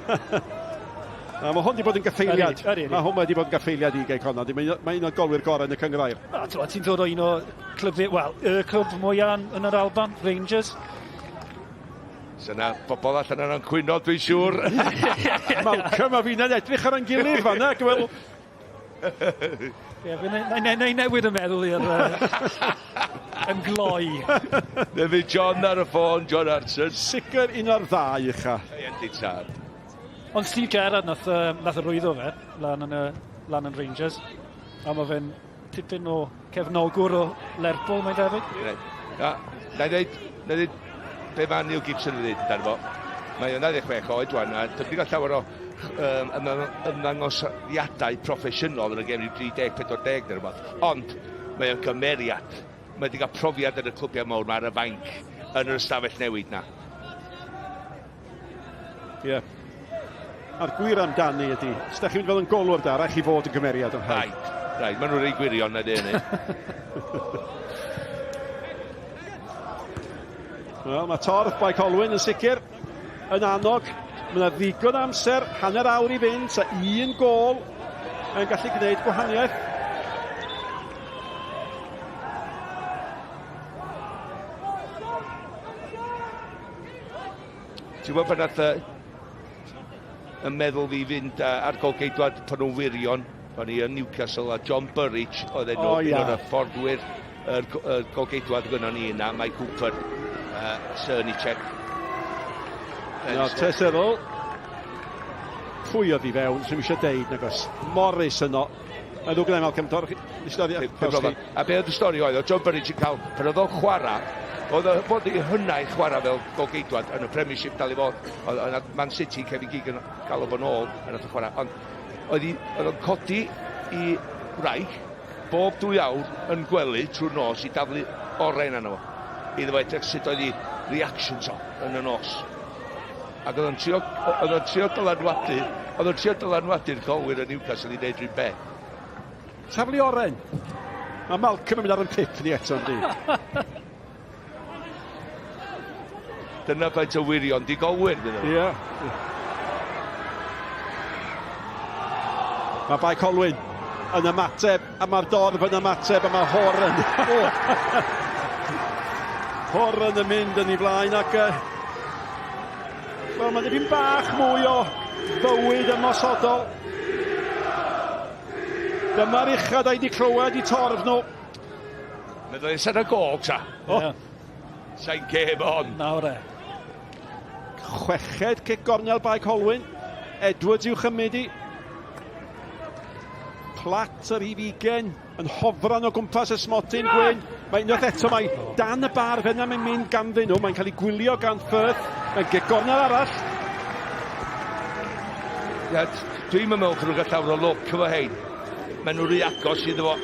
Speaker 8: A mae hwn wedi bod yn gaffeiliad.
Speaker 4: Ydi.
Speaker 8: Mae hwn wedi bod yn gaffeiliad i Gei Connah. Mae un o'r golwyr gorau yn y cyngrair.
Speaker 4: Ti'n dod o un o y clwb mwyaf yn yr Alban, Rangers.
Speaker 9: Syna bobl allan yna'n cwyno, dwi'n siŵr.
Speaker 8: Malcolm a fi'n edrych ar yn gilydd fanna.
Speaker 4: Neu newid y meddwl i'r yn gloi.
Speaker 9: Ne fi John ar y ffôn, John Arson.
Speaker 8: Sicr un o'r ddau ucha.
Speaker 9: Endi tad.
Speaker 4: Ond Steve Gerrard nath y rwyddo fe lan yn Rangers. A mae fe'n tipyn o cefnogwr o Lerpwl, mae'n debyg.
Speaker 9: Na i ddeud be mae Neil Gibson yn dweud dan fo. Mae o'n 26 oed dwan, a dwi'n gael llawer o ymddangosiadau proffesiynol yn y gem 30-40 neu rhywbeth. Ond mae o'n gymeriad. Mae wedi cael profiad yn y clwbiau mawr ma ar y fainc yn yr ystafell newid na.
Speaker 8: Ie. A'r gwir amdani ydy, os da chi'n mynd fel yn golwr da, rhaid chi fod yn gymeriad yn rhaid.
Speaker 9: Rhaid, maen nhw'n rei gwirion na dyn ni.
Speaker 8: Wel, mae torf bai Colwyn yn sicr yn annog. Mae yna ddigon amser, hanner awr i fynd, a un gol yn gallu gwneud gwahaniaeth.
Speaker 9: Ti'n gwybod pan nath yn meddwl fi fynd ar golgeidwad pan nhw'n wirion, o'n i yn Newcastle, a John Burridge oedd enw, un o'r fforddwyr yr golgeidwad gynnon ni yna, Mike Cwpan, Cernicek.
Speaker 8: No, Teserol. Pwy oedd i fewn, sy'n eisiau deud, nagos. Morris yno. Yn ddwg yna, Malcolm,
Speaker 9: A be oedd y stori oedd, John Burridge yn cael, pan oedd o'n chwarae, oedd bod i hynna i chwarae fel golgeidwad yn y Premiership dal i fod. Oedd Man City Kevin Keegan cael o fo nôl yn y chwarae. Ond oedd o'n codi i wraig bob 2 awr yn gwely trwy'r nos i daflu oren arno fo. Iddo fo edrych sut oedd i reactions o yn y nos. Ac oedd o'n trio dylanwadu'r golwyr yn Newcastle i wneud rhywun be.
Speaker 8: Taflu oren. Mae Malcolm yn mynd ar yn pip ni eto, yndi.
Speaker 9: Dyna faint o wirion di golwyr.
Speaker 8: Ie. Mae bai Colwyn yn ymateb, a mae'r dorf yn ymateb, a mae Horan. Horan yn mynd yn ei flaen, ac wel, mae ddim bach mwy o fywyd ymosodol. Dyma'r uchad a wedi clywed i torf nhw.
Speaker 9: Meddwl e'n sy'n y gol, ta. Sa'n gêm on.
Speaker 4: Nawr e.
Speaker 8: Chweched cic gornel bai Colwyn. Edwards i'w chymyd i. Plat yr 20 yn hofran o gwmpas y smotyn gwyn. Mae unwaith eto, mae dan y bar fe na mae'n mynd ganddyn nhw. Mae'n cael ei gwylio gan Firth. Mae'n cic gornel arall.
Speaker 9: Dwi'n meddwl bod nhw'n gael llawer o look efo hein. Mae nhw'n rhy agos iddo fo.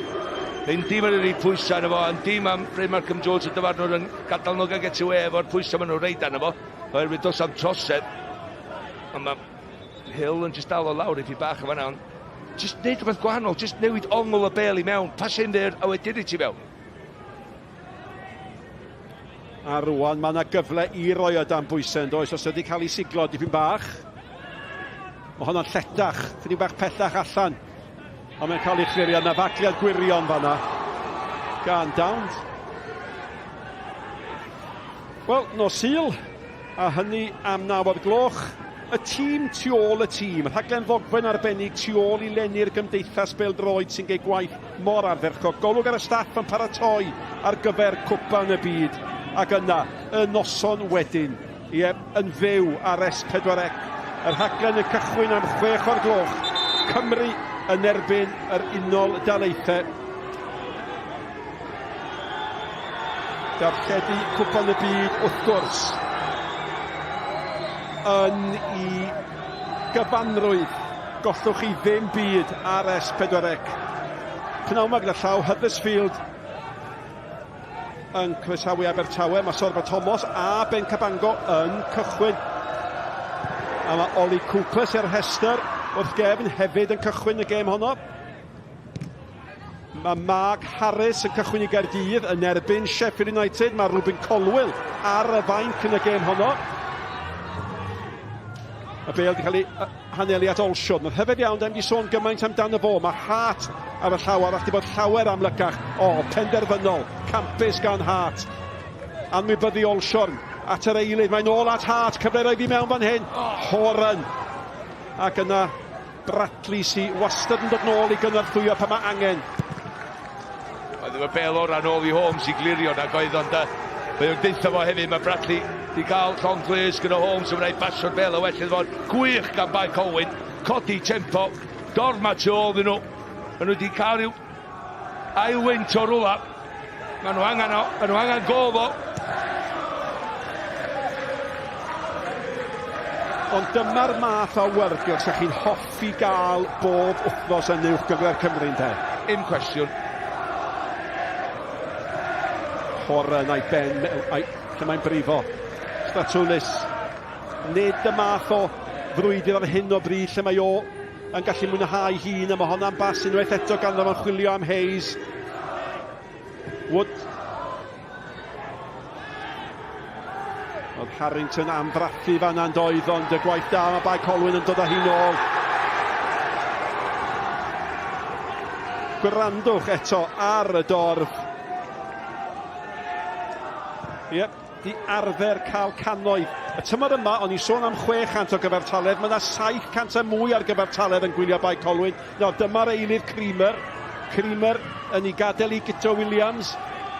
Speaker 9: Ein dim yn rhy pwysau yna fo, yn dim am Ray Malcolm Jones y dyfar nhw'n gadael nhw'n gael get away efo'r pwysau maen nhw'n reid arno fo. Oherwydd dos am trosedd. Ond mae Hill yn just dal o lawr i fi bach o fanna. Just neud rhywbeth gwahanol, just newid ongl y bel i mewn. Pas in there, a wedyn i ti mewn.
Speaker 8: A rwan mae yna gyfle i roi o dan bwysau yn does, os ydy cael ei siglo dipyn bach. Mae hwnna'n lletach, chydig bach pellach allan. Ond mae'n cael ei chlirio na fagliad gwirion fanna. Gan Downs. Wel, no Sul. A hynny am 9:00. Y tîm tu ôl y tîm. Rhaglen ddogfen arbennig tu ôl i lenni'r gymdeithas bêl-droed sy'n gwneud gwaith mor ardderchog. Golwg ar y staff yn paratoi ar gyfer Cwpan y byd. Ac yna, y noson wedyn, yn fyw ar S4C. Y rhaglen yn cychwyn am 6:00. Cymru yn erbyn yr Unol Daleithiau. Darlledu Cwpan y byd wrth gwrs yn I gyfanrwydd. Gollwch chi ddim byd ar S4C. Pnawn ma gyda llaw Huddersfield yn croesawu Abertawe. Mae Sorba Thomas a Ben Cabango yn cychwyn. A mae Oli Cwpan sy'r rhestr wrth gefn hefyd yn cychwyn y gêm honno. Mae Mark Harris yn cychwyn i Gaerdydd yn erbyn Sheffield United. Mae Rwbyn Colwyn ar y fainc yn y gêm honno. Y bêl wedi cael ei hanelu at Olsiwn. Mae'n hyfed iawn, da ni wedi sôn gymaint amdano fo. Mae Hart ar y llaw arall wedi bod llawer amlycach. Penderfynol, campus gan Hart. Anwybyddu Olsiwn at yr eilydd. Mae'n ôl at Hart, cyfle roedd i mewn fan hyn. Horan. Ac yna Bradley sy'n wastad yn dod nôl i gynorthwyo pan mae angen.
Speaker 9: Oedd y bel o'r ôl i Holmes i glirio nag oedd ond mae o'n deitha fo hefyd. Mae Bradley di cael llon gles gyda Holmes yn wneud basio'r bel o well fod gwych gan bai Colwyn. Codi tempo, dorma tu ôl dyn nhw. Maen nhw wedi cael rhyw ailwynt o rwla. Maen nhw angen gol o.
Speaker 8: Ond dyma'r math o wyrgyr sy'ch chi'n hoffi gael bob wythnos yn uwch gyfer Cymru ynde.
Speaker 9: Im cwestiwn.
Speaker 8: Horan a'i ben, lle mae'n brifo. Statulis. Nid y math o frwydr ar hyn o bryd lle mae o yn gallu mwynhau hun, a mae hwnna'n bas unwaith eto ganddo fo'n chwilio am Hayes. Wood. Oedd Harrington am ddraffu fan a'n doedd, ond y gwaith da mae bai Colwyn yn dod â hi nôl. Gwrandwch eto ar y dorf. Di arfer cael cannoedd. Y tymor yma, o'n i sôn am 600 o gyfartaledd, mae yna 700 mwy ar gyfartaledd yn gwylio bai Colwyn. No, dyma'r eilydd Creamer. Creamer yn ei gadael i Gito Williams.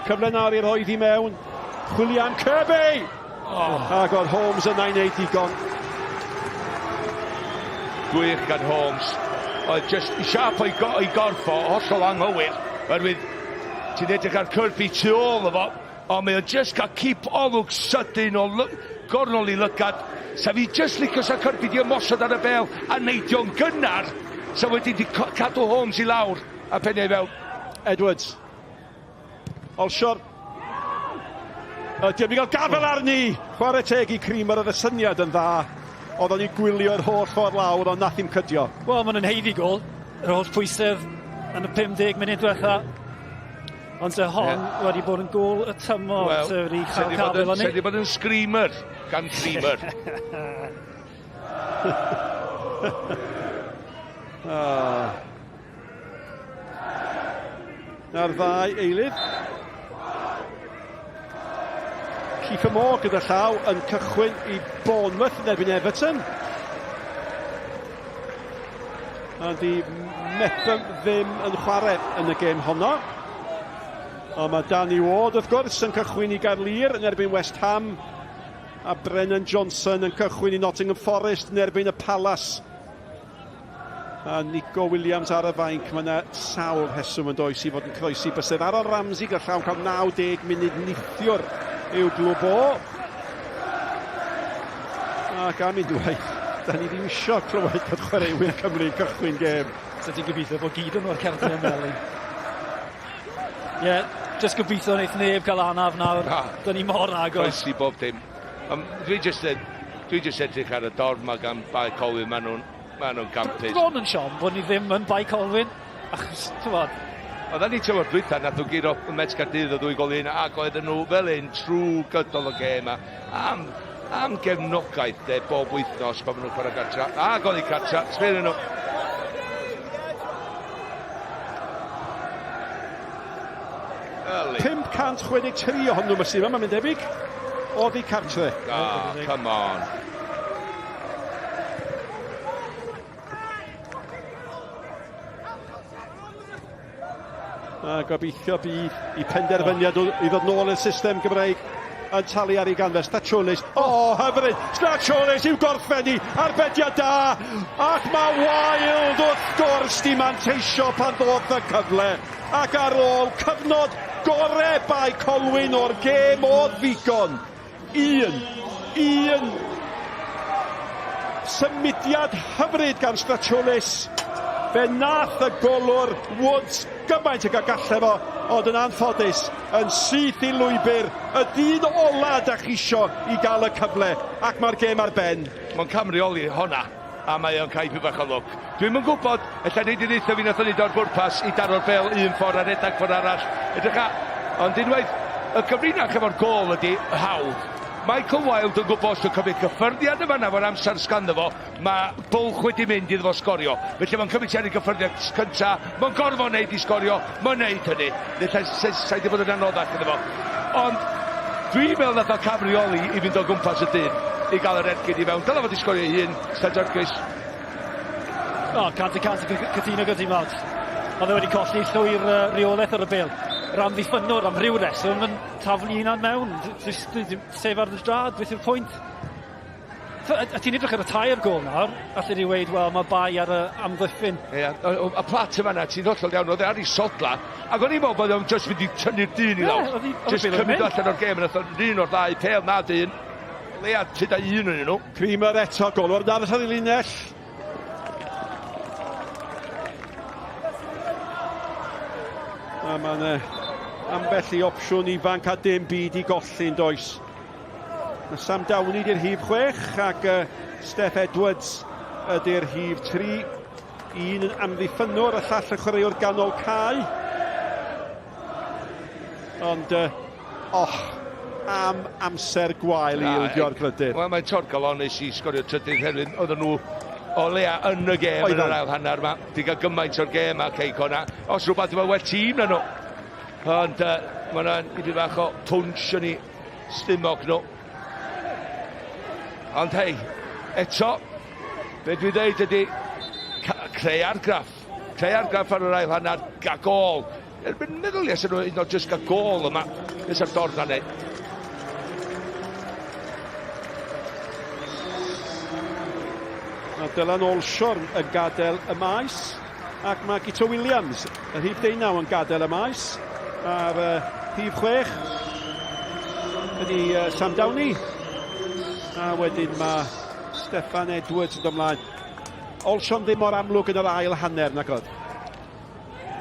Speaker 8: Cyfle nawr i'r oedd i mewn. Chwilio am Kirby! Ac oedd Holmes yn ei wneud digon.
Speaker 9: Gwych gan Holmes. Oedd just i siap o'i gorffo, hollol anghywir. Oherwydd, ti'n edrych ar Kirby tu ôl o fo. Ond mae o just cael keep olwg sydyn o gornol i lygad. Sa fi just licio sa Kirby di ymosod ar y bel a neidio'n gynnar. Sa wedi di cadw Holmes i lawr a pennau fewn.
Speaker 8: Edwards. Olsiwr. Diolch i gael gafel arni. Chwarae teg i Creamer oedd y syniad yn dda. Oedd o'n i gwylio'r holl ffordd lawr ond nath i'n cydio.
Speaker 4: Wel, mae'n yn heiddi gol. Yr holl pwysedd yn y 50 munud diwetha. Ond se hon wedi bod yn gol y tymor.
Speaker 9: Wel, se di bod yn screamer gan Creamer.
Speaker 8: Na'r ddau eilydd. Kiefer Moore gyda llaw yn cychwyn i Bournemouth yn erbyn Everton. A di Mepham ddim yn chwarae yn y gêm honno. A mae Danny Ward wrth gwrs yn cychwyn i Gaerlir yn erbyn West Ham. A Brennan Johnson yn cychwyn i Nottingham Forest yn erbyn y Palace. A Nico Williams ar y fainc. Mae yna sawl rheswm yn does i fod yn croesi bysedd. Aaron Ramsey gyda llawn cael 90 munud nithiwr i'w glwb o. Ac am i dweud, da ni ddim isio clywed bod chwaraewyr Cymru cychwyn gêm.
Speaker 4: So ti'n gobeithio bod gyd yn o'r cerdyn ymwelu. Ie, just gobeithio wneud neb gael anaf nawr. Da ni mor agos.
Speaker 9: Croesi bob dim. Dwi just edrych ar y dorf ma gan bai Colwyn. Maen nhw'n campus.
Speaker 4: Bron yn siom bod ni ddim yn bai Colwyn. Achos, ti'n bod?
Speaker 9: Oedden ni tywod dwytha, nath nhw giro y Mets Gaerdydd o 2 gol 1, ac oedden nhw fel un trwy gydol y gêm am gefnogaeth bob wythnos pan nhw'n chwarae gartra. Ac oedd i gartra, sbyn nhw.
Speaker 8: 563 ohonyn nhw sy'n yma, mae'n mynd debyg. Oedd i cartre.
Speaker 9: Come on.
Speaker 8: A gobeithio bydd i penderfyniad i ddod nôl i'r system Gymreig yn talu ar ei ganfes. Statulis. Hyfryd. Statulis i'w gorffenni. Arbediad da. Ac mae Wild wrth gwrs di manteisio pan ddodd y cyfle. Ac ar ôl cyfnod gore bai Colwyn o'r gêm o ddigon. Un symudiad hyfryd gan Statulis. Fe nath y golwr Woods gymaint ag galle fo, ond yn anffodus, yn syth i lwybr, y dyn ola da chi isio i gael y cyfle, ac mae'r gêm ar ben.
Speaker 9: Mae'n camrioli honna, a mae o'n cael bach o lwc. Dwi'n yn gwybod, alla neud i ddeitha fi nath o'n neud o'r bwrpas i daro'r bel un ffordd a redag ffordd arall. Edrycha, ond unwaith, y gyfrinach efo'r gol ydi hawdd. Michael Wilde yn gwybod os dwi'n cymryd cyffyrddiad yma na fo'r amser sganddo fo, mae bwlch wedi mynd iddo fo sgorio. Felly mae'n cymryd siarad i gyffyrddiad cynta, mae'n gorfod wneud i sgorio, mae'n wneud hynny. Sa'i di bod yn anoddach iddo fo. Ond dwi'n meddwl nath o camrioli i fynd o gwmpas y dyn, i gael yr ergyd i fewn. Dyla fod i sgorio ei hun, Stadjorgis.
Speaker 4: Cant y cytuno gyda Mlad. Oedd e wedi colli llwy'r reolaeth ar y bel. Ram ddiffynwr am rhyw reswm yn taflu un mewn. Sef ar y drad, beth yw'r pwynt? A ti'n edrych ar y tair gol nawr, allu di weid, wel, mae bai ar y amddiffyn.
Speaker 9: Ie, y plat yma na, ti'n hollol iawn, oedd e ar ei sodla, ac o'n i'n meddwl bod o'n just mynd i tynnu'r dyn i lawr. Just cymryd allan o'r gêm, yn un o'r ddau, pel na dyn. Lea, tyd a un yn nhw.
Speaker 8: Creamer eto, golwr yn arall ar ei linell. A mae'n ambell i opsiwn ifanc a dim byd i golli'n does. Mae Sam Downey di'r hif 6 ac Steph Edwards ydy'r hif 3. Un yn amddiffynwr, y llall yn chwaraewr ganol cae. Ond, am amser gwael i ildio'r grydyr.
Speaker 9: Wel, mae'n torgalonus i sgorio trydydd herwydd, oedden nhw o lea yn y gêm yn yr ail hanner yma. Di gael gymaint o'r gêm a Connah. Os rhywbeth yma well tîm na nhw. Ond mae'n i fi fach o pwnsh yn ei stumog nhw. Ond hei, eto, be dwi'n dweud ydy creu argraff. Creu argraff ar yr ail hanner, ga gol. Erbyn meddwl ies nhw, un o just ga gol yma, nes ar dorn na neud.
Speaker 8: Mae Dylan Olsiwr yn gadael y maes, ac mae Gito Williams, y rhif 19 yn gadael y maes, a'r rhif 6 ydy Sam Downey, a wedyn mae Stephan Edwards yn ymlaen. Olsiwr ddim mor amlwg yn yr ail hanner nag oedd.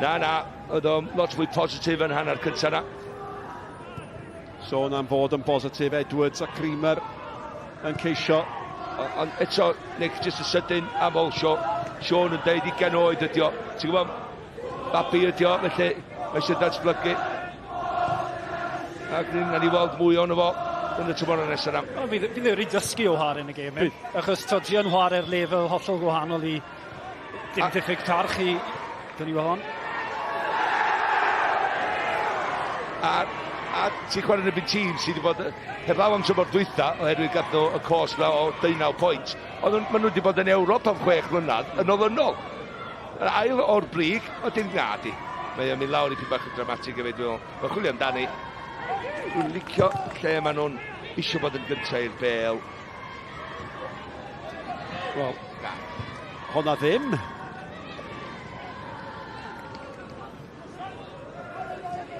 Speaker 9: Na, oedd o'n lot fwy positif yn hanner cynta na.
Speaker 8: Sôn am fod yn positif, Edwards a Creamer yn ceisio.
Speaker 9: Ond eto, Nick, just y sydyn am Olsio, Sean yn deud 20 oed ydi o. Ti'n gwybod, babi ydi o, felly mae eisiau datblygu. Ac na ni weld mwy o'n efo yn y tymor nesaf am.
Speaker 4: Fydd e wedi dysgu o har yn y gêm, achos todi yn chwarae'r lefel hollol gwahanol i dim diffyg tarch i dyn ni wahon.
Speaker 9: A ti'n chwarae yn y byd tîm sydd wedi bod heblaw am tymor dwytha oherwydd gath nhw y cos o 19 pwynt. Ond maen nhw wedi bod yn Ewrop am 6 mlynedd yn olynol. Yr ail o'r brig, o dim gadi. Mae o'n mynd lawr i pyn bach yn dramatig efo dwi'n meddwl. Mae'n chwilio amdani. Dwi'n licio lle maen nhw'n eisiau bod yn gyntaf i'r bel.
Speaker 8: Wel, honna ddim.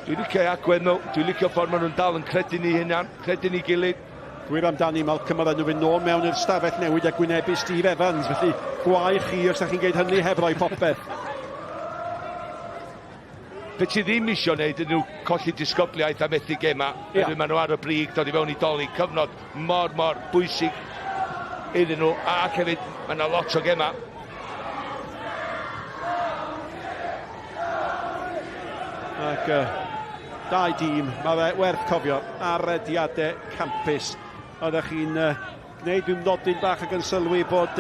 Speaker 9: Dwi'n licio agwedd nhw, dwi'n licio ffordd maen nhw'n dal yn credu'n i hynna'n, credu'n i gilydd.
Speaker 8: Gwir amdani Malcolm ar enw fynd nôl mewn i'r stafell newid a gwynebu Steve Evans, felly gwaith chi os ydych chi'n gwneud hynny heb roi popeth.
Speaker 9: Fe ti ddim eisiau wneud yn nhw colli disgobliaeth a methu gema, hefyd maen nhw ar y brig, dod i fewn i doli, cyfnod mor bwysig iddyn nhw, ac hefyd mae yna lot o gema.
Speaker 8: Ac dau dîm, mae fe werth cofio, arediadau campus. Oeddech chi'n gwneud dwi'n nodyn bach ac yn sylwi bod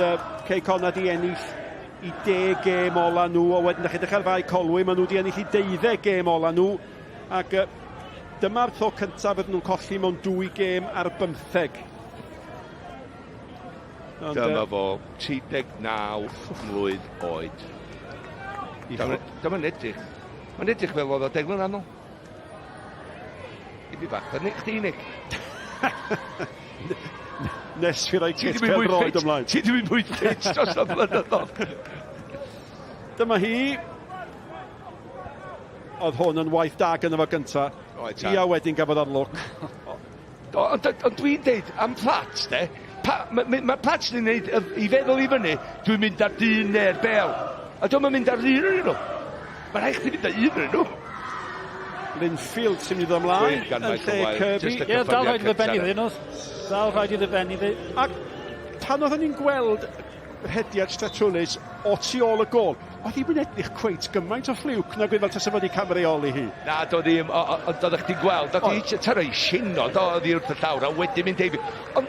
Speaker 8: Connah di ennill i 10 gêm ola nhw, a wedyn ydych chi'n ar fai Colwyn, maen nhw di ennill i 12 gêm ola nhw, ac dyma'r tro cyntaf fydden nhw'n colli mewn 2 gêm ar 15.
Speaker 9: Dyma fo, 39 mlwydd oed. Dyma'n edrych. Mae'n edrych fel oedd o 10 mlynedd nôl. I fi bach, Nick, chdi, Nick.
Speaker 8: Nes fi roi kit pêl-droed ymlaen.
Speaker 9: Ti ddim yn mwy ffit dros o blynyddoedd.
Speaker 8: Dyma hi. Oedd hwn yn waith da gyda fo gynta. I a wedyn gafodd ar lwc.
Speaker 9: Ond dwi'n deud am plats, de. Mae plats ni'n neud i feddwl i fyny, dwi'n mynd ar dyn neu'r bel. A dwi'n mynd ar un yn nhw. Mae rhaid chdi fynd ar un yn nhw.
Speaker 8: Linfield sy'n mynd ymlaen yn lle Kirby.
Speaker 4: Ie, dal rhaid i ddibenni ddyn nhw. Dal rhaid i ddibenni ddyn.
Speaker 8: Ac pan oedden ni'n gweld hediad Statulis o tu ôl y gol, oedd hi'n edrych cweit gymaint o ffliwc na gwyd fel tas fod i camreoli hi.
Speaker 9: Na, doedd hi'n, ond oeddech chdi'n gweld, oedd hi'n taro i sino, doedd hi wrth y llawr, a wedyn mynd David. Ond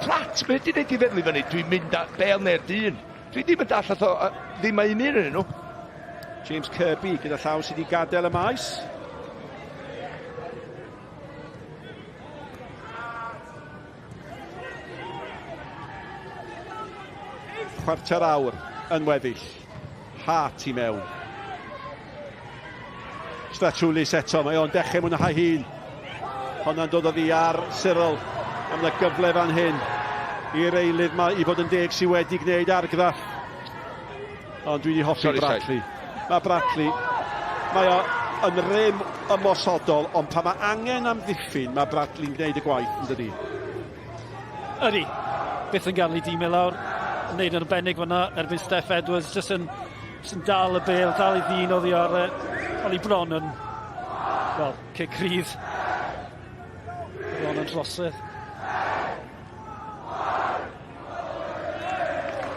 Speaker 9: plat, mae wedi gwneud i feddwl i fyny, dwi'n mynd â bel neu'r dyn. Dwi ddim yn dall o ddim ein un yn nhw.
Speaker 8: James Kirby gyda llaw sydd wedi gadael y maes. Chwarter awr yn weddill. Hart i mewn. Statulis eto, mae o'n dechrau mwynhau hun. Honna'n dod o ddi ar Cyril. Am na gyfle fan hyn i'r eilydd ma i fod yn deg sydd wedi gwneud argraff. Ond dwi wedi hoffi Brackley. Mae Brackley, mae o yn rym ymosodol, ond pa mae angen am ddiffyn, mae Brackley'n gwneud y gwaith, yn dydi?
Speaker 4: Ydy, byth yn gael ei dîmau lawr, yn neud yn arbennig fan'na, erbyn Steph Edwards, jyst yn dal y bel, dal ei ddyn oddi ar oli bron yn, wel, cic rydd. Bron yn drosodd.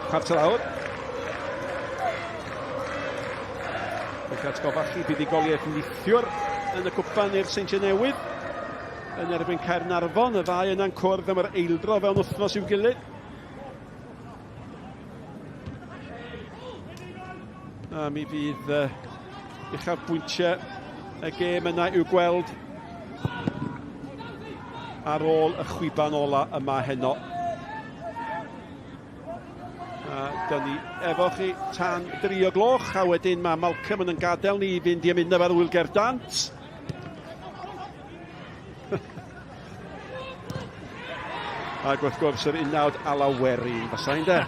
Speaker 8: Chwarter awr. Mae'n atgoffa chi buddigoliaeth neithiwr yn y cwpan i'r Seintiau Newydd. Yn erbyn Caernarfon, y ddau yna'n cwrdd am yr eildro fewn wythnos i'w gilydd. A mi fydd uchafbwyntiau y gêm yna i'w gweld ar ôl y chwiban ola yma heno. Dyna ni efo chi tan 3 o gloch, a wedyn mae Malcolm yn gadael ni i fynd i ymuno ar Wylger Dant. Ac wrth gwrs yr unawd Alawerin, fasai'n de.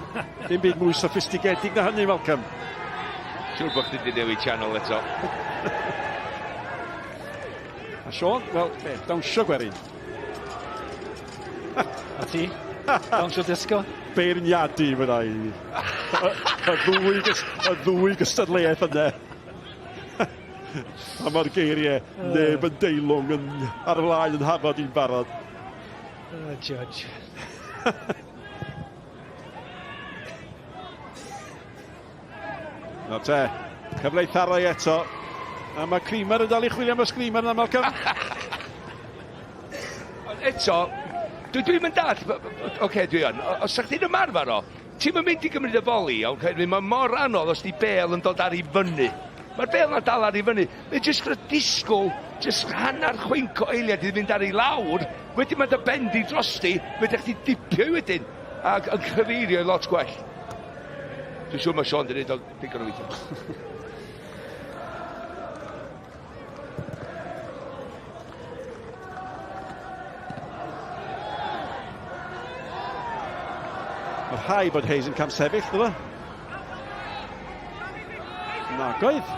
Speaker 8: Dim byd mwy soffistigedig na hynny, Malcolm.
Speaker 9: Siwr bod chdi wedi newid channel eto.
Speaker 8: A Sean, wel, dawnsio Gwerin.
Speaker 4: A ti? Dawnsio disco?
Speaker 8: Beirniadu fyna i. Y ddwy gystadleuaeth yna. A mae'r geiriau neb yn deilwng ar y flaen yn hafod i'n barod.
Speaker 4: Judge.
Speaker 8: No te, cyfle i tharau eto. A mae Creamer yn dal i chwilio am y Screamer yna, Malcolm.
Speaker 9: Eto, dwi'n mynd dall, oce, dwi yn, os ydych chi'n ymarfer o, ti'n mynd i gymryd y foli, mae mor anodd os di bel yn dod ar ei fyny. Mae'r bel na dal ar ei fyny. Mae jyst gyda disgwyl, jyst hanner chwinc o eiliad i fynd ar ei lawr, wedyn mae dy bendi drosti, wedyn chdi dipio wedyn, ac yn cyfeirio i lot gwell. Dwi'n siŵr mae Sean wedi gwneud o digon o weithio.
Speaker 8: Mae rhai bod Hayes yn cam sefyll, dda. Nag oedd.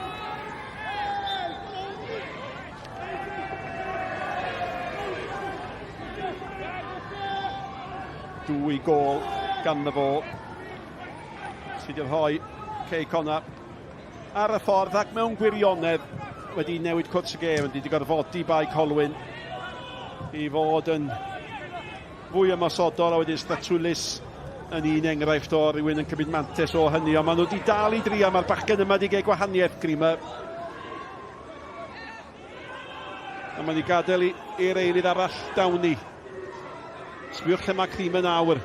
Speaker 8: Dwy gol ganddo fo. Sydd i'r hoi Connah ar y ffordd ac mewn gwirionedd wedi newid cwrs y gêm, wedi gorfodi bai Colwyn i fod yn fwy ymosodol, a wedyn Statulis yn un enghraifft o rywun yn cymryd mantes o hynny, ond maen nhw wedi dal i drio, mae'r bachgen yma wedi gael gwahaniaeth Creamer. A maen nhw gadael i'r eilydd arall dawni. Sbiwch lle mae Creamer nawr.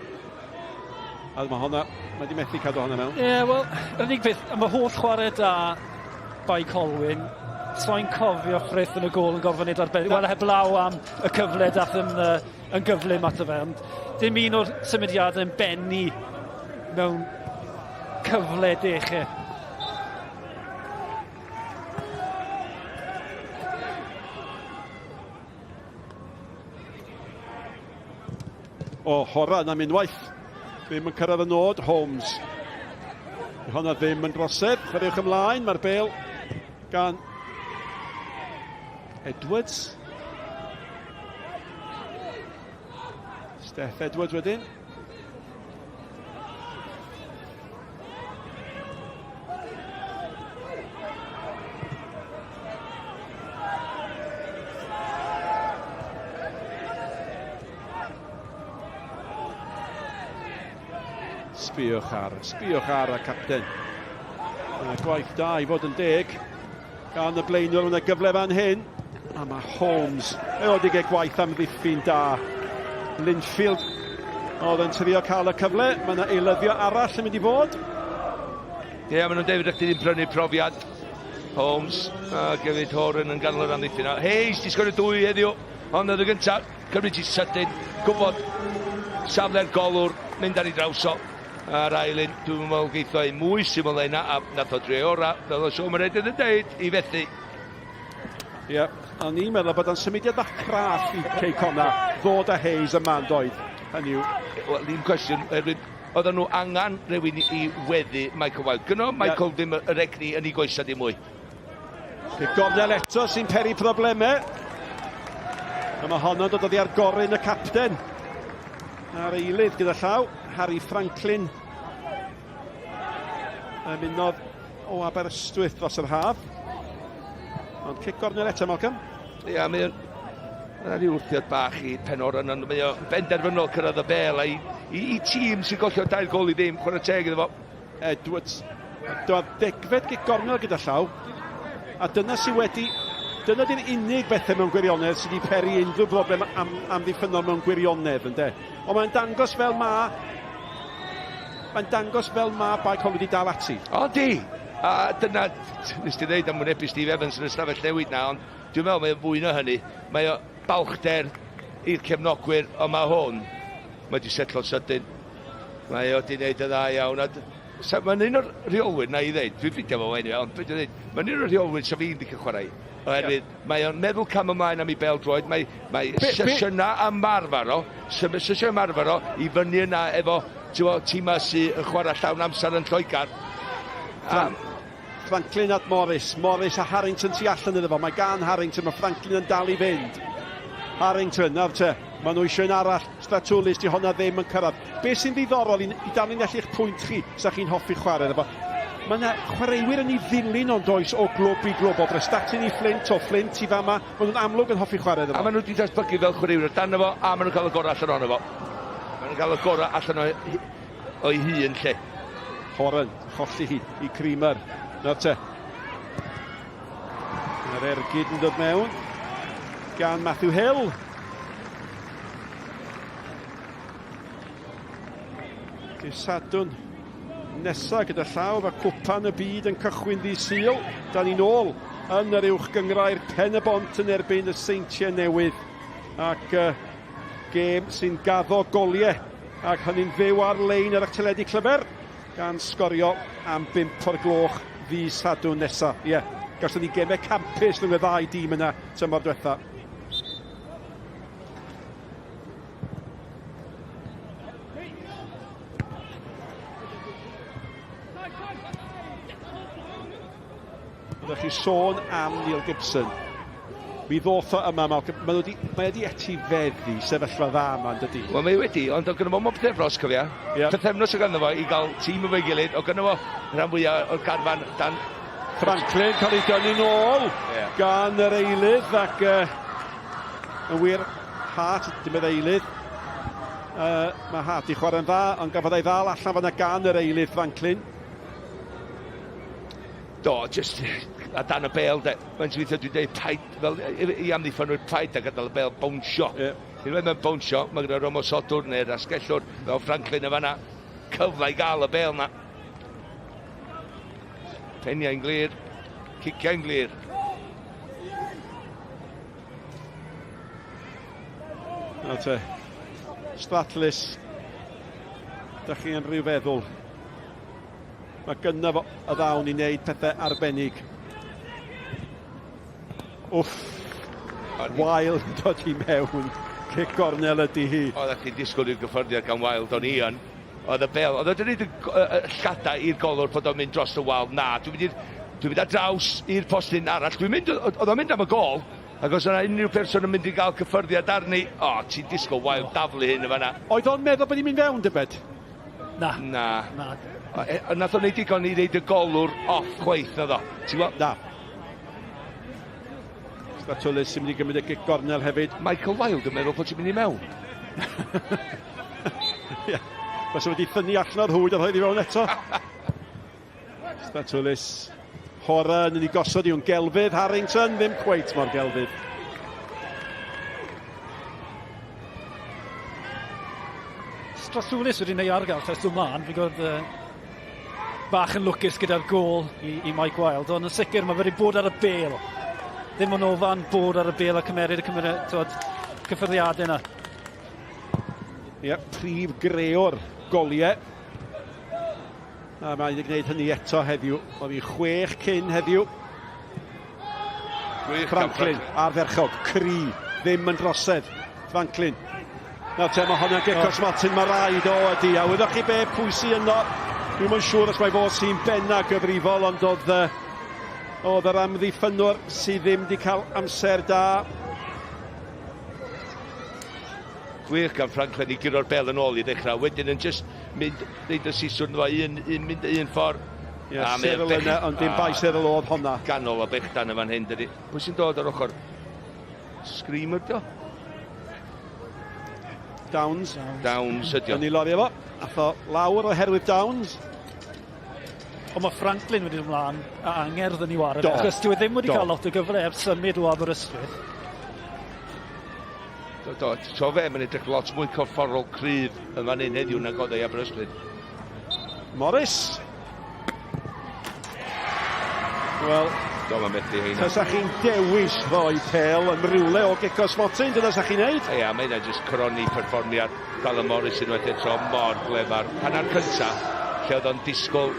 Speaker 8: A mae hwnna, mae wedi methu cadw hwnna mewn.
Speaker 4: Ie, wel, yr unig beth, am y holl chwarae da bai Colwyn, so'n cofio Frith yn y gol yn gorfod wneud arbennig. Wel, heblaw am y cyfle dath yn gyflym at y fe. Dim un o'r symudiadau yn benni mewn cyfle dechau.
Speaker 8: O, hora yna unwaith. Ddim yn cyrraedd y nod, Holmes. Honna ddim yn drosedd, chwaraewch ymlaen, mae'r bel gan Edwards. Steph Edwards wedyn. Sbiwch ar y capten. Gwaith da i fod yn deg. Gan y blaenwr yn y gyfle fan hyn. A mae Holmes. Oedd ei gwaith am ddiffyn da. Linfield oedd yn trio cael y cyfle. Mae yna eilyddio arall yn mynd i fod.
Speaker 9: Ie, maen nhw'n David Echdi ddim prynu profiad. Holmes a Gefyd Horan yn ganol yr amddiffyn. Hayes, di sgwrdd dwy heddiw. Ond oedd y gyntaf, cymryd i sydyn. Gwybod safle'r golwr, mynd ar ei draws o. A'r ailyn, dwi'n meddwl geitho ei mwy syml yna, a nath o dre ora, fel o Siom Reid yn y deud, i fethu.
Speaker 8: Ie, a ni'n meddwl bod o'n symudiad bach craff i Connah ddod â Hayes yma yn doedd. Hynny yw.
Speaker 9: Wel, ddim cwestiwn, oedden nhw angen rhywun i weddu Michael Wilde. Gyno, Michael ddim yr egni yn ei goesa di mwy.
Speaker 8: Gornel eto sy'n peri problemau. A mae honno'n dod oddi ar goryn y capten. A'r eilydd gyda llaw, Harry Franklin. Ymunodd o Aberystwyth dros yr haf. Ond cic gornel eto, Malcolm.
Speaker 9: Ia, mae'n rhyw wrthiad bach i Penoran, ond mae o benderfynol cyrraedd y bel, a i tîm sy'n gollio 2 gol i ddim, chwarae teg iddo fo.
Speaker 8: Edwards, doedd degfed cic gornel gyda llaw, a dyna sy'n wedi... Dyna di'r unig bethau mewn gwirionedd sydd wedi peri unrhyw broblem am ddiffynol mewn gwirionedd, ynddo. Ond mae'n dangos fel ma... Mae'n dangos fel ma bai Colwyn wedi dal ati.
Speaker 9: O, di! A dyna, nes ti ddeud am wynebu Steve Evans yn y stafell newid na, ond dwi'n meddwl mae'n fwy na hynny. Mae o balchder i'r cefnogwyr, ond mae hwn, mae di setlo'n sydyn. Mae o di wneud y dda iawn. Mae'n un o'r rheolwyr na i ddeud, dwi'n ffidio fo enw, ond dwi'n dweud, mae'n un o'r rheolwyr sy'n fi'n ddic yn chwarae. Oherwydd, mae o'n meddwl cam ymlaen am ei bel-droed, mae sesiynau ymarfer o, sesiynau ymarfer o, i fyny yna efo tîmau sy'n chwarae llawn amser yn Lloegar.
Speaker 8: Franklin at Morris a Harrington tu allan iddo fo, mae gan Harrington, mae Franklin yn dal i fynd. Harrington, nawr te, mae nhw eisiau un arall, Stratwlis, di honna ddim yn cyrraedd. Be sy'n ddiddorol i dal yn eich pwynt chi, sa chi'n hoffi chwarae iddo fo? Mae yna chwaraewyr yn ei ddilyn ond oes o glwb i glwb, o Brestatyn i Flint, o Flint i fama, maen nhw'n amlwg yn hoffi chwarae iddo fo.
Speaker 9: A maen nhw wedi datblygu fel chwaraewyr dan efo, a maen nhw'n cael y gorau allan ono fo. Maen nhw'n cael y gorau allan o'i hun lle.
Speaker 8: Horan, cholli hi i Creamer. Nawr te. Mae'r ergyd yn dod mewn. Gan Matthew Hill. Sadwn nesa gyda llaw, mae Cwpan y byd yn cychwyn ddi Sul. Da ni'n ôl yn yr uwch gyngrair Pen y Bont yn erbyn y Seintiau Newydd. Ac gêm sy'n gaddo goliau. Ac hynny'n fyw ar-lein ar eich teledu clyfar. Gan sgorio am 5 o'r gloch fi Sadwn nesa. Ie, gallwn ni gemau campus rhwng y ddau dîm yna tymor diwetha. Ydych chi sôn am Neil Gibson. Mi ddoth o yma, mae wedi etifeddu sefyllfa dda yma, yn dydi?
Speaker 9: Wel, mae wedi, ond o gynnu fo mob pethefnos, cofia. Pethefnos o gynnu fo i gael tîm efo'i gilydd, o gynnu fo rhan fwyaf o'r garfan dan...
Speaker 8: Franklin cael ei dynnu nôl gan yr eilydd ac yn wir Hart, dim yr eilydd. Mae Hart i chwarae'n dda, ond gafodd ei ddal allan fanna gan yr eilydd Franklin.
Speaker 9: Do, just a dan y bel, de. Mae'n weithio dwi'n dweud paid, fel i amddiffynwyr paid a gadael y bel bownsio. Ti'n dweud mae'n bownsio, mae gyda Romosodwr neu'r asgellwr fel Franklin y fanna, cyfle i gael y bel na. Peniau'n glir, ciciau'n glir.
Speaker 8: Nawr te, Stratlis, da chi yn rhyw feddwl. Mae gynna fo y ddawn i wneud pethau arbennig. Wff, Wilde dod i mewn, cic gornel ydi hi.
Speaker 9: Oeddech chi'n disgwyl i'r gyffyrddiad gan Wilde o'n i yn. Oedd y bel, oedd o'n gwneud lladau i'r golwr bod o'n mynd dros y wal. Na, dwi'n mynd ar draws i'r postyn arall. Oedd o'n mynd am y gol, ac os yna unrhyw person yn mynd i gael cyffyrddiad arni, ti'n disgwyl Wilde daflu hyn y fanna.
Speaker 8: Oedd o'n meddwl bod i'n mynd fewn, dybed?
Speaker 9: Na. Nath o'n neud digon i ddeud y golwr off chweith na ddo. Ti'n gweld?
Speaker 8: Na. Stratwlis sy'n mynd i gymryd y gic gornel hefyd.
Speaker 9: Michael Wilde yn meddwl bod ti'n mynd i mewn.
Speaker 8: Fes wedi ffynnu allan o'r hwyd a rhaid i fewn eto. Statulis. Horan yn ei gosod i'w gelfydd. Harrington ddim cweit mor gelfydd.
Speaker 4: Statulis wedi neud argal ffes ymlaen. Fi gwrdd bach yn lwcus gyda'r gôl i Mike Wilde, ond yn sicr mae wedi bod ar y bel. Ddim yn ofan bod ar y bel a cymeryd cyffyrddiadau yna.
Speaker 8: Ie, prif greo'r goliau. A mae wedi gwneud hynny eto heddiw. Oedd hi 6 cyn heddiw. Franklin ar ferchog. Cri, ddim yn drosedd. Franklin. Nawr te, mae hwnna'n Gecos Martin, mae rhaid o ydi. A wyddoch chi be pwysi yno. Dwi'n yn siŵr os mae fod sy'n benna gyfrifol, ond oedd yr amddiffynwr sydd ddim wedi cael amser da.
Speaker 9: Gwych gan Franklin i gyro'r bel yn ôl i ddechrau. Wedyn yn just mynd, neud y siswrn nhw mynd un ffordd.
Speaker 8: Cyril yna, ond dim bai Cyril oedd honna.
Speaker 9: Ganol o bechdan y fan hyn, dydy. Pwy sy'n dod ar ochr? Screamer, do?
Speaker 8: Downs.
Speaker 9: Downs ydi o.
Speaker 8: Yn ei lorio fo. Ath o lawr oherwydd Downs.
Speaker 4: Ond mae Franklin wedi dod ymlaen a angerdd yn ei wared.
Speaker 8: Do.
Speaker 4: Achos dwi ddim wedi cael lot o gyfle ers symud o Aberystwyth.
Speaker 9: Do, so fe, mae'n edrych lot mwy corfforol cryf yn fan hyn heddiw nag oedd ei Aberystwyth.
Speaker 8: Morris. Wel,
Speaker 9: do, mae'n methu heina.
Speaker 8: Tysach chi'n dewis rhoi pel yn rywle o Gecos Martin, dyna sa'ch chi'n neud?
Speaker 9: Ia, mae yna jyst croni perfformiad Callum Morris yn wedi eto mor glefar. Hanner cynta, lle oedd o'n disgwyl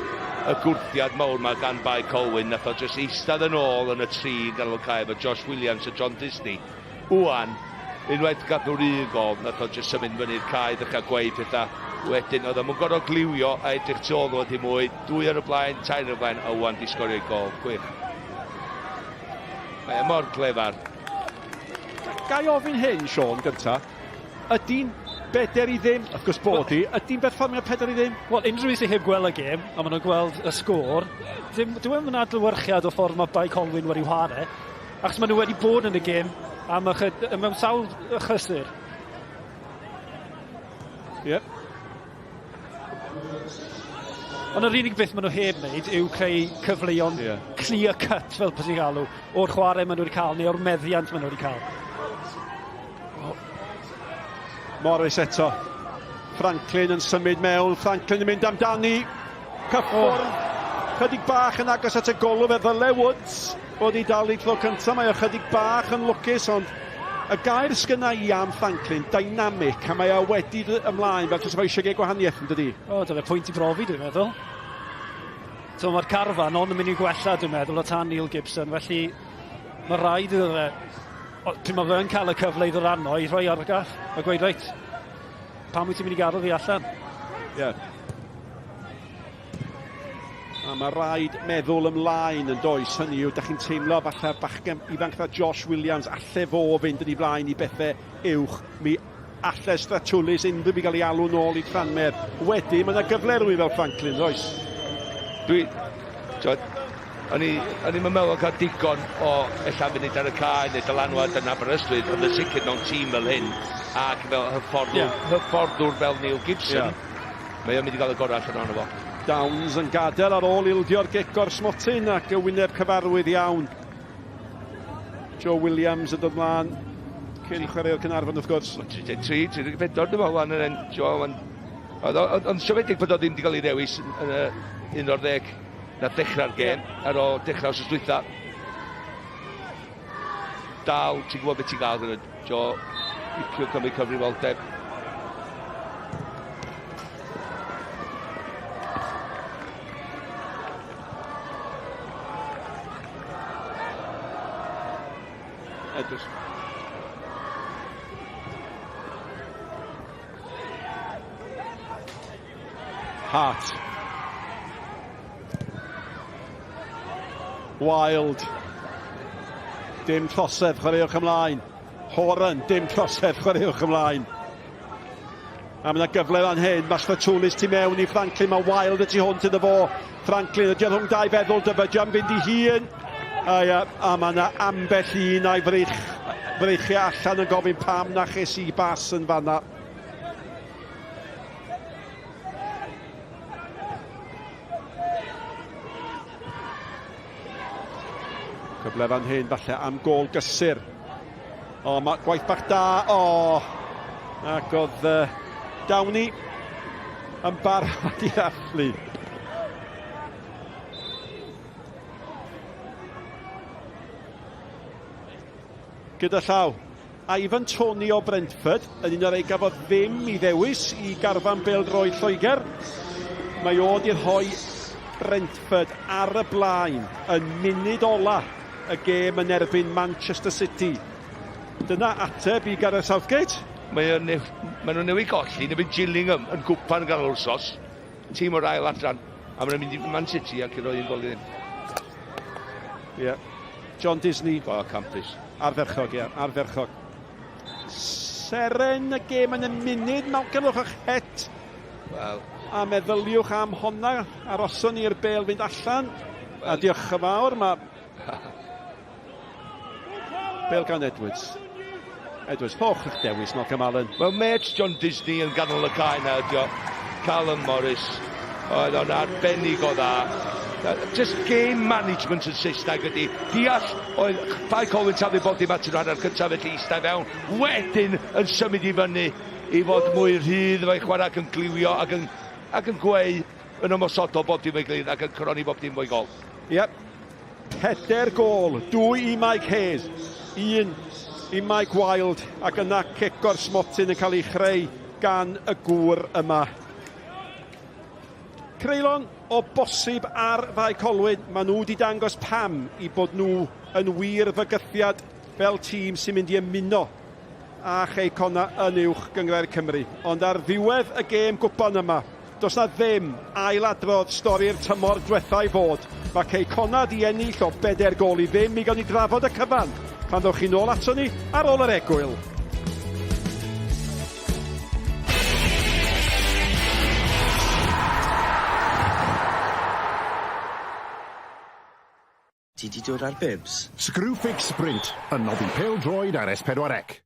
Speaker 9: y gwrthiad mawr mae gan bai Colwyn, nath o jyst eistedd yn ôl yn y tri ganol cae efo Josh Williams a John Disney. Wwan, unwaith gadw'r un gol, nath o jyst symud fyny'r cae, ddechrau gweud pethau. Wedyn, oedd o'n gorau glywio a edrych tu ôl wedi mwy, 2 ar y blaen, 3 ar y blaen, a wwan di sgorio gol. Gwych. Mae mor glefar.
Speaker 8: Gai ofyn hyn, Sean, gynta. Ydy'n beder i ddim, wrth gwrs bod i, ydy'n berfformio peder i ddim?
Speaker 4: Wel, unrhyw sy'n heb gweld y gêm, a maen nhw'n gweld y sgôr, dwi'n yn adlywyrchiad o ffordd mae bai Colwyn wedi whare, achos maen nhw wedi bod yn y gêm am mewn sawl ychlysur.
Speaker 8: Ie.
Speaker 4: Ond yr unig beth maen nhw heb wneud yw creu cyfleuon clear cut, fel peth i'n galw, o'r chwarae maen nhw wedi cael, neu o'r meddiant maen nhw wedi cael.
Speaker 8: Morris eto. Franklin yn symud mewn. Franklin yn mynd amdani. Cyffwrdd. Chydig bach yn agos at y golwg fe ddyle Woods. Oedd i dal i tro cyntaf. Mae o chydig bach yn lwcus, ond y gair sgynna i am Franklin, dynamic, a mae o wedi ymlaen fel os mae eisiau gael gwahaniaeth yn dydi.
Speaker 4: O, dyna pwynt i brofi, dwi'n meddwl. So mae'r carfan ond yn mynd i gwella, dwi'n meddwl, o tan Neil Gibson, felly mae rhaid iddo fe. Pryd mae fe'n cael y cyfle i ddod i rhoi argath a gweud, reit, pam wyt ti'n mynd i gadw fi allan?
Speaker 8: Ie. A mae rhaid meddwl ymlaen yn does, hynny yw, da chi'n teimlo falle bachgen ifanc dda Josh Williams, alle fo fynd yn ei blaen i bethau uwch, mi alle Statulis unrhyw i gael ei alw nôl i Tranmer. Wedyn, mae yna gyfle rhywun fel Franklin, does?
Speaker 9: O'n i'n meddwl cael digon o ella fynd ar y cae neu dylanwad yn Aberystwyth, ond y sicr mewn tîm fel hyn, ac fel hyfforddwr fel Neil Gibson, mae o'n mynd i gael y gorau allan o'n efo.
Speaker 8: Downs yn gadael ar ôl ildio'r Gecor Smotyn ac y wyneb cyfarwydd iawn. Joe Williams yn dod mlaen cyn chwarae'r Cynarfon wrth gwrs.
Speaker 9: 3-4 dyma wan yn Joe. Ond siomedig bod o ddim wedi cael ei ddewis yn 11 na dechrau'r gêm ar ôl dechrau os ysdwytha. Dal, ti'n gwybod beth ti'n gael gyda Joe, licio cymryd cyfrifoldeb.
Speaker 8: Edrych. Hart. Wild. Dim trosedd, chwaraewch ymlaen. Horan, dim trosedd, chwaraewch ymlaen. A mae yna gyfle fan hyn, mae Statulis tu mewn i Franklin, mae Wild y tu hwnt iddo fo. Franklin, ydy rhwng dau feddwl, dyfydion fynd i hun. A mae yna ambell un a'i freichio allan yn gofyn pam na ches i bas yn fanna. Cyfle fan hyn falle am gol gysur. O, mae gwaith bach da, o! Ac oedd Downey yn barod i ddathlu. Gyda llaw, Ivan Tony o Brentford, yn un o'r ei gafodd ddim i ddewis i garfan bêl-droed Lloegr. Mae o wedi rhoi Brentford ar y blaen yn munud ola y gêm yn erbyn Manchester City. Dyna ateb i Gareth Southgate.
Speaker 9: Mae nhw'n newid golli, neu fydd Gillingham yn Cwpan gan wrsos. Tîm o'r ail adran. A maen nhw'n mynd i Man City ac i roi un gol iddyn.
Speaker 8: Ie. John Disney.
Speaker 9: O, campus.
Speaker 8: Arferchog, ie, arferchog. Seren y gêm yn y munud, Malcolm o'ch het.
Speaker 9: Wel.
Speaker 8: A meddyliwch am honna, aroson ni'r bêl fynd allan. A diolch yn fawr, mae... Bêl gan Edwards. Edwards, hoch eich dewis, Malcolm Allen.
Speaker 9: Wel, met John Disney yn ganol y cae na, ydio. Callum Morris. Oedd o'n arbennig o dda. Just game management yn Saesneg ydi. Diall, oedd bai Colwyn taflu bod dim at yn rhan ar cyntaf felly eistedd fewn. Wedyn yn symud i fyny i fod mwy rhydd fe'i chwarae ac yn glywio ac yn gweu yn ymosodol bob dim ei gilydd ac yn croni bob dim o'i gol.
Speaker 8: Iep. 4 gol, 2 i Mike Hayes, 1 i Mike Wild ac yna Cecor Smotin yn cael ei chreu gan y gŵr yma. Creulon o bosib ar ddau Colwyn, maen nhw wedi dangos pam i bod nhw yn wir fygythiad fel tîm sy'n mynd i ymuno a chei Connah yn uwch gyngred Cymru. Ond ar ddiwedd y gêm gwpan yma, does na ddim ailadrodd stori'r tymor diwethaf i fod. Mae cei Connah di ennill o 4 gol i ddim i gael ni drafod y cyfan. Pan ddewch chi nôl ato ni ar ôl yr egwyl.
Speaker 10: Ti di dod ar bibs?
Speaker 2: Screwfix Sprint, yn noddi pêl-droed ar S4C.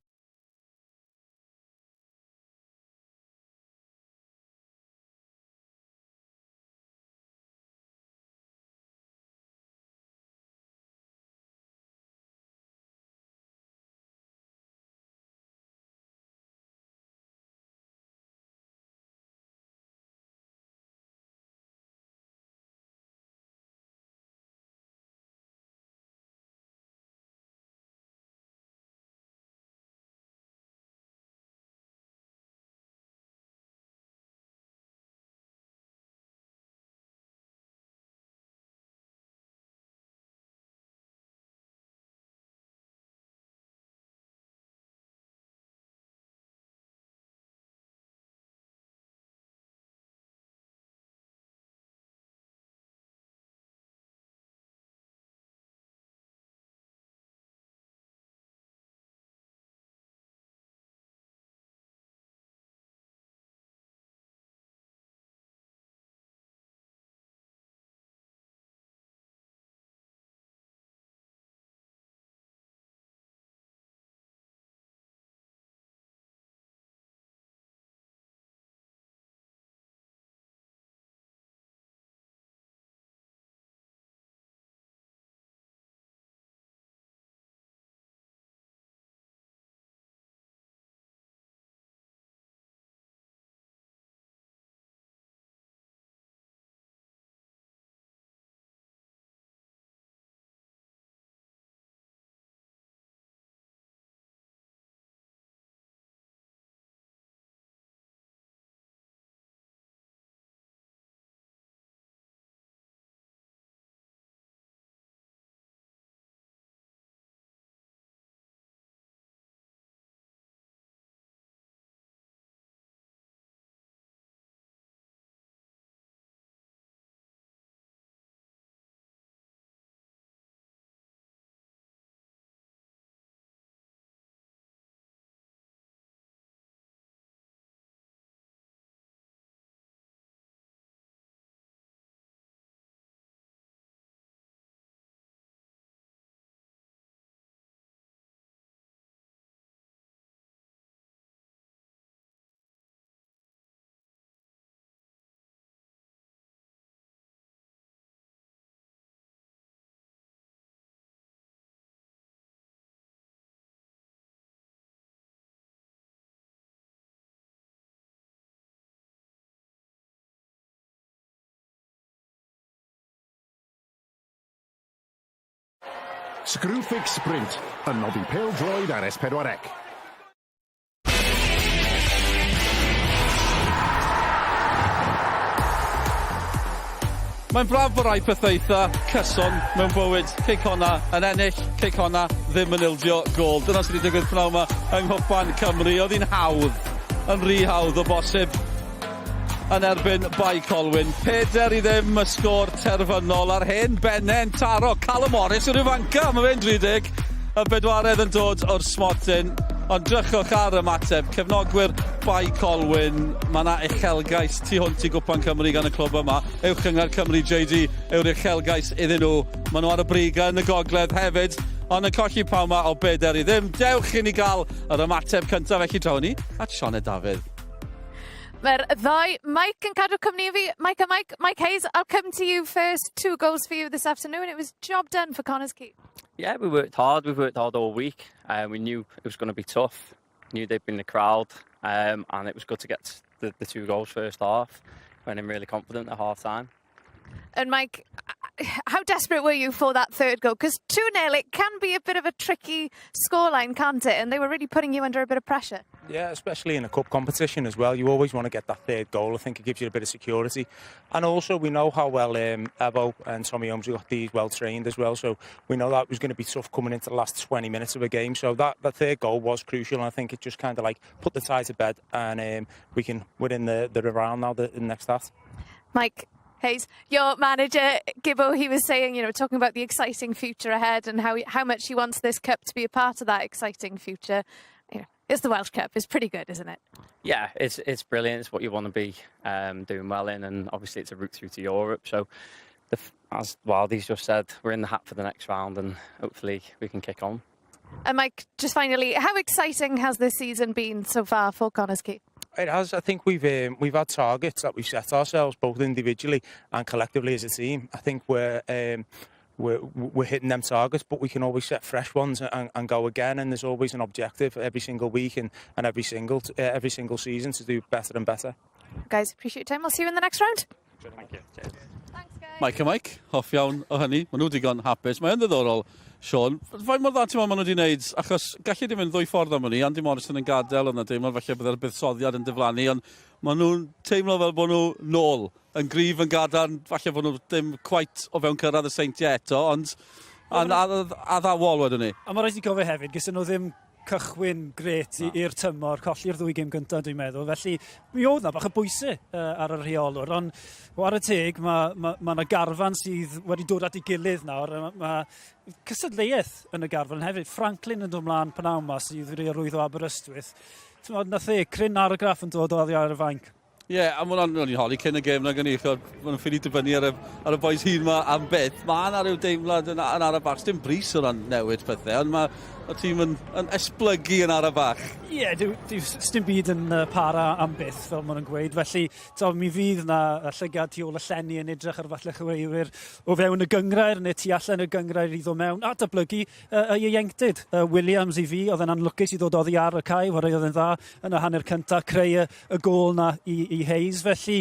Speaker 2: Screwfix Sprint, yn noddi pêl-droed ar S4C.
Speaker 3: Mae'n braf bod rai pethau eitha cyson mewn bywyd. Cei Connah yn ennill, Cei Connah ddim yn ildio gol. Dyna sydd wedi digwydd pnawn yma yng Cwpan Cymru. Oedd hi'n hawdd, yn rhy hawdd o bosib yn erbyn bai Colwyn. 4-0 y sgôr terfynol ar hen bennen taro. Callum Morris yw'r ifanca, mae fe'n 30. Y bedwaredd yn dod o'r smotyn. Ond drychwch ar ymateb, cefnogwyr bai Colwyn. Mae yna uchelgais tu hwnt i Cwpan Cymru gan y clwb yma. Uwch Yngor Cymru JD yw'r uchelgais iddyn nhw. Maen nhw ar y briga yn y gogledd hefyd. Ond yn colli paw yma o 4-0. Dewch i ni gael yr ymateb cyntaf felly draw ni at Sioned Dafydd.
Speaker 5: Mae'r ddoi, Mike yn cadw cwmni i fi. Mike Hayes, I'll come to you first. 2 goals for you this afternoon. It was job done for Connah's keep.
Speaker 11: Yeah, we worked hard. We've worked hard all week. We knew it was going to be tough. Knew they'd been the crowd. And it was good to get the 2 goals first half. Went in really confident at half time.
Speaker 5: And Mike, how desperate were you for that 3rd goal? Because 2-0, it can be a bit of a tricky scoreline, can't it? And they were really putting you under a bit of pressure.
Speaker 12: Yeah, especially in a cup competition as well. You always want to get that 3rd goal. I think it gives you a bit of security. And also, we know how well Ebo and Tommy Holmes got these well trained as well. So we know that was going to be tough coming into the last 20 minutes of a game. So that 3rd goal was crucial. And I think it just kind of like put the tie to bed. And we're in the round now, the next half.
Speaker 5: Mike Hayes, your manager, Gibbo, he was saying, talking about the exciting future ahead and how much he wants this cup to be a part of that exciting future. It's the Welsh Cup. It's pretty good, isn't it?
Speaker 11: Yeah, it's brilliant. It's what you want to be doing well in, and obviously it's a route through to Europe. So, as Wildy's just said, we're in the hat for the next round, and hopefully we can kick on.
Speaker 5: And Mike, just finally, how exciting has this season been so far for Connah's keep?
Speaker 12: It has. I think we've had targets that we've set ourselves, both individually and collectively as a team. I think we're hitting them targets, but we can always set fresh ones and go again. And there's always an objective every single week and every single season to do better and better.
Speaker 5: Guys, appreciate your time. I'll see you in the next round.
Speaker 11: Thank you. Cheers.
Speaker 5: Thanks, guys.
Speaker 3: Mike, hoff iawn o hynny. Maen nhw digon hapus. Mae'n ddiddorol, Sean. Faint mor dda ti'n meddwl maen nhw wedi wneud? Achos gallu di mynd 2 ffordd am hynny. Andy Morrison yn gadael yna deimlo, falle byddai'r buddsoddiad yn diflannu. Ond maen nhw'n teimlo fel bod nhw nôl yn gryf yn gadarn. Falle bod nhw ddim quite o fewn cyrraedd y seintiau eto. Ond addawol wedyn ni. A mae rhaid i gofio hefyd, gysyn nhw ddim cychwyn gret i'r tymor, colli'r 2 gêm gyntaf dwi'n meddwl. Felly mi oedd na bach y bwysau ar y rheolwr. Ond war y teg, mae yna garfan sydd wedi dod at ei gilydd nawr. Mae cysadleuaeth yn y garfan hefyd. Franklin yn dod mlaen pnawn yma sydd wedi arwyddo Aberystwyth. Nath cryn argraff yn dod oddi ar y fainc. Ie, a mae hwnna'n holi cyn y gêm na gan i. Mae'n ffili dibynnu ar y boes hun yma am beth. Mae yna rhyw deimlad yn ar y bach. Dim bris o ran newid pethau, ond mae y tîm yn esblygu yn ar y bach. Ie, dim byd yn para am byth, fel maen nhw'n gweud. Felly, mi fydd yna llygad tu ôl y llenni yn edrych ar falle chwaraewyr o fewn y gyngrair, neu tu allan y gyngrair i ddod mewn. A dablygu y ieuenctid. Williams i fi, oedd yn anlwcus i ddod oddi ar y cae, oedd yn dda yn y hanner cyntaf, creu y gôl na i Hayes. Felly,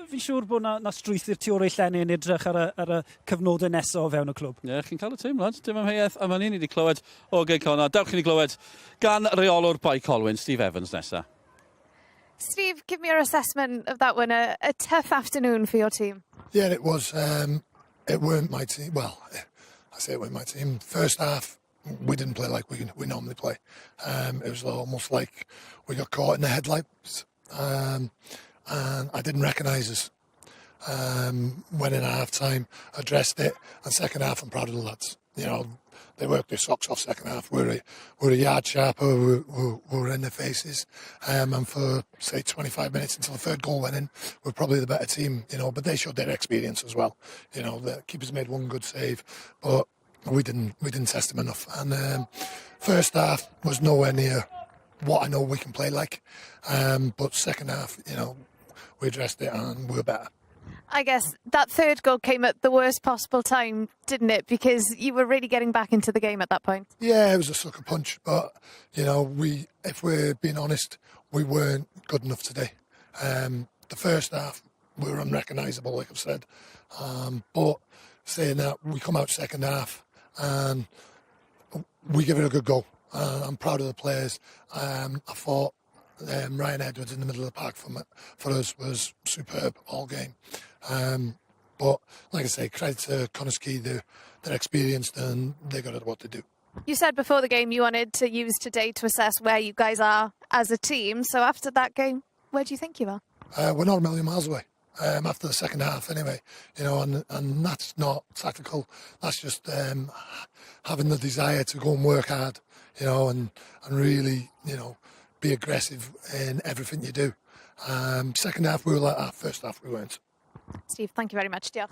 Speaker 3: fi'n siŵr bod na strwythyr tu ôl ei llenni yn edrych ar y cyfnodau nesaf o fewn y clwb. Ie, chi'n cael y teimlad, dim amheuaeth, a mae'n ni wedi clywed o Cei Connah. Dewch i ni glywed gan reolwr bai Colwyn, Steve Evans nesa.
Speaker 5: Steve, give me your assessment of that one. A tough afternoon for your team.
Speaker 7: Yeah, it was. It weren't my team. Well, I say it weren't my team. First half, we didn't play like we normally play. It was almost like we got caught in the headlights. And I didn't recognise us. Went in at half time, addressed it, and second half I'm proud of the lads. They worked their socks off second half. We're a yard sharper, we're in their faces. And for, say, 25 minutes until the 3rd goal went in, we're probably the better team, but they showed their experience as well. The keepers made one good save, but we didn't test them enough. And first half was nowhere near what I know we can play like. But second half, we addressed it and we were better.
Speaker 5: I guess that 3rd goal came at the worst possible time, didn't it? Because you were really getting back into the game at that point.
Speaker 7: Yeah, it was a sucker punch. But, if we're being honest, we weren't good enough today. The first half, we were unrecognisable, like I've said. But saying that, we come out second half and we give it a good go. I'm proud of the players. I thought Ryan Edwards in the middle of the park for us was superb all game. But like I say, credit to Connah, they're experienced and they're good at what they do.
Speaker 5: You said before the game you wanted to use today to assess where you guys are as a team. So after that game, where do you think you are?
Speaker 7: We're not a million miles away. After the second half anyway, and that's not tactical, that's just having the desire to go and work hard, and really, be aggressive in everything you do. Second half we were like that, first half we weren't.
Speaker 5: Steve, thank you very much. Diolch.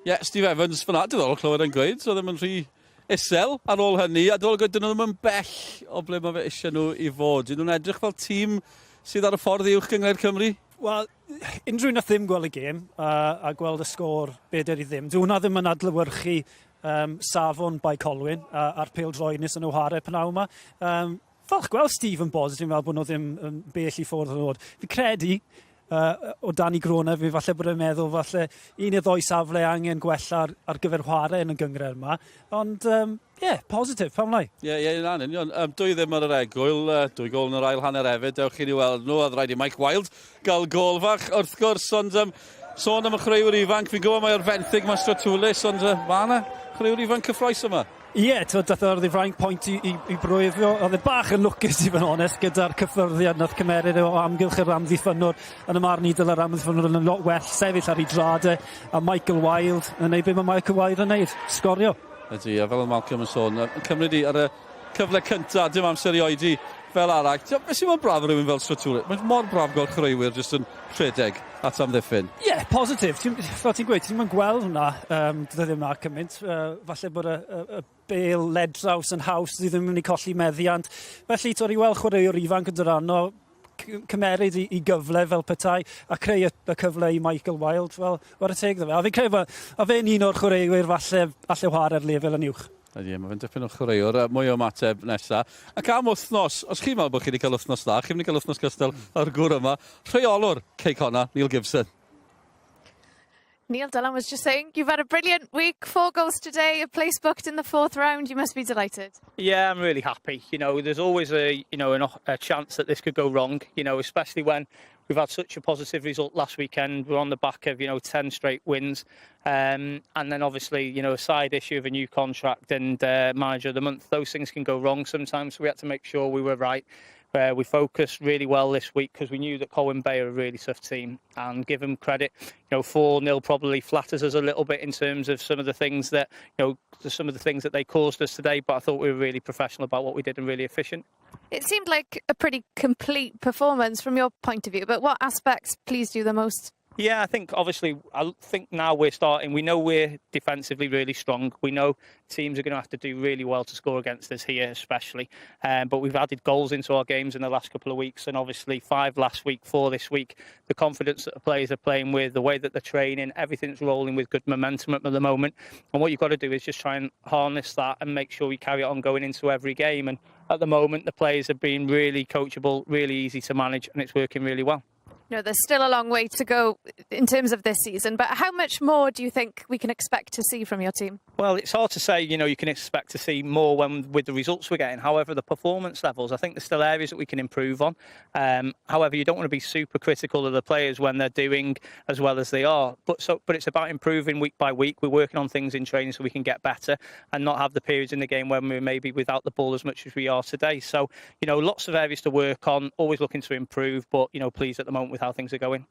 Speaker 3: Yeah, Steve Evans, fyna, diddorol clywed yn gweud, so ddim yn rhy isel ar ôl hynny, a dwi'n gwybod dyn nhw ddim yn bell o ble mae fe eisiau nhw i fod. Dyn nhw'n edrych fel tîm sydd ar y ffordd uwch gyngor Cymru?
Speaker 4: Wel, unrhyw nath ddim gweld y gêm a gweld y sgôr beth ydy ddim. Dwi'n ddim yn adlywyrchu safon by Colwyn a'r pêl-droednus yn nhw chwarae pnaw yma. Falch gweld Steve yn bos, dwi'n meddwl bod nhw ddim yn bell i ffwrdd yn ôl. Fi credu o dan i Grona, fi falle bod yn meddwl falle un neu ddoi safle angen gwella ar gyfer chwarae yn y gyngor yma. Ond, positif, pam lai?
Speaker 3: Ie, yn union. Dwi ddim ar yr egwyl, 2 gol yn yr ail hanner hefyd. Dewch chi ni weld nhw, oedd rhaid i Mike Wilde gael gol fach wrth gwrs, ond sôn am y chreuwr ifanc, fi'n gwybod mae'r fenthyg mae'n stratwlus, ond mae yna chreuwr ifanc cyffroes yma.
Speaker 4: Ie, dath o'r ddifrainc pwynt i brwyfio. Oedd e bach yn lwcus i fy onest gyda'r cyffyrddiad nath cymeryd o amgylch yr amddiffynwr. Yn y marn i dyla'r amddiffynwr yn lot well, sefyll ar ei drade, a Michael Wilde yn neud beth mae Michael Wilde yn neud, sgorio.
Speaker 3: Ydy, a fel y Malcolm yn sôn, cymryd i ar y cyfle cyntaf, dim amser i oedi fel arall. Beth sy'n braf o rhywun fel Stratwle? Mae'n mor braf gweld chreuwyr jyst yn rhedeg at amddiffyn.
Speaker 4: Ie, positif. Fel ti'n gweud, ti'n mynd gweld hwnna, dydw ddim na cymaint. Falle bod y bêl ledraws yn haws, dwi ddim yn mynd i colli meddiant. Felly, tor i weld chwaraewr ifanc yn dyrano, cymeryd i gyfle fel petai, a creu y cyfle i Michael Wilde, fel war y teg dda fe. A fi'n credu a fe'n un o'r chwaraewyr falle chwarae'r lefel yn uwch.
Speaker 3: Ydy, mae fe'n dipyn o chwaraewr, mwy o ymateb nesaf. Ac am wythnos, os chi'n meddwl bod chi wedi cael wythnos dda, chi wedi cael wythnos gystal ar gŵr yma, rheolwr Connah, Neil Gibson.
Speaker 5: Neil, Dylan was just saying, you've had a brilliant week, 4 goals today, a place booked in the 4th round. You must be delighted.
Speaker 6: Yeah, I'm really happy. There's always a chance that this could go wrong, especially when we've had such a positive result last weekend. We're on the back of, 10 straight wins. And then obviously, a side issue of a new contract and manager of the month. Those things can go wrong sometimes. So we had to make sure we were right. We focused really well this week because we knew that Colwyn Bay are a really tough team, and give them credit. 4-0 probably flatters us a little bit in terms of some of the things that they caused us today, but I thought we were really professional about what we did and really efficient.
Speaker 5: It seemed like a pretty complete performance from your point of view, but what aspects pleased you the most?
Speaker 6: Yeah, I think now we're starting. We know we're defensively really strong. We know teams are going to have to do really well to score against us here, especially. But we've added goals into our games in the last couple of weeks, and obviously 5 last week, 4 this week. The confidence that the players are playing with, the way that they're training, everything's rolling with good momentum at the moment. And what you've got to do is just try and harness that and make sure we carry it on going into every game. And at the moment, the players have been really coachable, really easy to manage, and it's working really well.
Speaker 5: There's still a long way to go in terms of this season, but how much more do you think we can expect to see from your team?
Speaker 6: Well, it's hard to say, you can expect to see more with the results we're getting. However, the performance levels, I think there's still areas that we can improve on. However, you don't want to be super critical of the players when they're doing as well as they are. But it's about improving week by week. We're working on things in training so we can get better and not have the periods in the game when we're maybe without the ball as much as we are today. So, lots of areas to work on, always looking to improve, but, pleased at the moment with how things are going.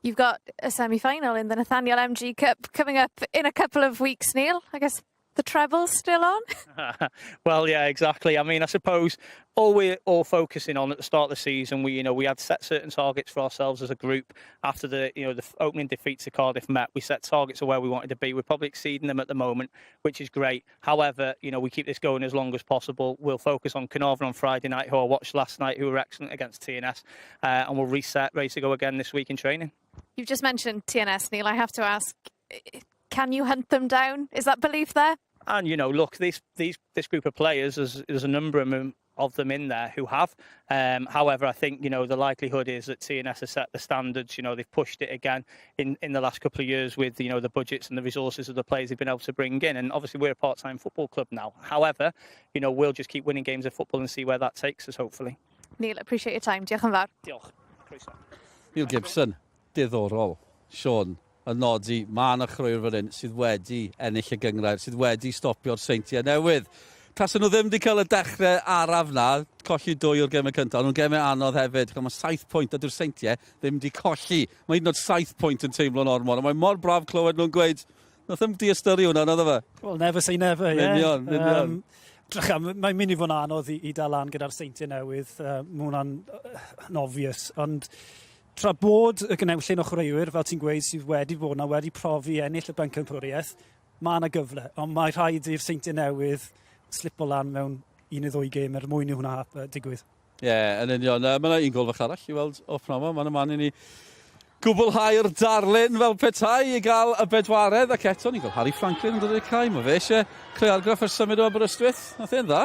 Speaker 5: You've got a semi-final in the Nathaniel MG Cup coming up in a couple of weeks, Neil. I guess the treble's still on?
Speaker 6: Well, yeah, exactly. I mean, I suppose all we're focusing on at the start of the season, we had set certain targets for ourselves as a group after the opening defeat to Cardiff Met. We set targets of where we wanted to be. We're probably exceeding them at the moment, which is great. However, we keep this going as long as possible. We'll focus on Connah on Friday night, who I watched last night, who were excellent against TNS, and we'll reset, ready to go again this week in training.
Speaker 5: You've just mentioned TNS, Neil. I have to ask, can you hunt them down? Is that belief there?
Speaker 6: And, you know, look, this group of players, there's a number of them in there who have. However, I think, you know, the likelihood is that TNS has set the standards. You know, they've pushed it again in the last couple of years with, you know, the budgets and the resources of the players they've been able to bring in. And obviously we're a part-time football club now. However, you know, we'll just keep winning games of football and see where that takes us, hopefully.
Speaker 5: Neil, appreciate your time. Diolch yn fawr.
Speaker 6: Diolch. Croeso.
Speaker 3: Neil Gibson, diddorol. Sean, y nodi, mae yna chrwyr fan hyn sydd wedi ennill y gyngrair, sydd wedi stopio'r Seintiau newydd. Tasen nhw ddim wedi cael y dechrau araf na, colli 2 o'r gemau cyntaf, nhw'n gemau anodd hefyd. Mae 7 pwynt a dyw'r Seintiau ddim wedi colli. Mae hyd yn oed 7 pwynt yn teimlo'n ormod. Mae mor braf clywed nhw'n gweud, nath ddim di-ystyru hwnna, naddo fe?
Speaker 4: Well, never say never, ie.
Speaker 3: Union.
Speaker 4: Mae'n mynd i fod yn anodd i dal lan gyda'r Seintiau newydd. Mae hwnna'n obvious. Ond tra bod y gynewlun o chwaraewyr, fel ti'n gweud, sydd wedi bod yna, wedi profi ennill y bencampwriaeth, mae yna gyfle. Ond mae rhaid i'r Seintiau newydd slipo lan mewn 1 neu 2 gêm mwyn i hwnna digwydd.
Speaker 3: Ie, yn union. Mae yna un gol fach arall i weld o pnawn. Mae'n y man i ni gwblhau'r darlun fel petai i gael y bedwaredd. Ac eto, ni'n gael Harry Franklin yn dod i'r cae. Mae fe eisiau creu argraff ar symud o Aberystwyth. Nath e'n dda?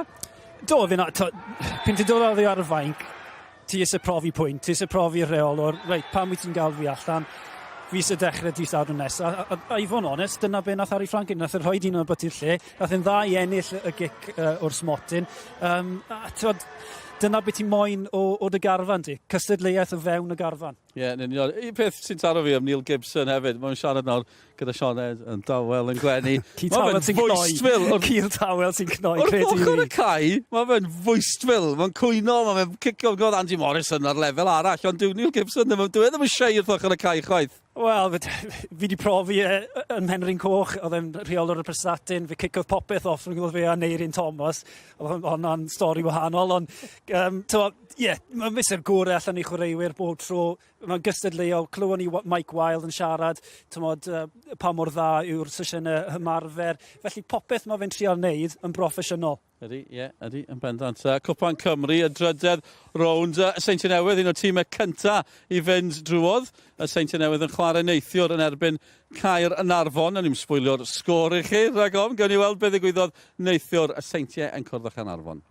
Speaker 4: Do, pyn ti'n dod oddi ar y fainc, ti eisiau profi pwynt, ti eisiau profi rheolwr. Reit, pam wyt ti'n gael fi allan? Fi eisiau dechrau dydd nesaf. A i fod yn onest, dyna be nath Harry Franklin. Nath e'n rhoi dyn o'n bytu'r lle. Nath e'n dda i ennill y gic o'r smotyn. Dyna beth ti'n moyn o dy garfan ti. Cystadleuaeth o fewn y garfan.
Speaker 3: Ie, yn union. Un peth sy'n taro fi am Neil Gibson hefyd. Mae'n siarad nawr gyda Sioned yn dawel yn gwenu.
Speaker 4: Cyr tawel sy'n cnoi.
Speaker 3: Wrth ochr y cae, mae fe'n fwystfil. Mae'n cwyno, mae fe'n cicio god Andy Morrison ar lefel arall. Ond dyw Neil Gibson ddim yn siei wrth ochr y cae chwaith.
Speaker 4: Wel, fi wedi profi yn Henry'n Coch, oedd e'n rheolwr y Prestatyn, fe cicodd popeth off yn gwybod fe a Neirin Thomas, oedd hwnna'n stori wahanol, ond mae'n fysa'r gore allan i chwaraewyr bob tro, mae'n gystadleuol, clywon ni Mike Wilde yn siarad, pa mor dda yw'r sesiynau hymarfer, felly popeth mae fe'n trial wneud yn broffesiynol.
Speaker 3: Ydy, yn bendant. Cwpan Cymru, y drydedd rownd y Seintiau Newydd, un o'r tîmau cyntaf i fynd drwodd. Y Seintiau Newydd yn chwarae neithiwr yn erbyn Caer yn Arfon. Ni'n sbwylio'r sgôr i chi, rhagofn. Gawn ni weld beth ddigwyddodd neithiwr y Seintiau yn cwrdd â Arfon.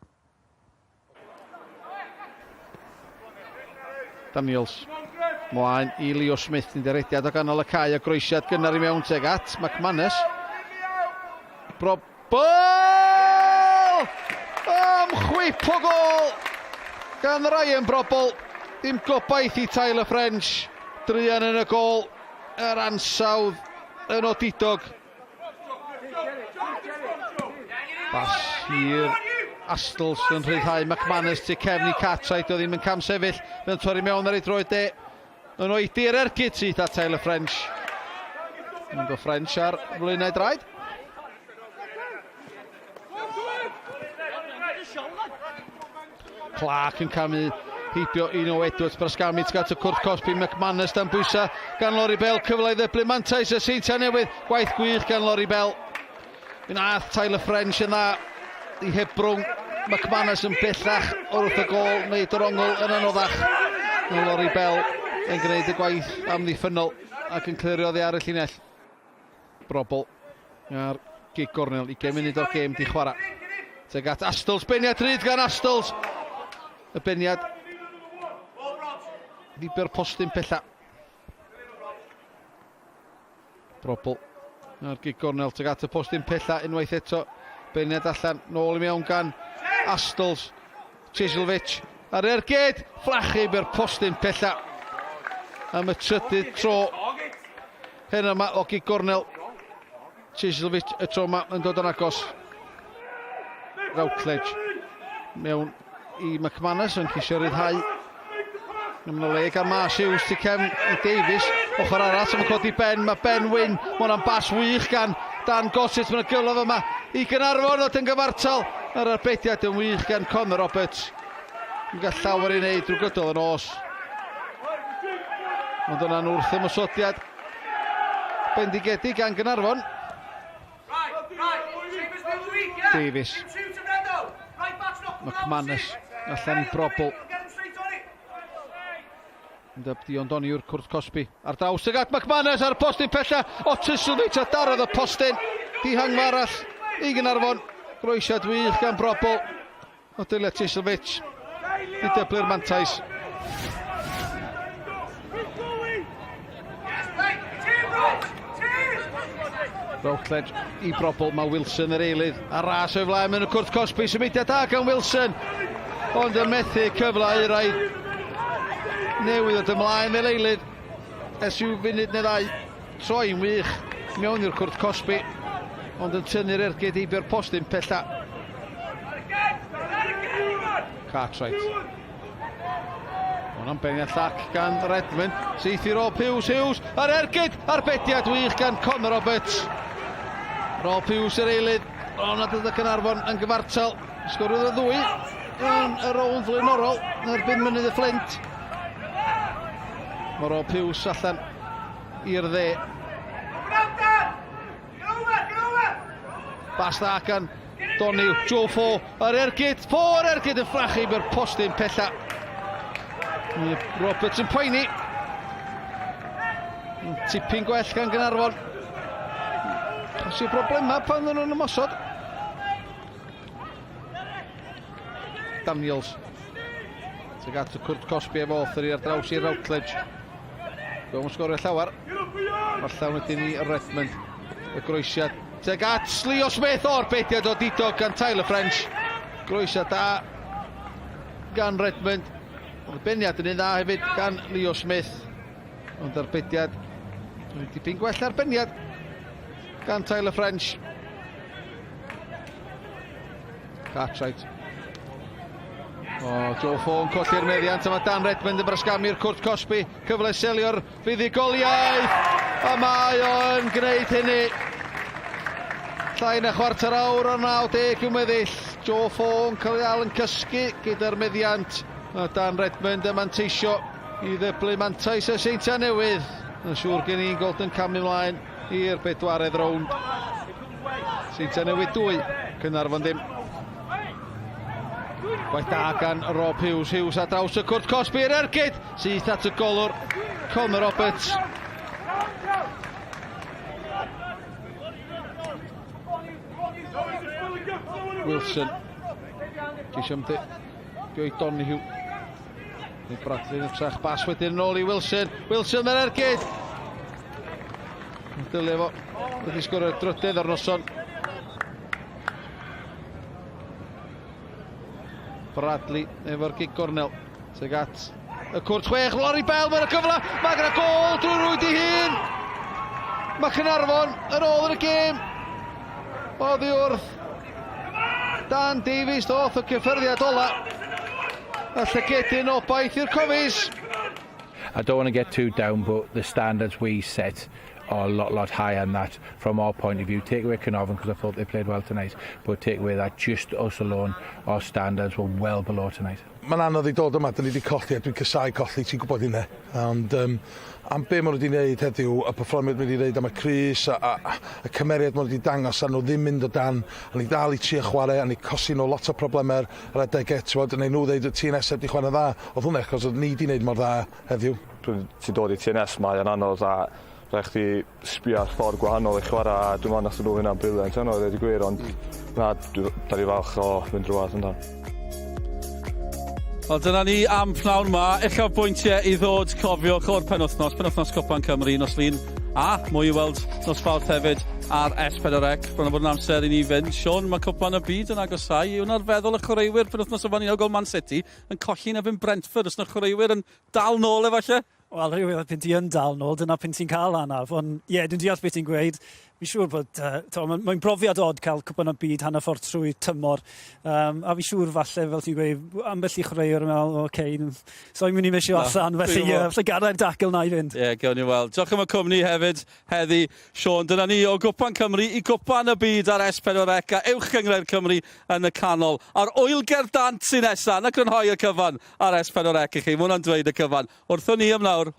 Speaker 13: Daniels. Mlaen i Leo Smith yn derediad o ganol y cae a groesiad gynnar i mewn teg at McManus. Chwip o gol gan Ryan Brobl. Dim gobaith i Tyler French. Drian yn y gol. Yr ansawdd yn odidog. Bas hir Astles yn rhyddhau McManus tu cefn i Cartwright. Oedd ddim yn cam sefyll. Fe'n torri mewn ar ei droed de. Yn oedi'r ergyd sydd â Tyler French. Yn go French ar flaenau draed. Clark yn camu heibio un o Edwards Brasgamit gat y cwrdd cosbi McManus dan bwysa gan Lori Bell cyfle i ddeblu mantais y Seintiau Newydd gwaith gwych gan Lori Bell Nath Tyler French yn dda i hebrwng McManus yn bellach wrth y gol wneud yr ongl yn anoddach Lori Bell yn gwneud y gwaith amddiffynol ac yn clirio ddi ar y llinell Brobl ar gig gornel 20 munud o'r gêm di chwarae teg at Astles beniad ryd gan Astles y beniad Fiber postyn pella Brobl ar gig gornel teg at y postyn pella unwaith eto beniad allan nôl i mewn gan Astles Chiselwich ar ergyd fflachu i'r postyn pella am y trydydd tro hyn yma o gig gornel Chiselwich y tro yma yn dod yn agos Routledge mewn i McManus yn ceisio ryddhau yn y le gan Marsh Hughes tu cefn i Davies ochr arall yn codi Ben, mae Ben Wyn mae hwnna'n bas wych gan Dan Gossett mae'n y gylodd yma i Gynarfon oedd yn gyfartal yr arbediad yn wych gan Conor Roberts yn gall llawer i wneud drwy gydol yn os ond yna'n wrth ymwysodiad bendigedig gan Gynarfon Davies McManus allan i Brobl Dion Doni yw'r cwrdd Cosby ar draws ag at McManus ar y postyn pella o Chiselwich a darodd y postyn dihangfa arall i Gaernarfon. Groesiad wych gan Brobl. Odelia Tiselvic i dyblu'r mantais. Routledge i Brobl, mae Wilson yr eilydd a ras o'i flaen yn y cwrt Cosby, symudiad da gan Wilson, ond yn methu cyfle i rai newydd oedd ymlaen fel eilydd ers yw funud neu ddau, troi'n wych mewn i'r cwrt Cosby, ond yn tynnu'r ergyd i byr postyn pella. Cartwright. Hwna'n beniad llac gan Redmond, syth i ôl Hughes, ar ergyd, arbediad wych gan Connah Roberts. Rôl Hughes yr eilydd, ond nad ydy Gaernarfon yn gyfartal. Sgorwyd y ddwy, yn y rôl flaenorol, yn erbyn mynydd y Flint. Mae Rôl Hughes allan i'r dde. Bas dda gan Doniw, Joe Fo, ar ergyd, yn ffrachu by'r postyn pella. Roberts yn poeni. Tipyn gwell gan Gaernarfon. Kasi problema pan ddyn nhw'n ymosod. Daniels. Teg at y cwrt Cosby efo Author ar draws i'r Routledge. Dwi'n sgorio llawer. Fallawn wedyn i Redmond. Y groesiad. Teg at Leo Smith o'r bediad o Didog gan Tyler French. Groesiad da gan Redmond. Ond beniad yn un dda hefyd gan Leo Smith. Ond arbediad. Dipyn gwell arbeniad gan Tyler French. Cartwright. Joe Fo yn colli'r meddiant, a mae Dan Redmond yn brysgamu'r cwrt Cosby. Cyfle selio'r fuddigoliaeth, a mae o'n gwneud hynny. Llai na chwarter awr o 90 i'w meddill. Joe Fo yn cael ei al yn cysgu gyda'r meddiant. A Dan Redmond yn manteisio i ddyblu mantais y Seintiau Newydd. Yn siŵr gen i'n Golden cam ymlaen i'r bedwaredd rownd. Seintiau Newydd 2, Gaernarfon ddim. Gwaith da gan Rob Hughes, Hughes a draws y cwrt Cosby i'r ergyd, syth at y golwr Connah Roberts. Wilson ceisio ymddio i Donihue. Bradley yn trach bas wedyn yn ôl i Wilson. Wilson mewn ergyd. Dylai fo wedi sgorio drydydd ar noson. Bradley efo'r gig gornel. Teg at y cwrt 6. Lori Bell mewn y cyfle. Mae gyda gol drwy rwyd i hun. Mae Gaernarfon yn ôl yn y gêm. Oddi wrth Dan Davies doth o cyffyrddiad ola. A llygedyn obaith i'r Cofis.
Speaker 14: I don't want to get too down, but the standards we set are a lot higher than that from our point of view. Take away Caernarfon because I thought they played well tonight, but take away that just us alone, our standards were well below tonight.
Speaker 7: Mae'n anodd i dod yma, dyn ni wedi colli, a dwi'n cysau colli, ti'n gwybod hynny. Ond am be maen nhw wedi gwneud heddiw, y perfformiad maen nhw wedi gwneud am y Cris, y cymeriad maen nhw wedi dangos, a nhw ddim mynd o dan, a ni dal i tri chwarae, a ni cosi nhw lot o problemau ar adegau, neu nhw ddeud y TNS wedi chwarae dda, oedd hwnna, achos oedd ni wedi gwneud mor dda heddiw.
Speaker 15: Ti'n dod i TNS, mae'n anodd, a rhaid chdi sbio ar ffordd gwahanol i chwarae, a dwi'n meddwl nath nhw hynna'n briliant, yno, dweud i gwir, ond na, da ni falch o fynd rhywbeth yn dan.
Speaker 3: Wel, dyna ni am pnawn ma. Uchaf bwyntiau i ddod, cofiwch o'r penwthnos Cwpan Cymru, nos lun, a mwy i weld nos Fawrth hefyd ar S4C. Bron o bod yn amser i ni fynd. Sean, mae Cwpan y Byd yn agosau. Yw'n feddwl y chwaraewyr penwthnos o fan o gol Man City yn colli na fy'n Brentford. Os na chwaraewyr yn dal nôl efallai?
Speaker 4: Wel, rhywbeth pyn ti yn dal nôl, dyna pyn ti'n cael anaf. Ond ie, dwi'n deall beth ti'n gweud. Fi'n siŵr bod, mae'n brofiad od cael Cwpan y Byd hanner ffordd trwy tymor. A fi'n siŵr falle, fel ti'n gweud, ambell i chreuwr yn meddwl, oce, so i'n mynd i misio allan, felly gadael dacl na i fynd. Ie, gewn ni weld. Diolch am y cwmni hefyd, heddi, Sean. Dyna ni o Cwpan Cymru i Cwpan y Byd ar S4C a uwch gyngred Cymru yn y canol. A'r Oelger Dant sy'n nesaf, na grynhoi y cyfan ar S4C i chi. Mwyn dweud y cyfan. Wrthon ni am nawr.